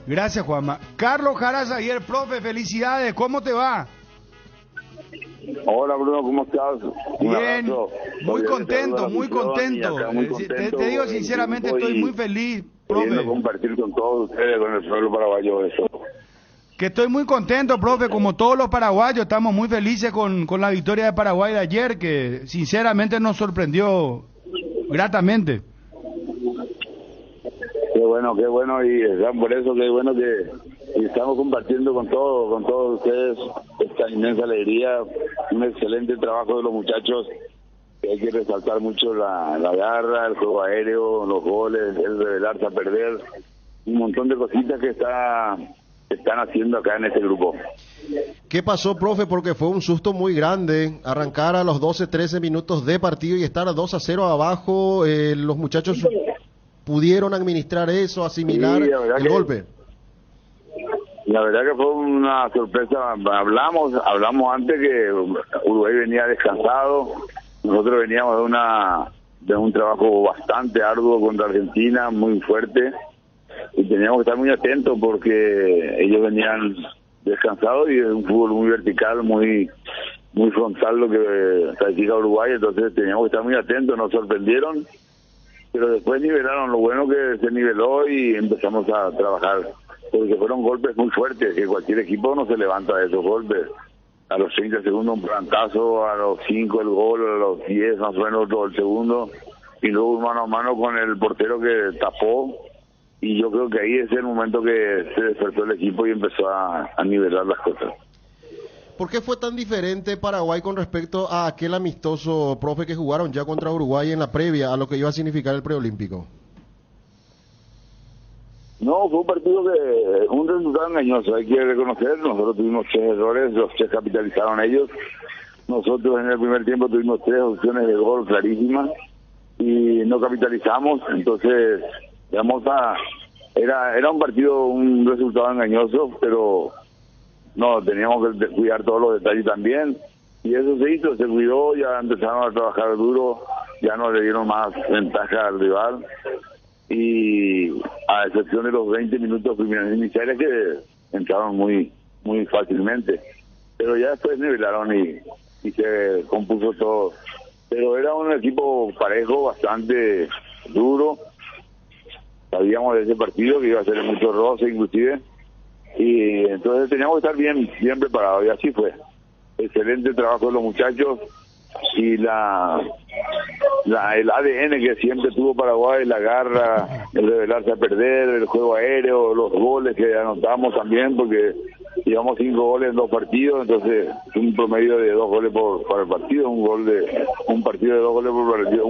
Gracias, Juanma. Carlos Jaras ayer, profe, felicidades. ¿Cómo te va? Hola, Bruno, ¿cómo estás? Bien, muy contento, muy contento. Te digo sinceramente, estoy muy feliz, profe. Compartir con todos ustedes, con el pueblo paraguayo, eso. Que estoy muy contento, profe, como todos los paraguayos, estamos muy felices con la victoria de Paraguay de ayer, que sinceramente nos sorprendió gratamente. Qué bueno, y por eso qué bueno que estamos compartiendo con todos ustedes esta inmensa alegría, un excelente trabajo de los muchachos, que hay que resaltar mucho la garra, el juego aéreo, los goles, el revelarse a perder, un montón de cositas que están haciendo acá en este grupo. ¿Qué pasó, profe? Porque fue un susto muy grande arrancar a los 12-13 minutos de partido y estar a 2-0 abajo. Los muchachos pudieron administrar eso, asimilar el golpe. La verdad que fue una sorpresa. Hablamos antes que Uruguay venía descansado, nosotros veníamos de un trabajo bastante arduo contra Argentina, muy fuerte, y teníamos que estar muy atentos porque ellos venían descansados y es un fútbol muy vertical, muy frontal lo que practica Uruguay, entonces teníamos que estar muy atentos. Nos sorprendieron, pero después nivelaron. Lo bueno que se niveló y empezamos a trabajar, porque fueron golpes muy fuertes, que cualquier equipo no se levanta de esos golpes. A los 30 segundos un plantazo, a los 5 el gol, a los 10 más o menos todo el segundo, y luego un mano a mano con el portero que tapó, y yo creo que ahí es el momento que se despertó el equipo y empezó a nivelar las cosas. ¿Por qué fue tan diferente Paraguay con respecto a aquel amistoso, profe, que jugaron ya contra Uruguay en la previa a lo que iba a significar el preolímpico? No, fue un partido que un resultado engañoso, hay que reconocer. Nosotros tuvimos 3 errores, los 3 capitalizaron ellos. Nosotros en el primer tiempo tuvimos 3 opciones de gol clarísimas y no capitalizamos. Entonces, era un partido, un resultado engañoso, pero no, teníamos que cuidar todos los detalles también, y eso se hizo, se cuidó, ya empezaron a trabajar duro, ya no le dieron más ventaja al rival, y a excepción de los 20 minutos iniciales que entraron muy fácilmente, pero ya después nivelaron y se compuso todo. Pero era un equipo parejo, bastante duro. Sabíamos de ese partido que iba a ser mucho roce inclusive, y entonces teníamos que estar bien preparados, y así fue. Excelente trabajo de los muchachos, y el ADN que siempre tuvo Paraguay, la garra, el revelarse a perder, el juego aéreo, los goles que anotamos también, porque llevamos 5 goles en 2 partidos, entonces un promedio de 2 goles por partido, un partido de 2 goles por partido,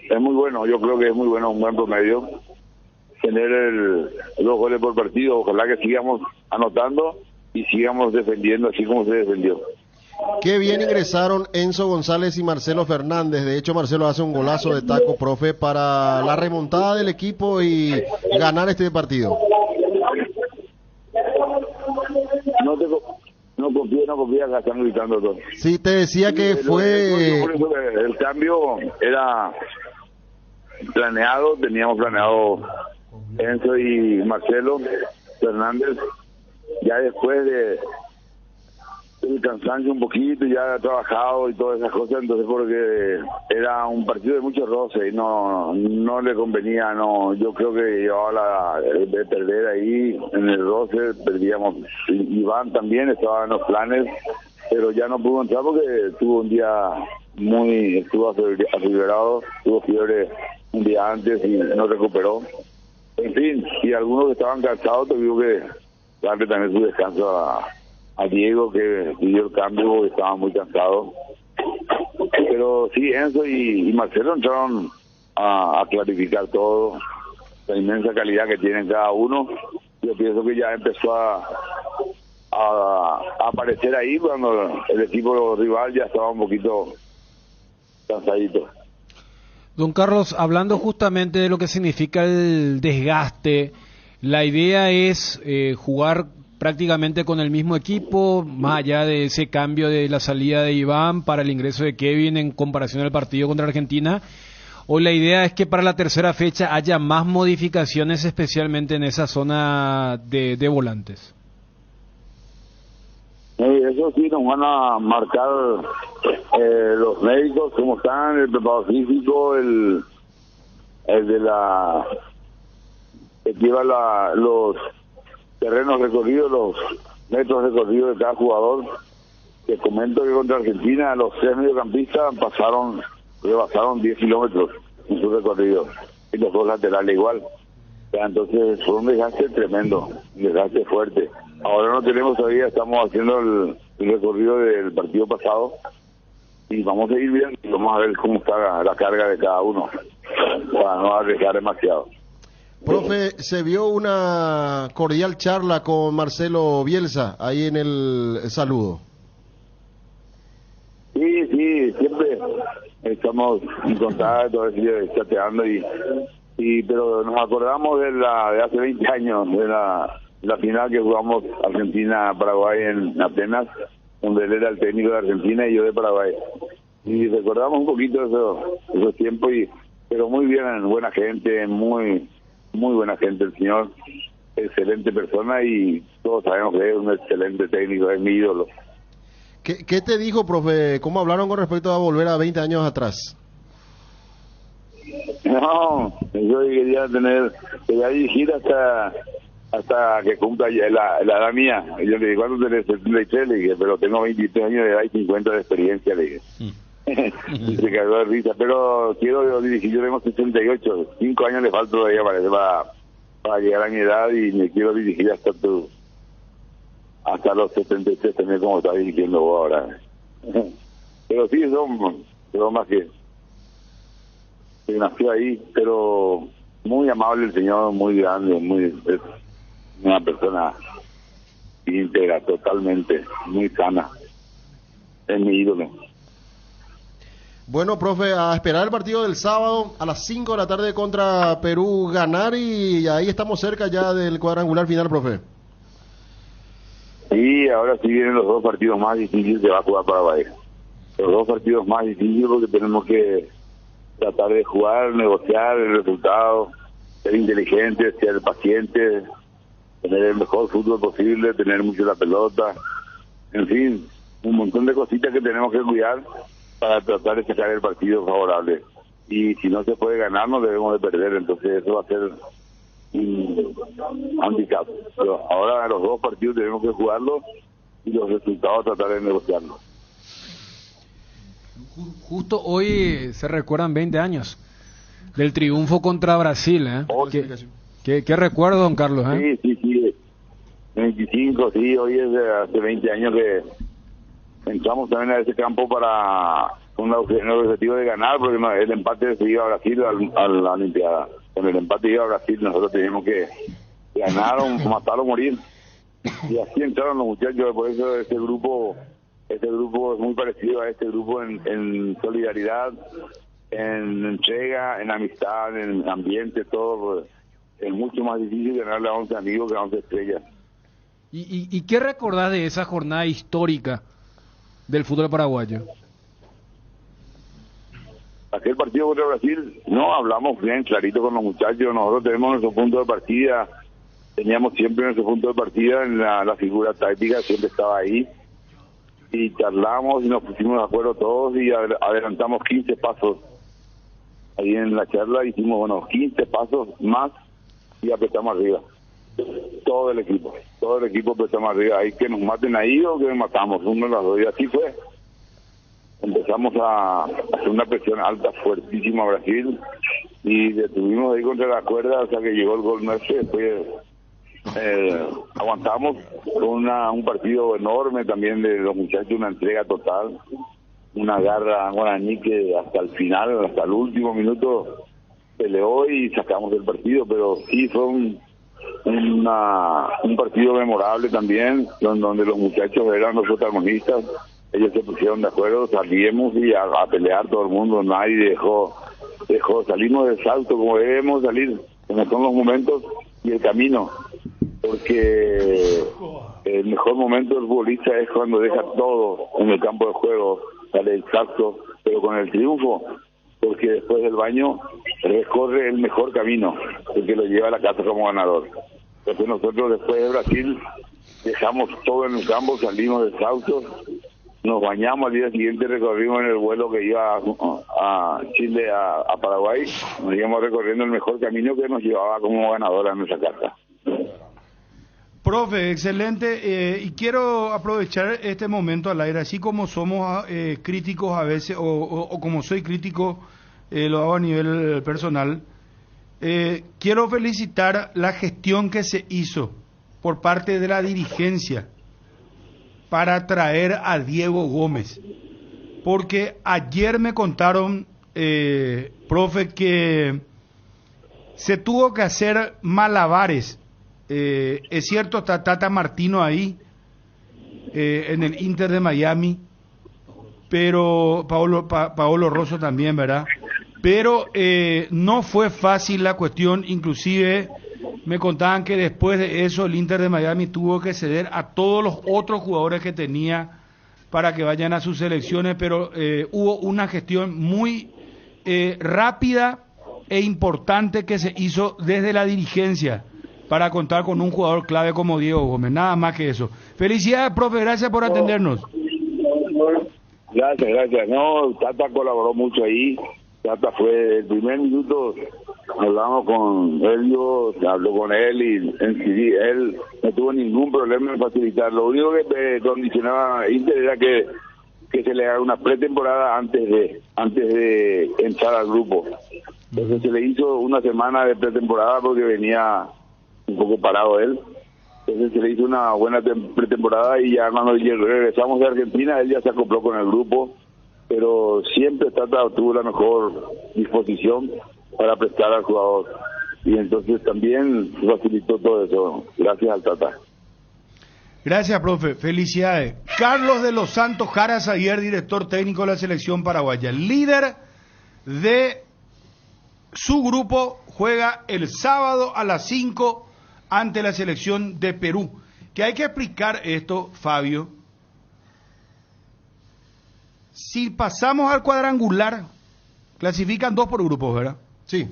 es muy bueno, yo creo que es muy bueno, un buen promedio. tener los goles por partido. Ojalá que sigamos anotando y sigamos defendiendo así como se defendió. Qué bien ingresaron Enzo González y Marcelo Fernández. De hecho, Marcelo hace un golazo de taco, profe, para la remontada del equipo y ganar este partido. No confía, acá están gritando todos. Sí, te decía que fue... El cambio era planeado, teníamos planeado Enzo y Marcelo Fernández, ya después de el cansancio un poquito, ya ha trabajado y todas esas cosas, entonces porque era un partido de mucho roce y no le convenía, yo creo que llevaba de perder ahí en el roce, perdíamos. Iván también estaba en los planes, pero ya no pudo entrar porque tuvo un día estuvo acelerado, tuvo fiebre un día antes y no recuperó. En fin, y algunos que estaban cansados tuvieron que darle también su descanso a Diego, que pidió el cambio, estaba muy cansado. Pero sí, Enzo y Marcelo entraron a clarificar todo, la inmensa calidad que tienen cada uno. Yo pienso que ya empezó a aparecer ahí cuando el equipo rival ya estaba un poquito cansadito. Don Carlos, hablando justamente de lo que significa el desgaste, la idea es jugar prácticamente con el mismo equipo, más allá de ese cambio de la salida de Iván para el ingreso de Kevin en comparación al partido contra Argentina, o la idea es que para la tercera fecha haya más modificaciones, especialmente en esa zona de volantes. Eso sí, nos van a marcar los médicos, cómo están, el preparado físico, el de la que lleva los terrenos recorridos, los metros recorridos de cada jugador. Te comento que contra Argentina los 3 mediocampistas rebasaron 10 kilómetros en su recorrido, y los 2 laterales igual. Entonces fue un desgaste tremendo, un desgaste fuerte. Ahora no tenemos todavía, estamos haciendo el recorrido del partido pasado y vamos a ir bien y vamos a ver cómo está la carga de cada uno para no arriesgar demasiado. Profe, se vio una cordial charla con Marcelo Bielsa ahí en el saludo. Sí, siempre estamos en contacto, chateando pero nos acordamos de hace 20 años, de la final que jugamos Argentina-Paraguay en Atenas, donde él era el técnico de Argentina y yo de Paraguay. Y recordamos un poquito esos tiempos, pero muy bien, buena gente, muy buena gente el señor, excelente persona y todos sabemos que es un excelente técnico, es mi ídolo. ¿Qué te dijo, profe? ¿Cómo hablaron con respecto a volver a 20 años atrás? No, yo quería dirigir hasta que cumpla la edad mía. Yo le dije, ¿cuánto tenés? 73, le dije, pero tengo 23 años de edad y 50 de experiencia, le dije. Y se cagó de risa, pero quiero dirigir, yo tengo 68, 5 años le falta todavía para llegar a mi edad y me quiero dirigir hasta los 73 también, como estás dirigiendo vos ahora. Pero sí, son más que nació ahí, pero muy amable el señor, muy grande, es una persona íntegra totalmente, muy sana, es mi ídolo. Bueno, profe, a esperar el partido del sábado a las 5 de la tarde contra Perú, ganar y ahí estamos cerca ya del cuadrangular final, profe. Sí, ahora sí vienen los 2 partidos más difíciles que va a jugar Paraguay. Los 2 partidos más difíciles porque tenemos que tratar de jugar, negociar el resultado, ser inteligentes, ser pacientes, tener el mejor fútbol posible, tener mucho la pelota, en fin, un montón de cositas que tenemos que cuidar para tratar de sacar el partido favorable. Y si no se puede ganar, no debemos de perder, entonces eso va a ser un handicap. Pero ahora los 2 partidos tenemos que jugarlos y los resultados tratar de negociarlos. Justo hoy se recuerdan 20 años del triunfo contra Brasil, ¿eh? ¿Qué recuerdo, don Carlos? Sí, 25, sí, hoy es hace 20 años que entramos también a ese campo con el objetivo de ganar, porque el empate se iba a Brasil a la Olimpiada. con el empate iba a Brasil, nosotros teníamos que ganar o matar o morir. Y así entraron los muchachos, por eso este grupo es muy parecido a este grupo en solidaridad, en entrega, en amistad, en ambiente, todo. Es mucho más difícil ganarle a 11 amigos que a 11 estrellas. ¿Y qué recordás de esa jornada histórica del fútbol paraguayo? Aquel partido contra Brasil, no, hablamos bien clarito con los muchachos, nosotros tenemos nuestro punto de partida, teníamos siempre nuestro punto de partida en la figura táctica, siempre estaba ahí, y charlamos y nos pusimos de acuerdo todos y adelantamos 15 pasos. Ahí en la charla hicimos, 15 pasos más y apretamos arriba. Todo el equipo apretamos arriba. Hay que nos maten ahí o que matamos, uno de las dos, y así fue. Empezamos a hacer una presión alta, fuertísima a Brasil, y detuvimos ahí contra la cuerda hasta que llegó el gol nuestro. Después aguantamos con un partido enorme también de los muchachos, una entrega total, una garra guaraní que hasta el final, hasta el último minuto peleó y sacamos el partido. Pero sí fue un partido memorable también, donde los muchachos eran los protagonistas. Ellos se pusieron de acuerdo, salimos y a pelear todo el mundo, nadie dejó, salimos del salto como debemos salir, como son los momentos y el camino, porque el mejor momento del futbolista es cuando deja todo en el campo de juego, sale el salto, pero con el triunfo, porque después del baño recorre el mejor camino, el que lo lleva a la casa como ganador. Entonces nosotros después de Brasil dejamos todo en el campo, salimos del salto, nos bañamos, al día siguiente recorrimos en el vuelo que iba a Chile, a Paraguay, nos íbamos recorriendo el mejor camino que nos llevaba como ganadora en nuestra casa. Profe, excelente, y quiero aprovechar este momento al aire, así como somos críticos a veces, o como soy crítico, lo hago a nivel personal. Quiero felicitar la gestión que se hizo por parte de la dirigencia para traer a Diego Gómez, porque ayer me contaron, profe, que se tuvo que hacer malabares. Es cierto, está Tata Martino ahí, en el Inter de Miami, pero Paolo Rosso también, ¿verdad? Pero no fue fácil la cuestión, inclusive me contaban que después de eso el Inter de Miami tuvo que ceder a todos los otros jugadores que tenía para que vayan a sus selecciones, pero hubo una gestión muy rápida e importante que se hizo desde la dirigencia para contar con un jugador clave como Diego Gómez, nada más que eso. Felicidades, profe, gracias por atendernos. Gracias. No, Tata colaboró mucho ahí. Tata fue el primer minuto, hablamos con él, yo habló con él y en sí, él no tuvo ningún problema en facilitar. Lo único que condicionaba a Inter era que se le haga una pretemporada antes de entrar al grupo. Entonces se le hizo una semana de pretemporada porque venía un poco parado él. Entonces se le hizo una buena pretemporada y ya cuando regresamos de Argentina él ya se acopló con el grupo, pero siempre Tata tuvo la mejor disposición para prestar al jugador y entonces también facilitó todo eso, gracias al Tata. Gracias, profe, felicidades. Carlos de los Santos Jara Zaguier, director técnico de la selección paraguaya, líder de su grupo, juega el sábado a las 5 ante la selección de Perú. Que hay que explicar esto, Fabio. Si pasamos al cuadrangular, clasifican 2 por grupos, ¿verdad? Sí.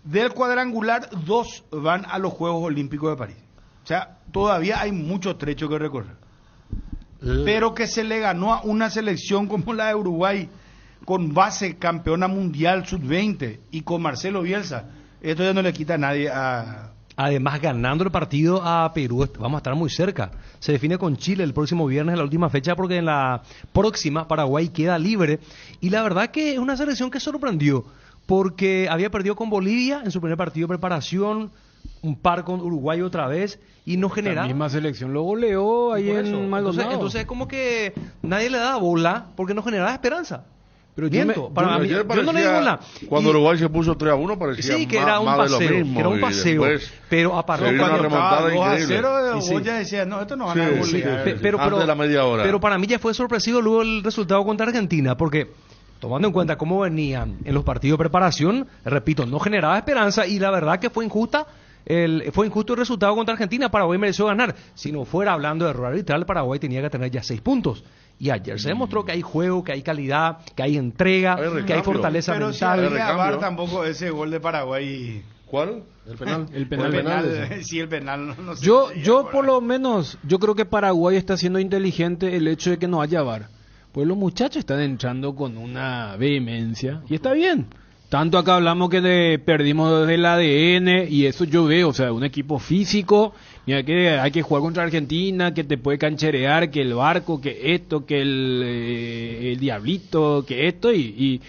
Del cuadrangular, 2 van a los Juegos Olímpicos de París. O sea, todavía hay mucho trecho que recorrer. Pero que se le ganó a una selección como la de Uruguay, con base campeona mundial sub-20 y con Marcelo Bielsa, esto ya no le quita a nadie a... Además, ganando el partido a Perú, vamos a estar muy cerca. Se define con Chile el próximo viernes, en la última fecha, porque en la próxima Paraguay queda libre. Y la verdad que es una selección que sorprendió, porque había perdido con Bolivia en su primer partido de preparación, un par con Uruguay otra vez, y no genera... La misma selección lo goleó ahí en Maldonado. Entonces es como que nadie le daba bola, porque no generaba esperanza. Pero Miento, para mí, Ayer yo no le digo nada. Cuando Uruguay se puso 3-1 parecía Sí, que más, era un más paseo, de lo mismo. que era un y paseo. después Pero aparte se vino una Cuando estaba remontada 2-0, increíble. vos ya decías, no, esto no van a Sí, golear. Pero, antes de la media hora. Pero para mí ya fue sorpresivo luego el resultado contra Argentina, porque tomando en cuenta cómo venían en los partidos de preparación, repito, no generaba esperanza y la verdad que fue injusto el resultado contra Argentina. Paraguay mereció ganar. Si no fuera hablando de error arbitral, Paraguay tenía que tener ya 6 puntos. Y ayer se demostró que hay juego, que hay calidad, que hay entrega, que hay fortaleza pero mental. si había VAR tampoco ese gol de Paraguay. ¿Cuál? El penal. El penal. Sí, el penal. No sé Yo por lo menos, yo creo que Paraguay está siendo inteligente el hecho de que no haya VAR. Pues los muchachos están entrando con una vehemencia y está bien. Tanto acá hablamos que perdimos desde el ADN y eso yo veo, o sea, un equipo físico, mira que hay que jugar contra Argentina, que te puede cancherear, que el barco, que esto, que el diablito, que esto y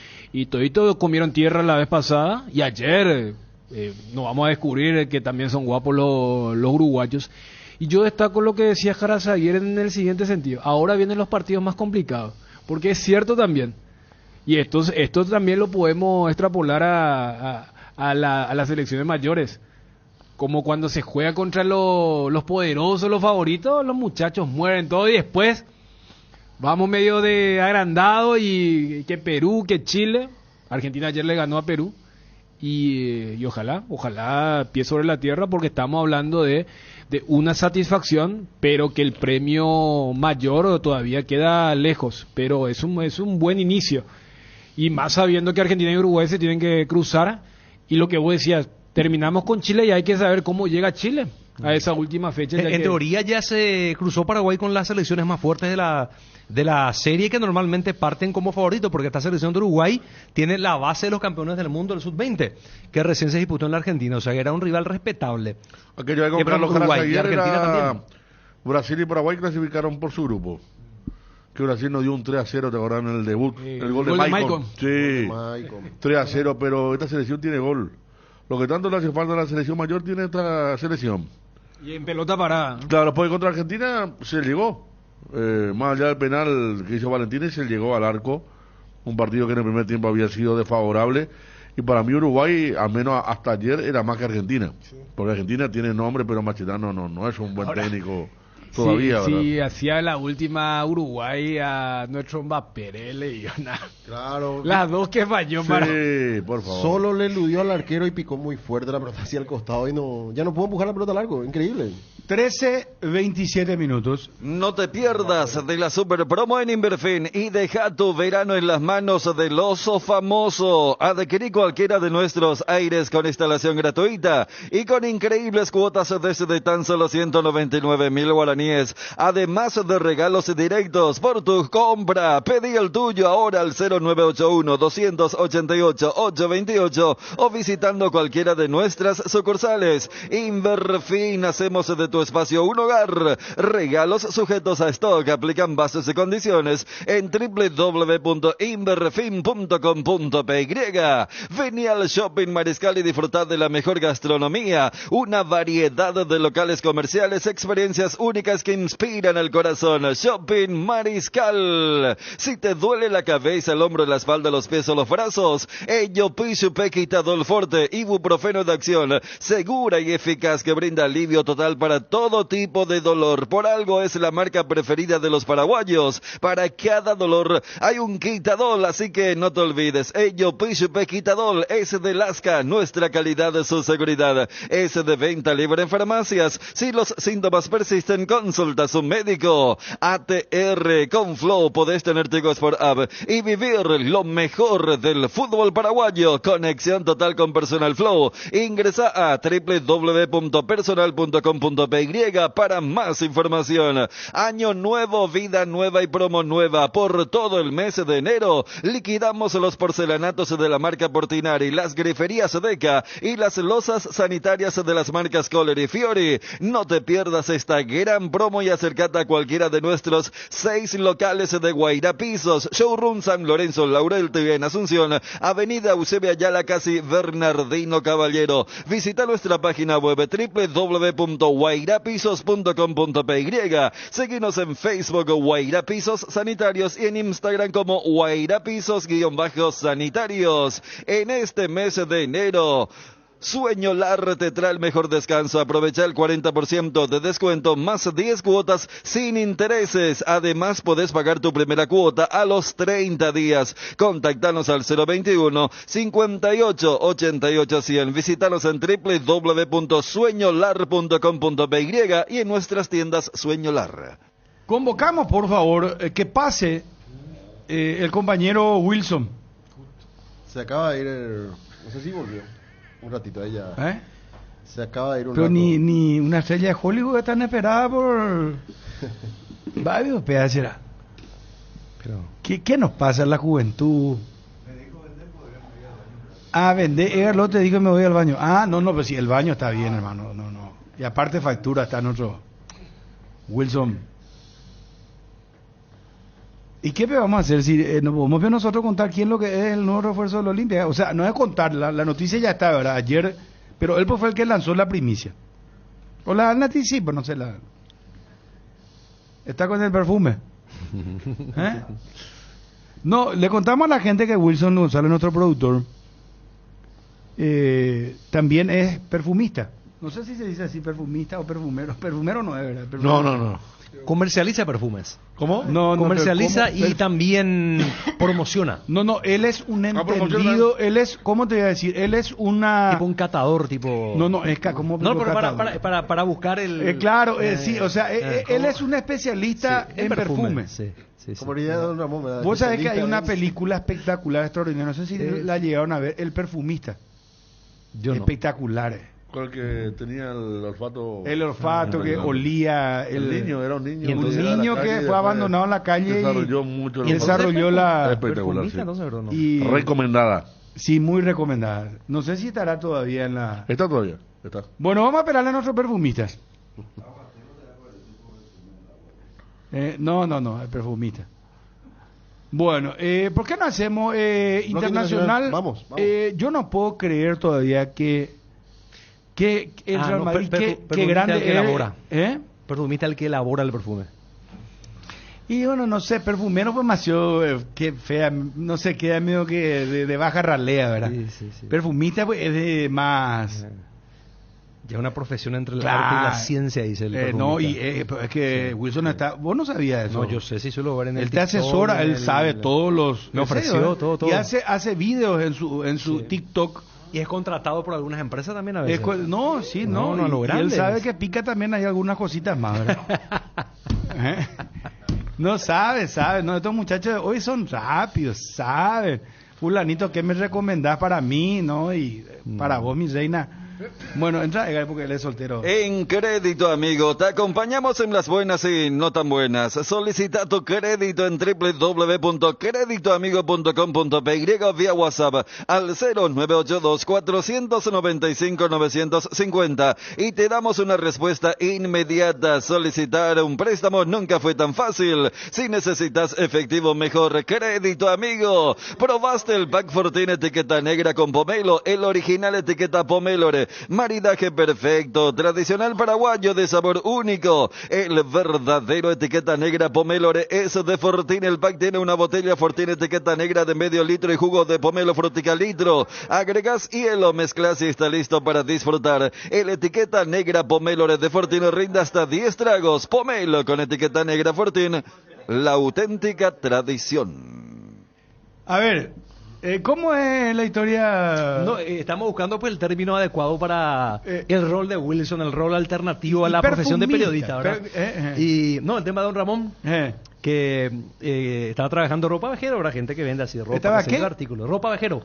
toditos comieron tierra la vez pasada y ayer nos vamos a descubrir que también son guapos los uruguayos. Y yo destaco lo que decía Jaraza ayer en el siguiente sentido, ahora vienen los partidos más complicados, porque es cierto también. Y esto también lo podemos extrapolar a las selecciones mayores. Como cuando se juega contra los poderosos, los favoritos, los muchachos mueren todo y después vamos medio de agrandado y que Perú, que Chile. Argentina ayer le ganó a Perú. Y ojalá pie sobre la tierra porque estamos hablando de una satisfacción, pero que el premio mayor todavía queda lejos. Pero es un buen inicio. Y más sabiendo que Argentina y Uruguay se tienen que cruzar. Y lo que vos decías, terminamos con Chile y hay que saber cómo llega Chile a esa última fecha. En teoría ya se cruzó Paraguay con las selecciones más fuertes de la serie que normalmente parten como favoritos, porque esta selección de Uruguay tiene la base de los campeones del mundo del sub-20, que recién se disputó en la Argentina. O sea, que era un rival respetable. Aquello de comprar los Uruguay ayer y Argentina era... también. Brasil y Paraguay clasificaron por su grupo. Que Brasil nos dio un 3-0, ¿te acordás en el debut? El gol de Maicon. Sí, 3-0, pero esta selección tiene gol. Lo que tanto le hace falta a la selección mayor tiene esta selección. Y en pelota parada. Claro, después contra Argentina se llegó. Más allá del penal que hizo Valentín, se llegó al arco. Un partido que en el primer tiempo había sido desfavorable. Y para mí Uruguay, al menos hasta ayer, era más que Argentina. Sí. Porque Argentina tiene nombre, pero Machetano no es un buen técnico todavía. Sí, hacía la última Uruguay a nuestro Mbappé, le dio nada. Claro. Las dos que falló sí, para... por favor. Solo le eludió al arquero y picó muy fuerte la pelota hacia el costado y ya no pudo empujar la pelota al arco. Increíble. 13:27 minutos. No te pierdas de la super promo en Inverfin y deja tu verano en las manos del oso famoso. Adquirí cualquiera de nuestros aires con instalación gratuita y con increíbles cuotas desde tan solo 199,000 guaraníes. Además de regalos directos por tu compra. Pedí el tuyo ahora al 0981-288-828 o visitando cualquiera de nuestras sucursales. Inverfin, hacemos de tu espacio un hogar. Regalos sujetos a stock, aplican bases y condiciones en www.inverfin.com.py. Vení al Shopping Mariscal y disfrutad de la mejor gastronomía, una variedad de locales comerciales, experiencias únicas que inspiran el corazón. Shopping Mariscal. Si te duele la cabeza, el hombro, la espalda, los pies o los brazos, Ello Pichupe Quitadol Forte, ibuprofeno de acción, segura y eficaz que brinda alivio total para todo tipo de dolor. Por algo es la marca preferida de los paraguayos. Para cada dolor hay un Quitadol, así que no te olvides. Ello Pichupe Quitadol es de Lasca, nuestra calidad de su seguridad. Es de venta libre en farmacias. Si los síntomas persisten, consulta a su médico. ATR con Flow, podés tener chicos por app y vivir lo mejor del fútbol paraguayo. Conexión total con Personal Flow. Ingresa a www.personal.com.py para más información. Año nuevo, vida nueva y promo nueva. Por todo el mes de enero liquidamos los porcelanatos de la marca Portinari, las griferías Deca y las losas sanitarias de las marcas Kohler y Fiori. No te pierdas esta gran promo y acercate a cualquiera de nuestros 6 locales de Guaira Pisos, Showroom San Lorenzo, Laurel TV en Asunción, Avenida Eusebio Ayala, casi Bernardino Caballero. Visita nuestra página web www.guairapisos.com.py guairapisos.com.py. Seguinos en Facebook Guairapisos Sanitarios y en Instagram como guairapisos_sanitarios. En este mes de enero, Sueño Lar te trae el mejor descanso. Aprovecha el 40% de descuento más 10 cuotas sin intereses. Además, podés pagar tu primera cuota a los 30 días. Contactanos al 021 58 88 100. Visítanos en www.sueñolar.com.py y en nuestras tiendas Sueño Lar. Convocamos, por favor, que pase el compañero Wilson. Se acaba de ir, no sé si volvió. Un ratito ella. Se acaba de ir un Pero rato. ni una estrella de Hollywood es tan esperada por varios pedazos. ¿Qué nos pasa en la juventud? Vender, lo te digo que me voy al baño. No, pues sí, el baño está bien, hermano. No. Y aparte factura está en otro. Wilson. ¿Y qué vamos a hacer si nos podemos ver nosotros contar quién es lo que es el nuevo refuerzo de la Olimpia? O sea, no es contar, la noticia ya está, ¿verdad? Ayer, pero él pues fue el que lanzó la primicia. O la noticia, pues no sé, está con el perfume. No, le contamos a la gente que Wilson González, nuestro productor, también es perfumista. No sé si se dice así, perfumista o perfumero. Perfumero no es, ¿verdad? No. Comercializa perfumes. ¿Cómo? No, comercializa y también promociona. No, él es un entendido, él es, ¿cómo te voy a decir? Él es tipo un catador, tipo... No, es como... No, pero para buscar el... Claro, sí, o sea, él es un especialista en perfume. Sí. Como diría Don Ramón, vos sabés que hay una película espectacular, extraordinaria, no sé si la llegaron a ver, El Perfumista. Yo no. Espectacular. ¿Cuál que tenía el olfato? El olfato que olía. El niño, era un niño. Un niño que fue abandonado en la calle desarrolló mucho. Y desarrolló la... Espectacular, sí. No. Y, recomendada. Sí, muy recomendada. No sé si estará todavía en la... Está todavía, está. Bueno, vamos a esperarle a nuestros perfumistas. No, el perfumista. Bueno, ¿por qué no hacemos internacional? Vamos. Yo no puedo creer todavía que el Real Madrid, que grande el que elabora. Perfumista el que elabora el perfume. Y bueno, no sé, perfumero pues demasiado que fea, no sé, queda medio que de baja ralea, ¿verdad? Sí. Perfumista pues es de más... Ya una profesión entre el arte y la ciencia, dice el perfumista. No, y es que Wilson está... ¿Vos no sabías eso? No, yo sé, sí suelo ver en el Él te asesora, él sabe todos los... Me ofreció todo. Y hace videos en su TikTok. Y es contratado por algunas empresas también a veces. No. Y él sabe que pica también hay algunas cositas más, ¿verdad? No sabe. No, estos muchachos hoy son rápidos, saben. Fulanito, ¿qué me recomendás para mí, no? Y para vos, mi reina. Bueno, entra porque él es soltero. En Crédito Amigo te acompañamos en las buenas y no tan buenas. Solicita tu crédito en www.creditoamigo.com.py o vía WhatsApp al 0982-495-950 y te damos una respuesta inmediata. Solicitar un préstamo nunca fue tan fácil. Si necesitas efectivo, mejor Crédito Amigo. ¿Probaste el Pack Fortín etiqueta negra con pomelo? El original etiqueta Pomelore. Maridaje perfecto, tradicional paraguayo de sabor único. El verdadero etiqueta negra Pomelore es de Fortín. El pack tiene una botella Fortín etiqueta negra de medio litro y jugo de pomelo frutica litro. Agregas hielo, mezclas y está listo para disfrutar. El etiqueta negra Pomelore de Fortín rinde hasta 10 tragos. Pomelo con etiqueta negra Fortín, la auténtica tradición. A ver, ¿cómo es la historia? No, estamos buscando pues el término adecuado para el rol de Wilson, el rol alternativo a la profesión de periodista, ¿verdad? Y no, el tema de Don Ramón, que estaba trabajando ropa vejero, habrá gente que vende así ropa, ¿estaba qué? Artículos, ropa vejero,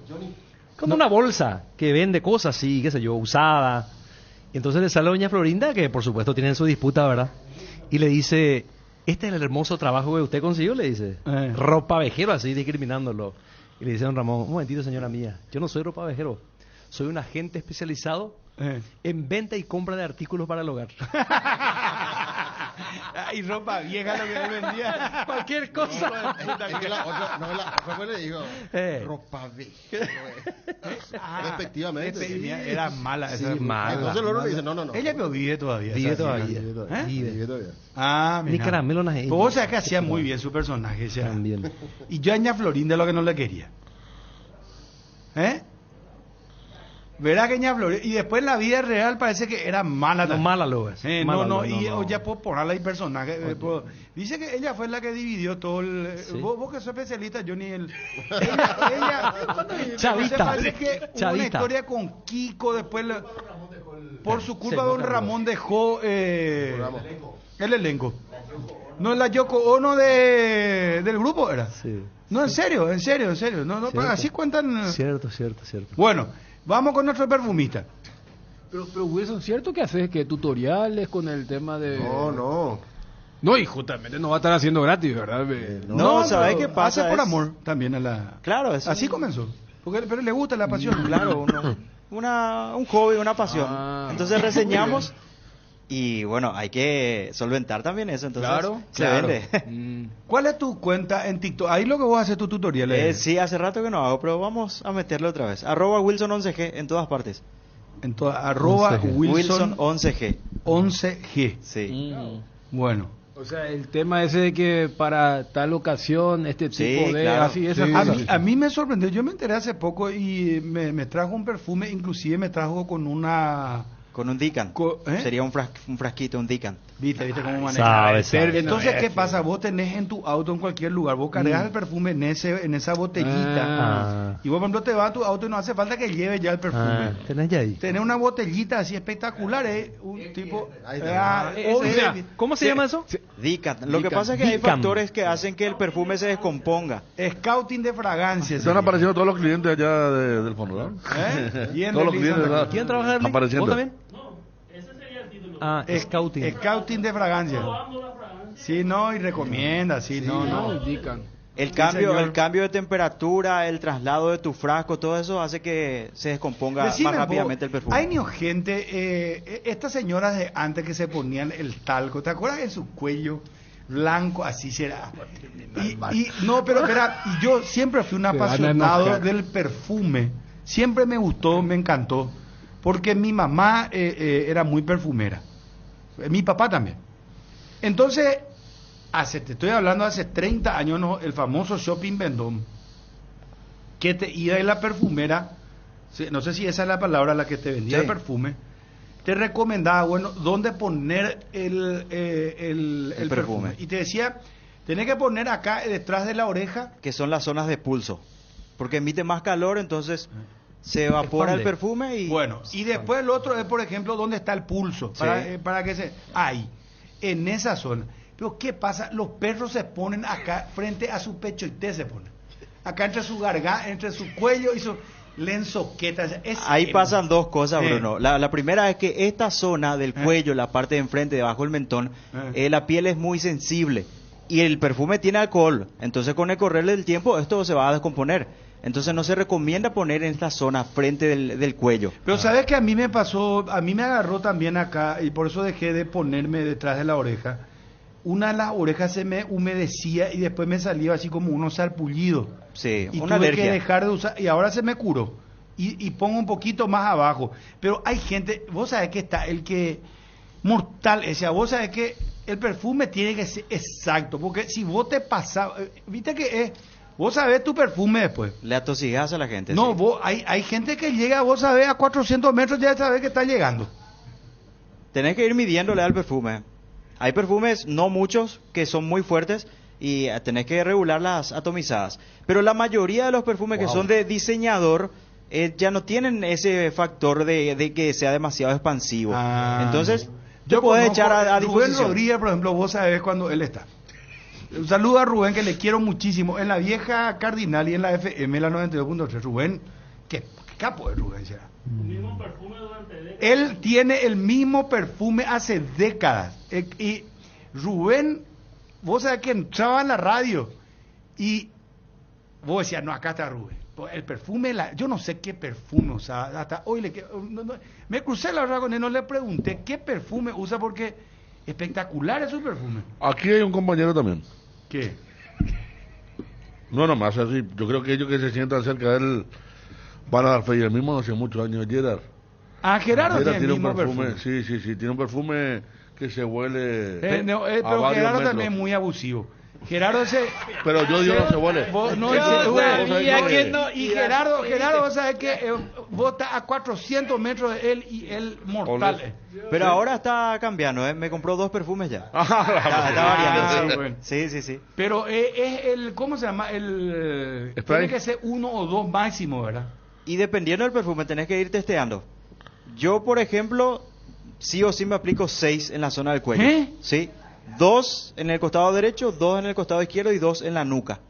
como una bolsa que vende cosas así, qué sé yo, usada. Y entonces le sale a doña Florinda, que por supuesto tienen su disputa, ¿verdad? Y le dice, este es el hermoso trabajo que usted consiguió, le dice, ropa vejero, así discriminándolo. Y le dice a Don Ramón, un momentito señora mía, yo no soy ropa vejero, soy un agente especializado en venta y compra de artículos para el hogar. Y ropa vieja lo que él vendía. Cualquier cosa. Otra le digo, ropa vieja. Respectivamente. Era mala. Sí, mala. Entonces el otro le dice, no. Ella pero vive todavía. Vive esa todavía. señora. Vive todavía. Ah, mira. Ni caramelo no es Pues ella. vos sabés que hacía muy bien su personaje. También. Y yo a Ña Florinda lo que no le quería. Verá que Ña Florinda. Y después en la vida real parece que era mala No, también. mala lo es. Mala no, lo es, y no. ya puedo ponerla ahí personaje. Dice que ella fue la que dividió todo el. Sí. Vos que sos especialista, yo ni el. Ella Chavista. se parece que hubo una Chavista. historia con Kiko, después. Por su culpa, Sí, don Ramón dejó el elenco. No, la Yoko Ono del grupo era. Sí. No, en serio. No, Cierto. así cuentan. Cierto. Bueno, vamos con nuestro perfumista. Pero Wilson, ¿cierto que haces que tutoriales con el tema de...? No. No, y justamente no va a estar haciendo gratis, ¿verdad? No, ¿sabes pero qué pasa? Hace por Es- amor también a la. Claro, es Así comenzó. Pero le gusta la pasión. Claro, un hobby, una pasión. Ah. Entonces reseñamos y bueno, hay que solventar también eso, entonces se Claro. vende. ¿Cuál es tu cuenta en TikTok? Ahí lo que vos haces tu tutorial. Sí, hace rato que no hago, pero vamos a meterlo otra vez. @Wilson11G en todas partes. En @ Wilson 11G. 11G. Sí. Bueno. O sea, el tema ese de que para tal ocasión, este Sí, tipo de... claro. Así, esas Sí, cosas. a mí me sorprendió. Yo me enteré hace poco y me trajo un perfume, inclusive me trajo con una... Con un Dican. Sería un frasquito, un Dican. ¿Viste cómo maneja? Sabe. Entonces, ¿qué pasa? Vos tenés en tu auto en cualquier lugar, vos cargas el perfume en esa botellita. Y vos, por ejemplo, te vas a tu auto y no hace falta que lleves ya el perfume. Tenés ya ahí. Tenés una botellita así espectacular, un tipo... ¿Cómo se llama eso? Dican. Lo que Dican. pasa es que hay Dican. factores que hacen que el perfume se descomponga. Scouting de fragancias. Están apareciendo todos los clientes allá del fondo, ¿no? ¿Quién Todos los realiza clientes la- ¿no? ¿Quién trabaja en apareciendo. ¿Vos también? Ah, Scouting. Scouting de fragancia. Sí, no, y recomienda, sí, no. El Sí, cambio, señor. el cambio de temperatura, el traslado de tu frasco, todo eso hace que se descomponga Decime más vos, rápidamente el perfume. Hay gente, estas señoras de antes que se ponían el talco, ¿te acuerdas en su cuello blanco, así será? No, pero espera, y yo siempre fui un Se van a apasionado enojar. del perfume, siempre me gustó, me encantó, porque mi mamá era muy perfumera, mi papá también. Entonces, te estoy hablando hace 30 años, ¿no? El famoso Shopping Vendôme, que te iba en la perfumera, no sé si esa es la palabra, la que te vendía el perfume, te recomendaba, bueno, dónde poner el perfume. Y te decía, tenés que poner acá detrás de la oreja. Que son las zonas de pulso. Porque emite más calor, entonces se evapora el Expande. perfume y... Bueno, y después el otro es, por ejemplo, dónde está el pulso, para que se... Ahí, en esa zona. Pero ¿qué pasa? Los perros se ponen acá, frente a su pecho, y te se ponen. Acá entre su garganta, entre su cuello y su... lenzoqueta. Ahí pasan dos cosas, Bruno. La primera es que esta zona del cuello, la parte de enfrente, debajo del mentón, la piel es muy sensible y el perfume tiene alcohol. Entonces, con el correr del tiempo, esto se va a descomponer. Entonces, no se recomienda poner en esta zona frente del cuello. Pero sabes que a mí me pasó, a mí me agarró también acá y por eso dejé de ponerme detrás de la oreja. Una de las orejas se me humedecía y después me salía así como unos sarpullidos. Sí, Y una tuve alergia. que dejar de usar y ahora se me curó. Y pongo un poquito más abajo. Pero hay gente, vos sabés que está el que mortal, o sea, vos sabés que el perfume tiene que ser exacto, porque si vos te pasas, viste que vos sabés tu perfume después. Le atosigas a la gente. No, sí. vos, hay gente que llega, vos sabés, a 400 metros ya sabés que está llegando. Tenés que ir midiéndole al perfume. Hay perfumes, no muchos, que son muy fuertes y tenés que regular las atomizadas. Pero la mayoría de los perfumes que son de diseñador ya no tienen ese factor de que sea demasiado expansivo. Entonces, yo puedes conozco echar a Rubén disposición. Rodríguez, por ejemplo, vos sabés cuando él está. Un saludo a Rubén, que le quiero muchísimo. En la vieja Cardinal y en la FM, la 92.3. Rubén, qué capo de Rubén será. Él tiene el mismo perfume hace décadas. Y Rubén, vos sabés que entraba en la radio y vos decías, no, acá está Rubén. El perfume, yo no sé qué perfume usa. Hasta hoy me crucé la verdad con él, no le pregunté qué perfume usa porque Espectacular esos perfumes. Aquí hay un compañero también. ¿Qué? No, nomás así. Yo creo que ellos que se sientan cerca de él van a dar fe. Y el mismo hace muchos años, Gerard. Ah, Gerardo tiene el un mismo perfume. Sí, tiene un perfume que se huele. Pero varios Gerardo metros. también es muy abusivo. Gerardo se... Pero yo digo no se huele. Y Gerardo, vos sabés que vos estás a 400 metros de él y él mortal. Pero ahora está cambiando, me compró 2 perfumes ya. Está variando. Bueno. Sí. Pero es el, ¿cómo se llama? Tiene que ser 1 o 2 máximo, ¿verdad? Y dependiendo del perfume tenés que ir testeando. Yo, por ejemplo, sí o sí me aplico 6 en la zona del cuello. Sí. 2 en el costado derecho, 2 en el costado izquierdo y 2 en la nuca.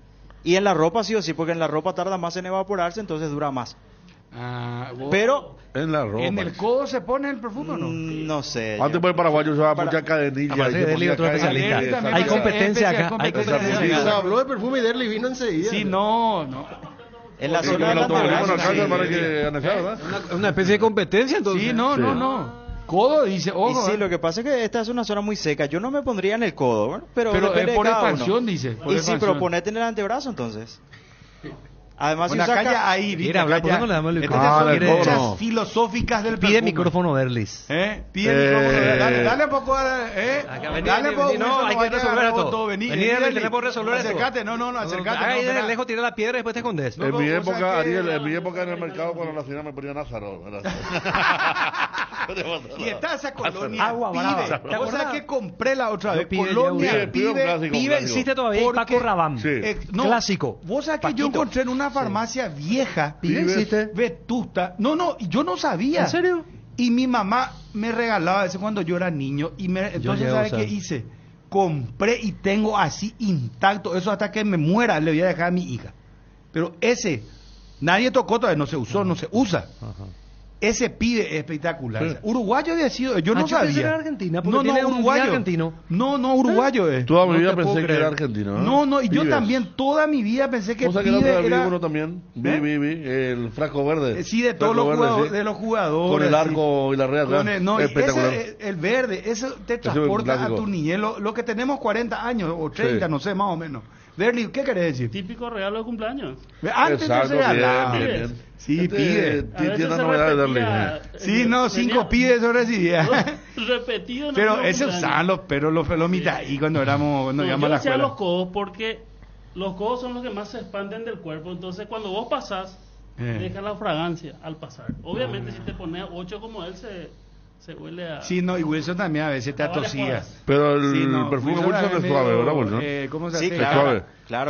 Y en la ropa sí o sí, porque en la ropa tarda más en evaporarse, entonces dura más. Pero en la ropa. ¿En el codo se pone el perfume o no? No sé. Antes por el paraguayo se va mucha cadenilla. Hay competencia acá. Se habló de perfume y Derli vino enseguida. Sí, no. En la zona de la una especie de competencia, entonces. Sí, no. Codo dice, ojo. Y sí, lo que pasa es que esta es una zona muy seca. Yo no me pondría en el codo, ¿verdad? Pero por expansión, dice. Y sí, pero ponete en el antebrazo, entonces. Además, si saca ahí, mira, hablar, ¿por qué no le damos el micrófono? Filosóficas del perfume. Pide micrófono, Derlis. Pide micrófono. Dale un poco, dale un poco. No, hay que resolver esto. Vení, tenemos que resolver esto. Acércate, no, acércate. Ahí desde lejos tira la piedra y después te escondes. En mi época, Ariel, en el mercado cuando la ciudad me ponía Názaro. Y está esa colonia Agua Brava. ¿Te acuerdas que compré la otra vez? Colonia Pibe existe todavía. Paco Rabanne. Clásico. Vos sabés que yo encontré en una farmacia vieja, vetusta. No, yo no sabía. ¿En serio? Y mi mamá me regalaba ese cuando yo era niño. Entonces, ¿sabes qué hice? Compré y tengo así intacto. Eso hasta que me muera le voy a dejar a mi hija. Pero ese, nadie tocó todavía, no se usó, no se usa. Ajá. Ese pibe es espectacular. Sí. Uruguayo había sido, yo no sabía. Era Argentina, no, uruguayo. Argentino. No, uruguayo es. Toda mi vida pensé que era argentino. No, y yo también toda mi vida pensé que pibe era uno también. Vi, el frasco verde. Sí, de todos los jugadores. Con el arco y la red atrás. Espectacular. El verde, eso te transporta a tu niñez. Lo que tenemos 40 años o 30, no sé, más o menos. Derli, ¿qué querés decir? Típico regalo de cumpleaños. Antes de regalar. Bien. Sí, pide. Tiene novedades, Derli. Sí, 5 pides eso recibía. Repetido. Pero ese usaban los perros, los felomitas ahí cuando íbamos a la escuela. Los codos porque los codos son los que más se expanden del cuerpo. Entonces, cuando vos pasás, deja la fragancia al pasar. Obviamente, si te pones 8 como él, se huele a... Sí, no, y Wilson también a veces te atosía. Pero el perfume Wilson es suave, ¿verdad, Wilson? ¿Cómo se hace? Sí, claro.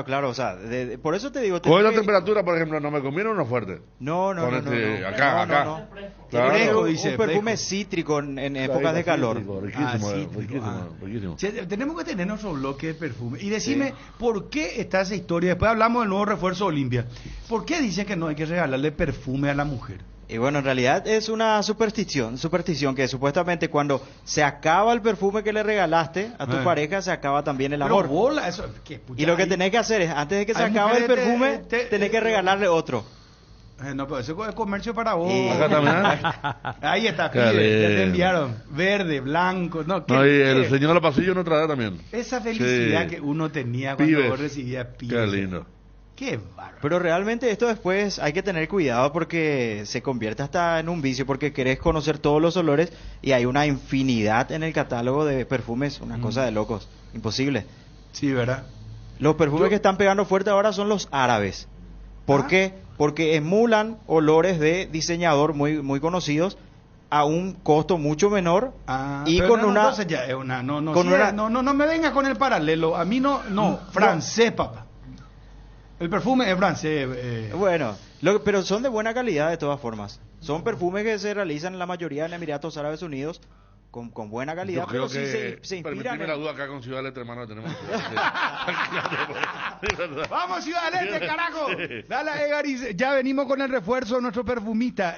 Claro, o sea, por eso te digo... Con la temperatura, por ejemplo, no me conviene uno fuerte. No. Acá. Claro. Un perfume cítrico en épocas de calor. Riquísimo. Tenemos que tener nuestro bloque de perfume. Y decime, ¿por qué está esa historia? Después hablamos del nuevo refuerzo Olimpia. ¿Por qué dicen que no hay que regalarle perfume a la mujer? Y bueno, en realidad es una superstición que supuestamente cuando se acaba el perfume que le regalaste a tu pareja, se acaba también el amor. Pero bola, eso, y lo que tenés que hacer es, antes de que se acabe el perfume, tenés que regalarle otro. No, pero eso es comercio para vos. Ahí está, ya te enviaron. Verde, blanco. No, y el señor de la pasillo no trae también. Esa felicidad que uno tenía cuando vos recibías pibes. Qué lindo. Qué bárbaro. Pero realmente esto después hay que tener cuidado porque se convierte hasta en un vicio porque querés conocer todos los olores y hay una infinidad en el catálogo de perfumes, una cosa de locos, imposible. Sí, ¿verdad? Los perfumes que están pegando fuerte ahora son los árabes. ¿Por qué? Porque emulan olores de diseñador muy conocidos a un costo mucho menor y con una... Entonces ya es una... No me venga con el paralelo. A mí no francés, papá. El perfume es francés. Bueno, pero son de buena calidad de todas formas. Son perfumes que se realizan en la mayoría en Emiratos Árabes Unidos con buena calidad. Yo creo pero que se inspiran. la duda acá con Ciudad del Este, hermano, tenemos. Vamos, Ciudad del Este, carajo. Dale, Egaris. Ya venimos con el refuerzo de nuestro perfumista.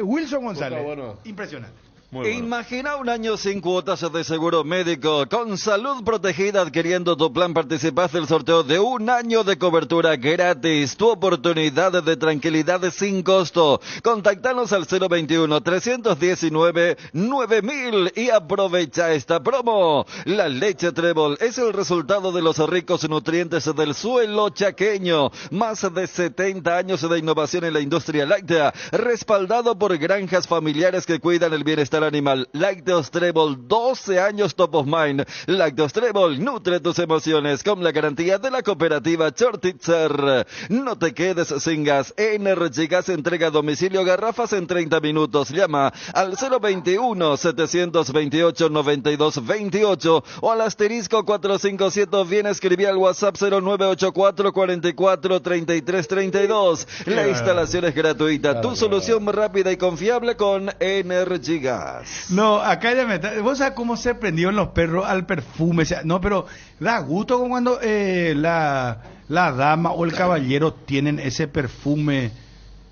Wilson González. Impresionante. Imagina un año sin cuotas de seguro médico. Con Salud Protegida adquiriendo tu plan participas del sorteo de un año de cobertura gratis. Tu oportunidad de tranquilidad sin costo. Contactanos al 021-319-9000 y aprovecha esta promo. La leche Trébol es el resultado de los ricos nutrientes del suelo chaqueño. Más de 70 años de innovación en la industria láctea, respaldado por granjas familiares que cuidan el bienestar animal. Lácteos Trébol, 12 años top of mind. Lácteos Trébol, nutre tus emociones con la garantía de la cooperativa Chortitzer. No te quedes sin gas. Energy Gas entrega a domicilio garrafas en 30 minutos. Llama al 021-728-9228 o al asterisco 457. Viene a escribir al WhatsApp 0984-44-3332. La instalación es gratuita. Tu solución rápida y confiable con Energy Gas. No, acá ya me está... ¿Vos sabés cómo se prendieron los perros al perfume? O sea, no, pero da gusto como cuando la dama o el caballero tienen ese perfume.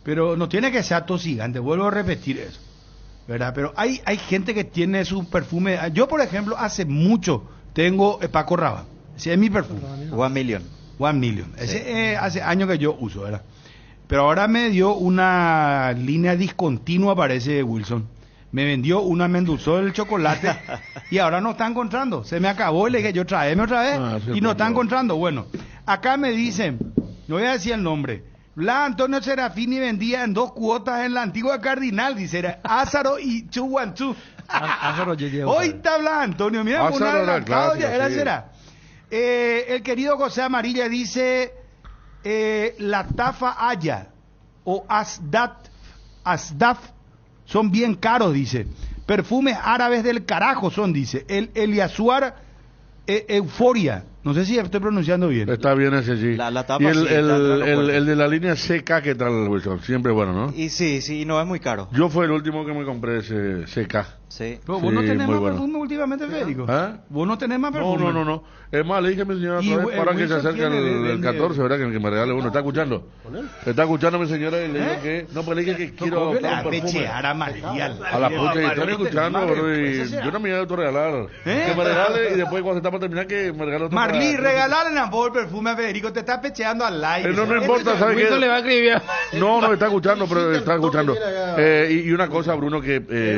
Pero no tiene que ser atosigante, vuelvo a repetir eso, ¿verdad? Pero hay gente que tiene su perfume. Yo, por ejemplo, hace mucho tengo Paco Rabanne. Ese es mi perfume. 1 Million. 1 Million. Ese hace años que yo uso, ¿verdad? Pero ahora me dio una línea discontinua, parece, Wilson. Me vendió una mendulzó del chocolate y ahora no está encontrando. Se me acabó y le dije yo tráeme otra vez y no está encontrando. Bueno, acá me dicen, no voy a decir el nombre, Blas Antonio Serafini vendía en 2 cuotas en la antigua Cardinal, dice, era Ázaro y Chuguanchú. Hoy está Blas Antonio, mira, un adelantado ya era, será. El querido José Amarilla dice, la Tafa Haya o Asdaf son bien caros, dice. Perfumes árabes del carajo son, dice. El Eliasuar Euforia. No sé si estoy pronunciando bien. Está bien ese, sí. La tapa y sí, el de la línea CK, ¿qué tal, Wilson? Siempre bueno, ¿no? Y sí, no es muy caro. Yo fue el último que me compré ese CK. Sí. Pero vos no tenés más bueno. perfume últimamente, Federico. ¿Ah? Vos no tenés más perfume. No. Es más, le dije a mi señora otra vez para que se acerque el 14, ¿verdad? Que me regale uno. ¿Está escuchando? ¿Está escuchando mi señora? Y le digo que... No, pues le dije que quiero un perfume. A María. A la puta, y están escuchando, bro, y yo no me voy a autorregalar. Que me regale y después cuando está por terminar que me regale otro. Marlí, regalarle el perfume a Federico, te está pecheando al aire. No importa, ¿sabes qué? le va a escribir. No, está escuchando, pero está escuchando. Y una cosa, Bruno, que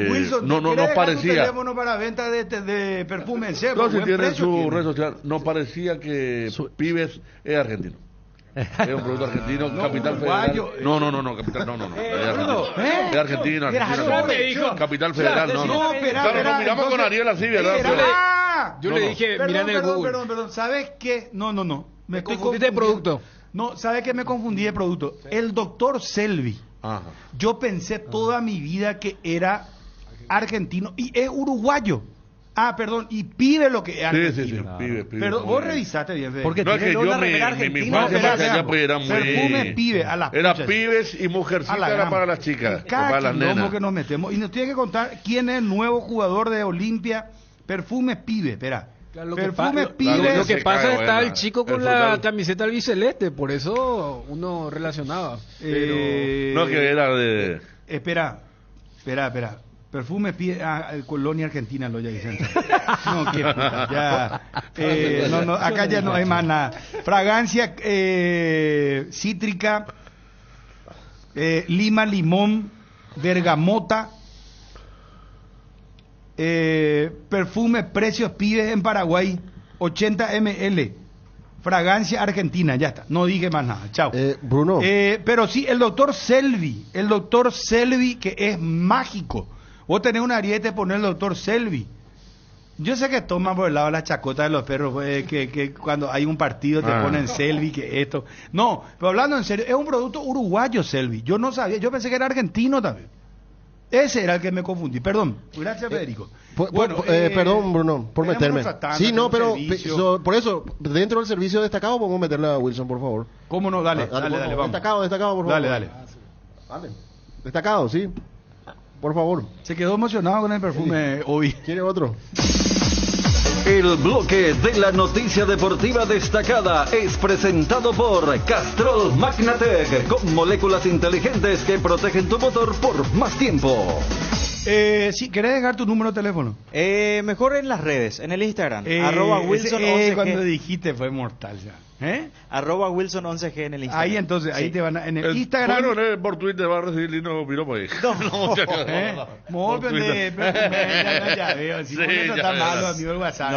Wilson, no parecía... para venta de perfume en serio. No, si tiene su red social, no parecía que Pibes es argentino. Es un producto argentino, Capital Federal. No, Capital, no. Es argentino. Capital Federal, no. Claro, nos miramos con Ariel así, ¿verdad? Yo le dije, mira en el Google. Perdón, ¿sabes qué? No. Me confundí de producto. No, ¿sabes qué? Me confundí de producto. El doctor Selvi. Ajá. Yo pensé toda mi vida que era argentino y es uruguayo. Y Pibe lo que es argentino. Sí, Pibe. Pero vos revisaste bien, Fede. Porque no es que yo mi infancia allá pues era muy... Perfume Pibe a las era pibes y mujercita era para las chicas, para las nenas. Que nos metemos. Y nos tiene que contar quién es el nuevo jugador de Olimpia. Perfume Pibe, espera. Claro, Perfume Pibe. Lo que pasa es que está el chico con la camiseta albiceleste, por eso uno relacionaba. No, que era de... Espera. Perfume Pibe, Colonia Argentina, lo ya dicen. No, qué puta, ya. Acá ya no hay más nada. Fragancia cítrica, lima, limón, bergamota. Perfume Precios Pibes en Paraguay, 80 ml. Fragancia argentina, ya está. No dije más nada. Chao. Bruno. Pero sí, el doctor Selvi, que es mágico. Vos tenés un ariete, poner el doctor Selvi. Yo sé que toman por el lado la chacota de los perros, que cuando hay un partido te ponen Selvi, que esto. No, pero hablando en serio, es un producto uruguayo Selvi. Yo no sabía, yo pensé que era argentino también. Ese era el que me confundí. Perdón. Gracias, Federico. Perdón, Bruno, por meterme. Sí, no, pero por eso, dentro del servicio destacado, podemos meterle a Wilson, por favor. ¿Cómo no? Dale, vamos. Destacado, por favor. Dale. Destacado, sí. Por favor. Se quedó emocionado con el perfume hoy. ¿Quiere otro? El bloque de la noticia deportiva destacada es presentado por Castrol Magnatec, con moléculas inteligentes que protegen tu motor por más tiempo. Si querés dejar tu número de teléfono. Mejor en las redes, en el Instagram. Wilson 11G. Cuando dijiste fue mortal ya. Wilson 11G en el Instagram. Ahí entonces, ahí te van a, en el Instagram. Bueno, por Twitter va a recibir lindo piropo ahí. Ya veo, si vos no estás malo, amigo el WhatsApp.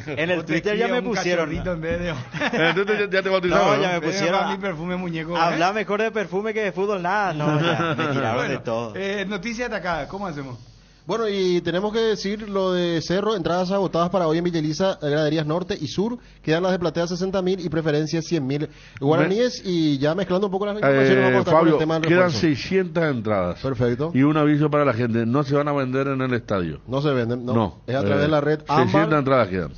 En el Twitter ya me pusieron. En vez de... Entonces ya te bautizaron. No, ya me pusieron. Mi perfume muñeco. Habla mejor de perfume que de fútbol, nada. No, ya me tiraron de todo. Noticias destacadas, ¿cómo hacemos? Bueno, y tenemos que decir lo de Cerro, entradas agotadas para hoy en Villa Elisa, graderías norte y sur, quedan las de platea 60.000 y preferencias 100.000 guaraníes, y ya mezclando un poco las informaciones vamos a cortar con el tema del quedan refuerzo. 600 entradas. Perfecto. Y un aviso para la gente, no se van a vender en el estadio. No se venden, no. Es a través de la red AMBAR. 600 entradas quedan.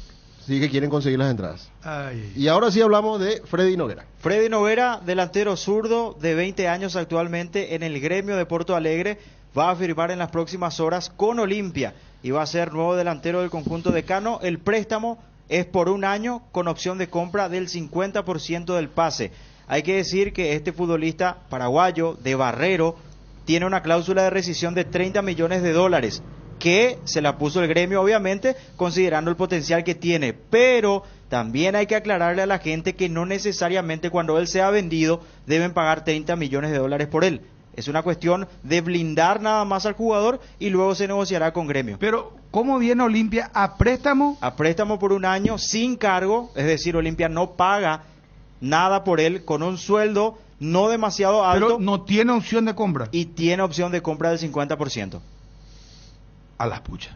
Sí que quieren conseguir las entradas. Ay. Y ahora sí hablamos de Freddy Noguera. Freddy Noguera, delantero zurdo de 20 años actualmente en el Gremio de Porto Alegre, va a firmar en las próximas horas con Olimpia y va a ser nuevo delantero del conjunto decano. El préstamo es por un año con opción de compra del 50% del pase. Hay que decir que este futbolista paraguayo de Barrero tiene una cláusula de rescisión de $30 millones, que se la puso el Gremio, obviamente, considerando el potencial que tiene. Pero también hay que aclararle a la gente que no necesariamente cuando él sea vendido deben pagar $30 millones por él. Es una cuestión de blindar nada más al jugador y luego se negociará con Gremio. Pero, ¿cómo viene Olimpia? ¿A préstamo? A préstamo por un año sin cargo, es decir, Olimpia no paga nada por él, con un sueldo no demasiado alto. Pero no tiene opción de compra. Y tiene opción de compra del 50%. A las puchas.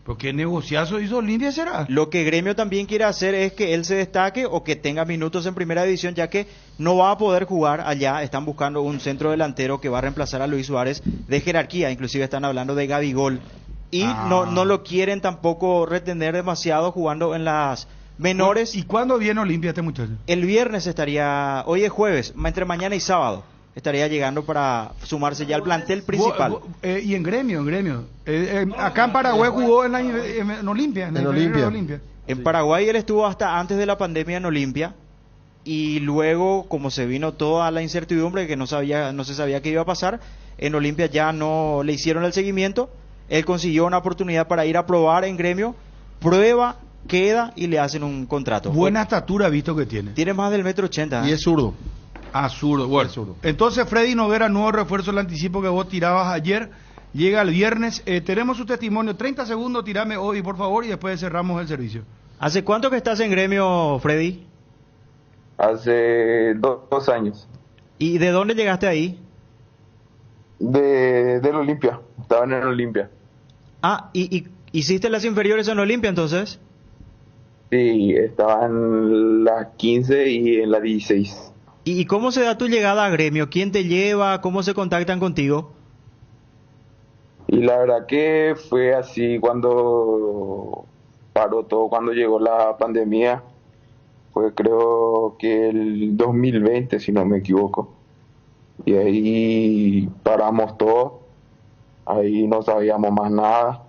¿Pero qué negociazo hizo Olimpia será? Lo que Gremio también quiere hacer es que él se destaque o que tenga minutos en primera división, ya que no va a poder jugar allá. Están buscando un centro delantero que va a reemplazar a Luis Suárez de jerarquía. Inclusive están hablando de Gabigol. Y no lo quieren tampoco retener demasiado jugando en las menores. ¿Y cuándo viene Olimpia este muchacho? El viernes estaría, hoy es jueves, entre mañana y sábado. Estaría llegando para sumarse ya al plantel principal. Y en Gremio. Acá en Paraguay jugó en Olimpia. En Olimpia. En Paraguay él estuvo hasta antes de la pandemia en Olimpia. Y luego, como se vino toda la incertidumbre que no se sabía qué iba a pasar, en Olimpia ya no le hicieron el seguimiento. Él consiguió una oportunidad para ir a probar en Gremio. Prueba, queda y le hacen un contrato. Buena estatura visto que tiene. Tiene más del 1,80 m. Y es zurdo. Zurdo, bueno. Entonces Freddy Noguera, nuevo refuerzo, el anticipo que vos tirabas ayer, llega el viernes. Tenemos su testimonio, 30 segundos, tirame hoy por favor y después cerramos el servicio. ¿Hace cuánto que estás en Gremio, Freddy? Hace 2 años. ¿Y de dónde llegaste ahí? Del Olimpia, estaba en el Olimpia. ¿Y hiciste las inferiores en Olimpia entonces? Sí, estaba en las 15 y en la 16. ¿Y cómo se da tu llegada a Gremio? ¿Quién te lleva? ¿Cómo se contactan contigo? Y la verdad que fue así cuando paró todo, cuando llegó la pandemia. Fue creo que el 2020, si no me equivoco. Y ahí paramos todo. Ahí no sabíamos más nada.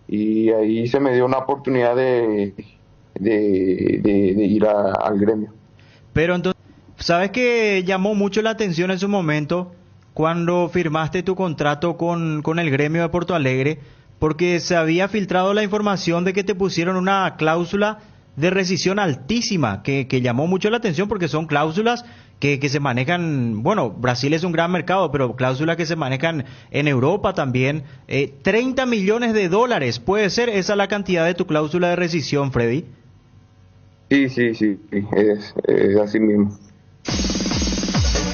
Y ahí se me dio una oportunidad de ir al Gremio. Pero entonces, ¿sabes que llamó mucho la atención en su momento cuando firmaste tu contrato con el Gremio de Porto Alegre? Porque se había filtrado la información de que te pusieron una cláusula de rescisión altísima, que llamó mucho la atención porque son cláusulas que se manejan, bueno, Brasil es un gran mercado, pero cláusulas que se manejan en Europa también. $30 millones, ¿puede ser esa la cantidad de tu cláusula de rescisión, Freddy? Sí, es así mismo.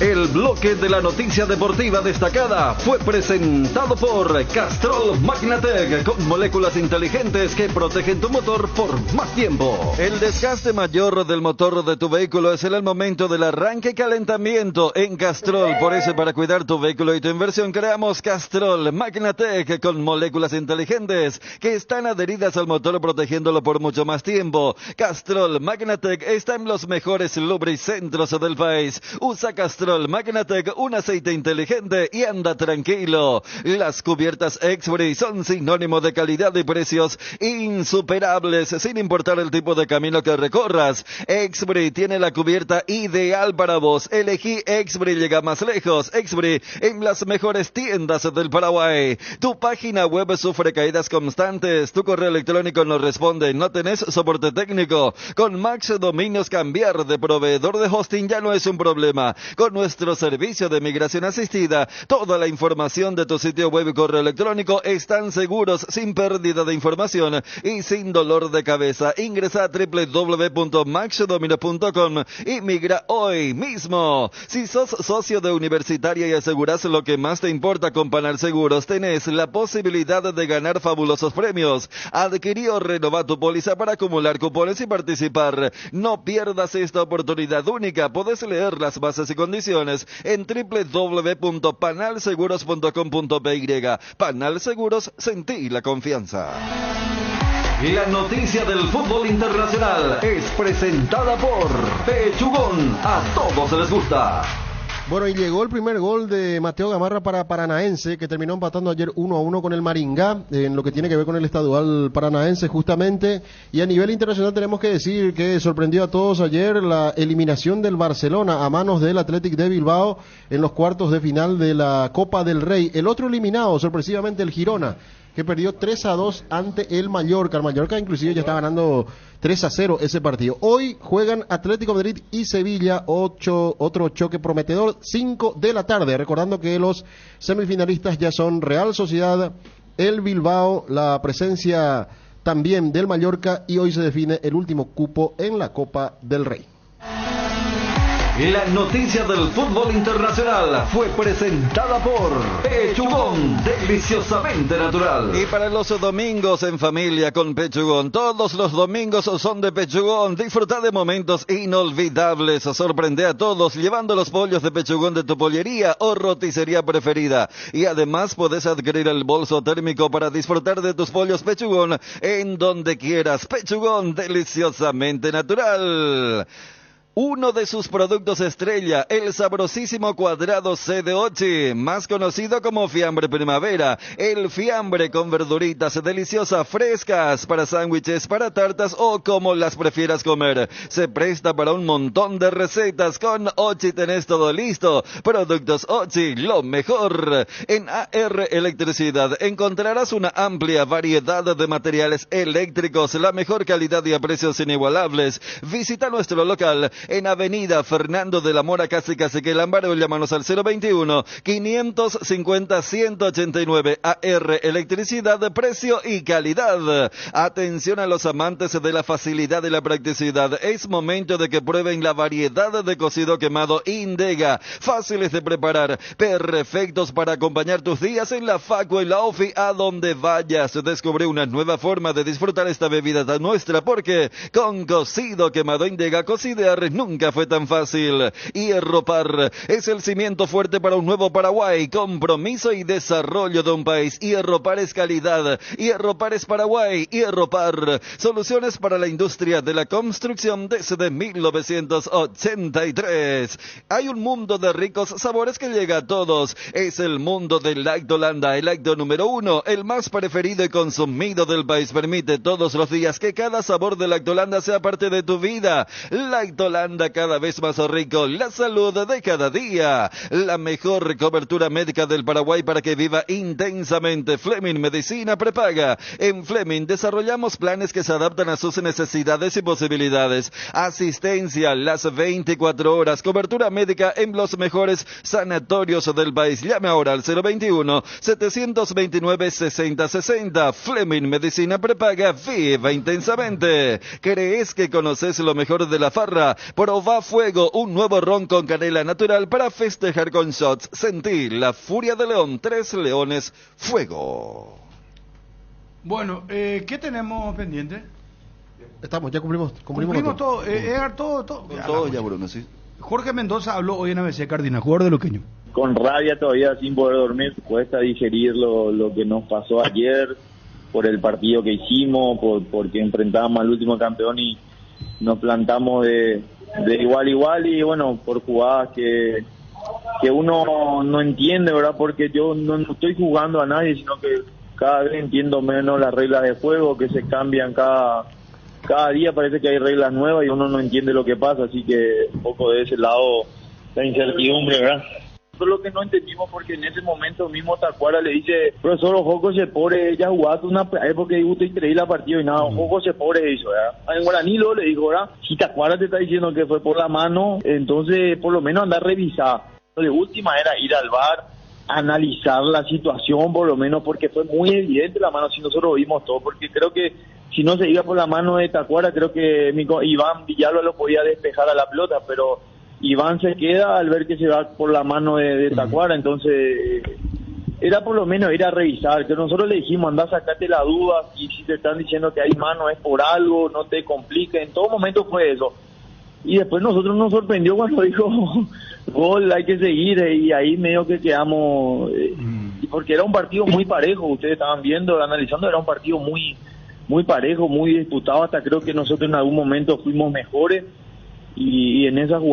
El bloque de la noticia deportiva destacada fue presentado por Castrol Magnatec, con moléculas inteligentes que protegen tu motor por más tiempo. El desgaste mayor del motor de tu vehículo es en el momento del arranque y calentamiento en Castrol. Por eso, para cuidar tu vehículo y tu inversión, creamos Castrol Magnatec con moléculas inteligentes que están adheridas al motor protegiéndolo por mucho más tiempo. Castrol Magnatec está en los mejores lubricentros del país. Usa Castrol Castrol Magnatec, un aceite inteligente y anda tranquilo. Las cubiertas Exbury son sinónimo de calidad y precios insuperables, sin importar el tipo de camino que recorras. Exbury tiene la cubierta ideal para vos. Elegí Exbury, llega más lejos. Exbury en las mejores tiendas del Paraguay. Tu página web sufre caídas constantes, tu correo electrónico no responde, no tenés soporte técnico. Con Max Dominios cambiar de proveedor de hosting ya no es un problema. Con nuestro servicio de migración asistida, toda la información de tu sitio web y correo electrónico están seguros, sin pérdida de información y sin dolor de cabeza. Ingresa a www.maxdominios.com y migra hoy mismo. Si sos socio de Universitaria y aseguras lo que más te importa con Panal Seguros, tenés la posibilidad de ganar fabulosos premios. Adquirí o renova tu póliza para acumular cupones y participar. No pierdas esta oportunidad única. Podés leer las bases y condiciones en www.panalseguros.com.py. Panal Seguros, sentí la confianza. La noticia del fútbol internacional es presentada por Pechugón. A todos les gusta. Bueno, y llegó el primer gol de Mateo Gamarra para Paranaense, que terminó empatando ayer 1-1 con el Maringá, en lo que tiene que ver con el estadual paranaense justamente. Y a nivel internacional tenemos que decir que sorprendió a todos ayer la eliminación del Barcelona a manos del Athletic de Bilbao en los cuartos de final de la Copa del Rey. El otro eliminado, sorpresivamente, el Girona, que perdió 3-2 ante el Mallorca. El Mallorca inclusive ya está ganando 3-0 ese partido. Hoy juegan Atlético de Madrid y Sevilla, otro choque prometedor, 5 de la tarde. Recordando que los semifinalistas ya son Real Sociedad, el Bilbao, la presencia también del Mallorca, y hoy se define el último cupo en la Copa del Rey. La noticia del fútbol internacional fue presentada por Pechugón, deliciosamente natural. Y para los domingos en familia con Pechugón, todos los domingos son de Pechugón. Disfruta de momentos inolvidables, sorprende a todos llevando los pollos de Pechugón de tu pollería o roticería preferida. Y además podés adquirir el bolso térmico para disfrutar de tus pollos Pechugón en donde quieras. Pechugón, deliciosamente natural. Uno de sus productos estrella, el sabrosísimo cuadrado C de Ochi, más conocido como fiambre primavera. El fiambre con verduritas deliciosas, frescas, para sándwiches, para tartas o como las prefieras comer. Se presta para un montón de recetas. Con Ochi tenés todo listo. Productos Ochi, lo mejor. En AR Electricidad encontrarás una amplia variedad de materiales eléctricos, la mejor calidad y a precios inigualables. Visita nuestro local en Avenida Fernando de la Mora, casi que el Amparo. Llámanos al 021-550-189. AR Electricidad, precio y calidad. Atención a los amantes de la facilidad y la practicidad. Es momento de que prueben la variedad de cocido quemado Indega. Fáciles de preparar, perfectos para acompañar tus días en la facu, en la ofi, a donde vayas. Descubre una nueva forma de disfrutar esta bebida tan nuestra, porque con cocido quemado Indega, cocidear nunca fue tan fácil. Hierro Par es el cimiento fuerte para un nuevo Paraguay, compromiso y desarrollo de un país. Hierro Par es calidad, Hierro Par es Paraguay, Hierro Par, soluciones para la industria de la construcción desde 1983. Hay un mundo de ricos sabores que llega a todos. Es el mundo del Lactolanda, el lácteo número 1, el más preferido y consumido del país. Permite todos los días que cada sabor de Lactolanda sea parte de tu vida. Lactolanda, cada vez más rico, la salud de cada día. La mejor cobertura médica del Paraguay para que viva intensamente. Fleming Medicina Prepaga. En Fleming desarrollamos planes que se adaptan a sus necesidades y posibilidades. Asistencia las 24 horas. Cobertura médica en los mejores sanatorios del país. Llame ahora al 021-729-6060. Fleming Medicina Prepaga. Viva intensamente. ¿Crees que conoces lo mejor de la farra? Proba Fuego, un nuevo ron con canela natural para festejar con shots. Sentí la furia de León. 3 Leones Fuego. Bueno, ¿qué tenemos pendiente? Estamos, ya cumplimos todo. Todo. Todo ya, Bruno, sí. Jorge Mendoza habló hoy en ABC Cardinal, jugador de Luqueño. Con rabia todavía, sin poder dormir, cuesta digerir lo que nos pasó ayer, por el partido que hicimos, porque enfrentábamos al último campeón y nos plantamos de igual a igual, y bueno, por jugadas que uno no entiende, ¿verdad? Porque yo no estoy jugando a nadie, sino que cada vez entiendo menos las reglas de juego, que se cambian cada día, parece que hay reglas nuevas y uno no entiende lo que pasa, así que un poco de ese lado la incertidumbre, ¿verdad? Eso es lo que no entendimos, porque en ese momento mismo Tacuara le dice, profesor, ojo se pobre, ya jugaste una época y usted increíble la partido y nada, ojo se pobre eso, ¿verdad? En guaraní lo le dijo, ¿verdad? Si Tacuara te está diciendo que fue por la mano, entonces por lo menos anda a revisar. Lo de última era ir al VAR, analizar la situación por lo menos, porque fue muy evidente la mano, si nosotros vimos todo, porque creo que si no se iba por la mano de Tacuara, creo que Iván Villalba lo podía despejar a la pelota, pero Iván se queda al ver que se va por la mano de Tacuara, entonces era por lo menos ir a revisar, que nosotros le dijimos, anda, sacate la duda, y si te están diciendo que hay mano es por algo, no te compliques, en todo momento fue eso. Y después nosotros nos sorprendió cuando dijo gol, hay que seguir, y ahí medio que quedamos, porque era un partido muy parejo, ustedes estaban viendo, analizando, era un partido muy parejo, muy disputado, hasta creo que nosotros en algún momento fuimos mejores, y en esa jugada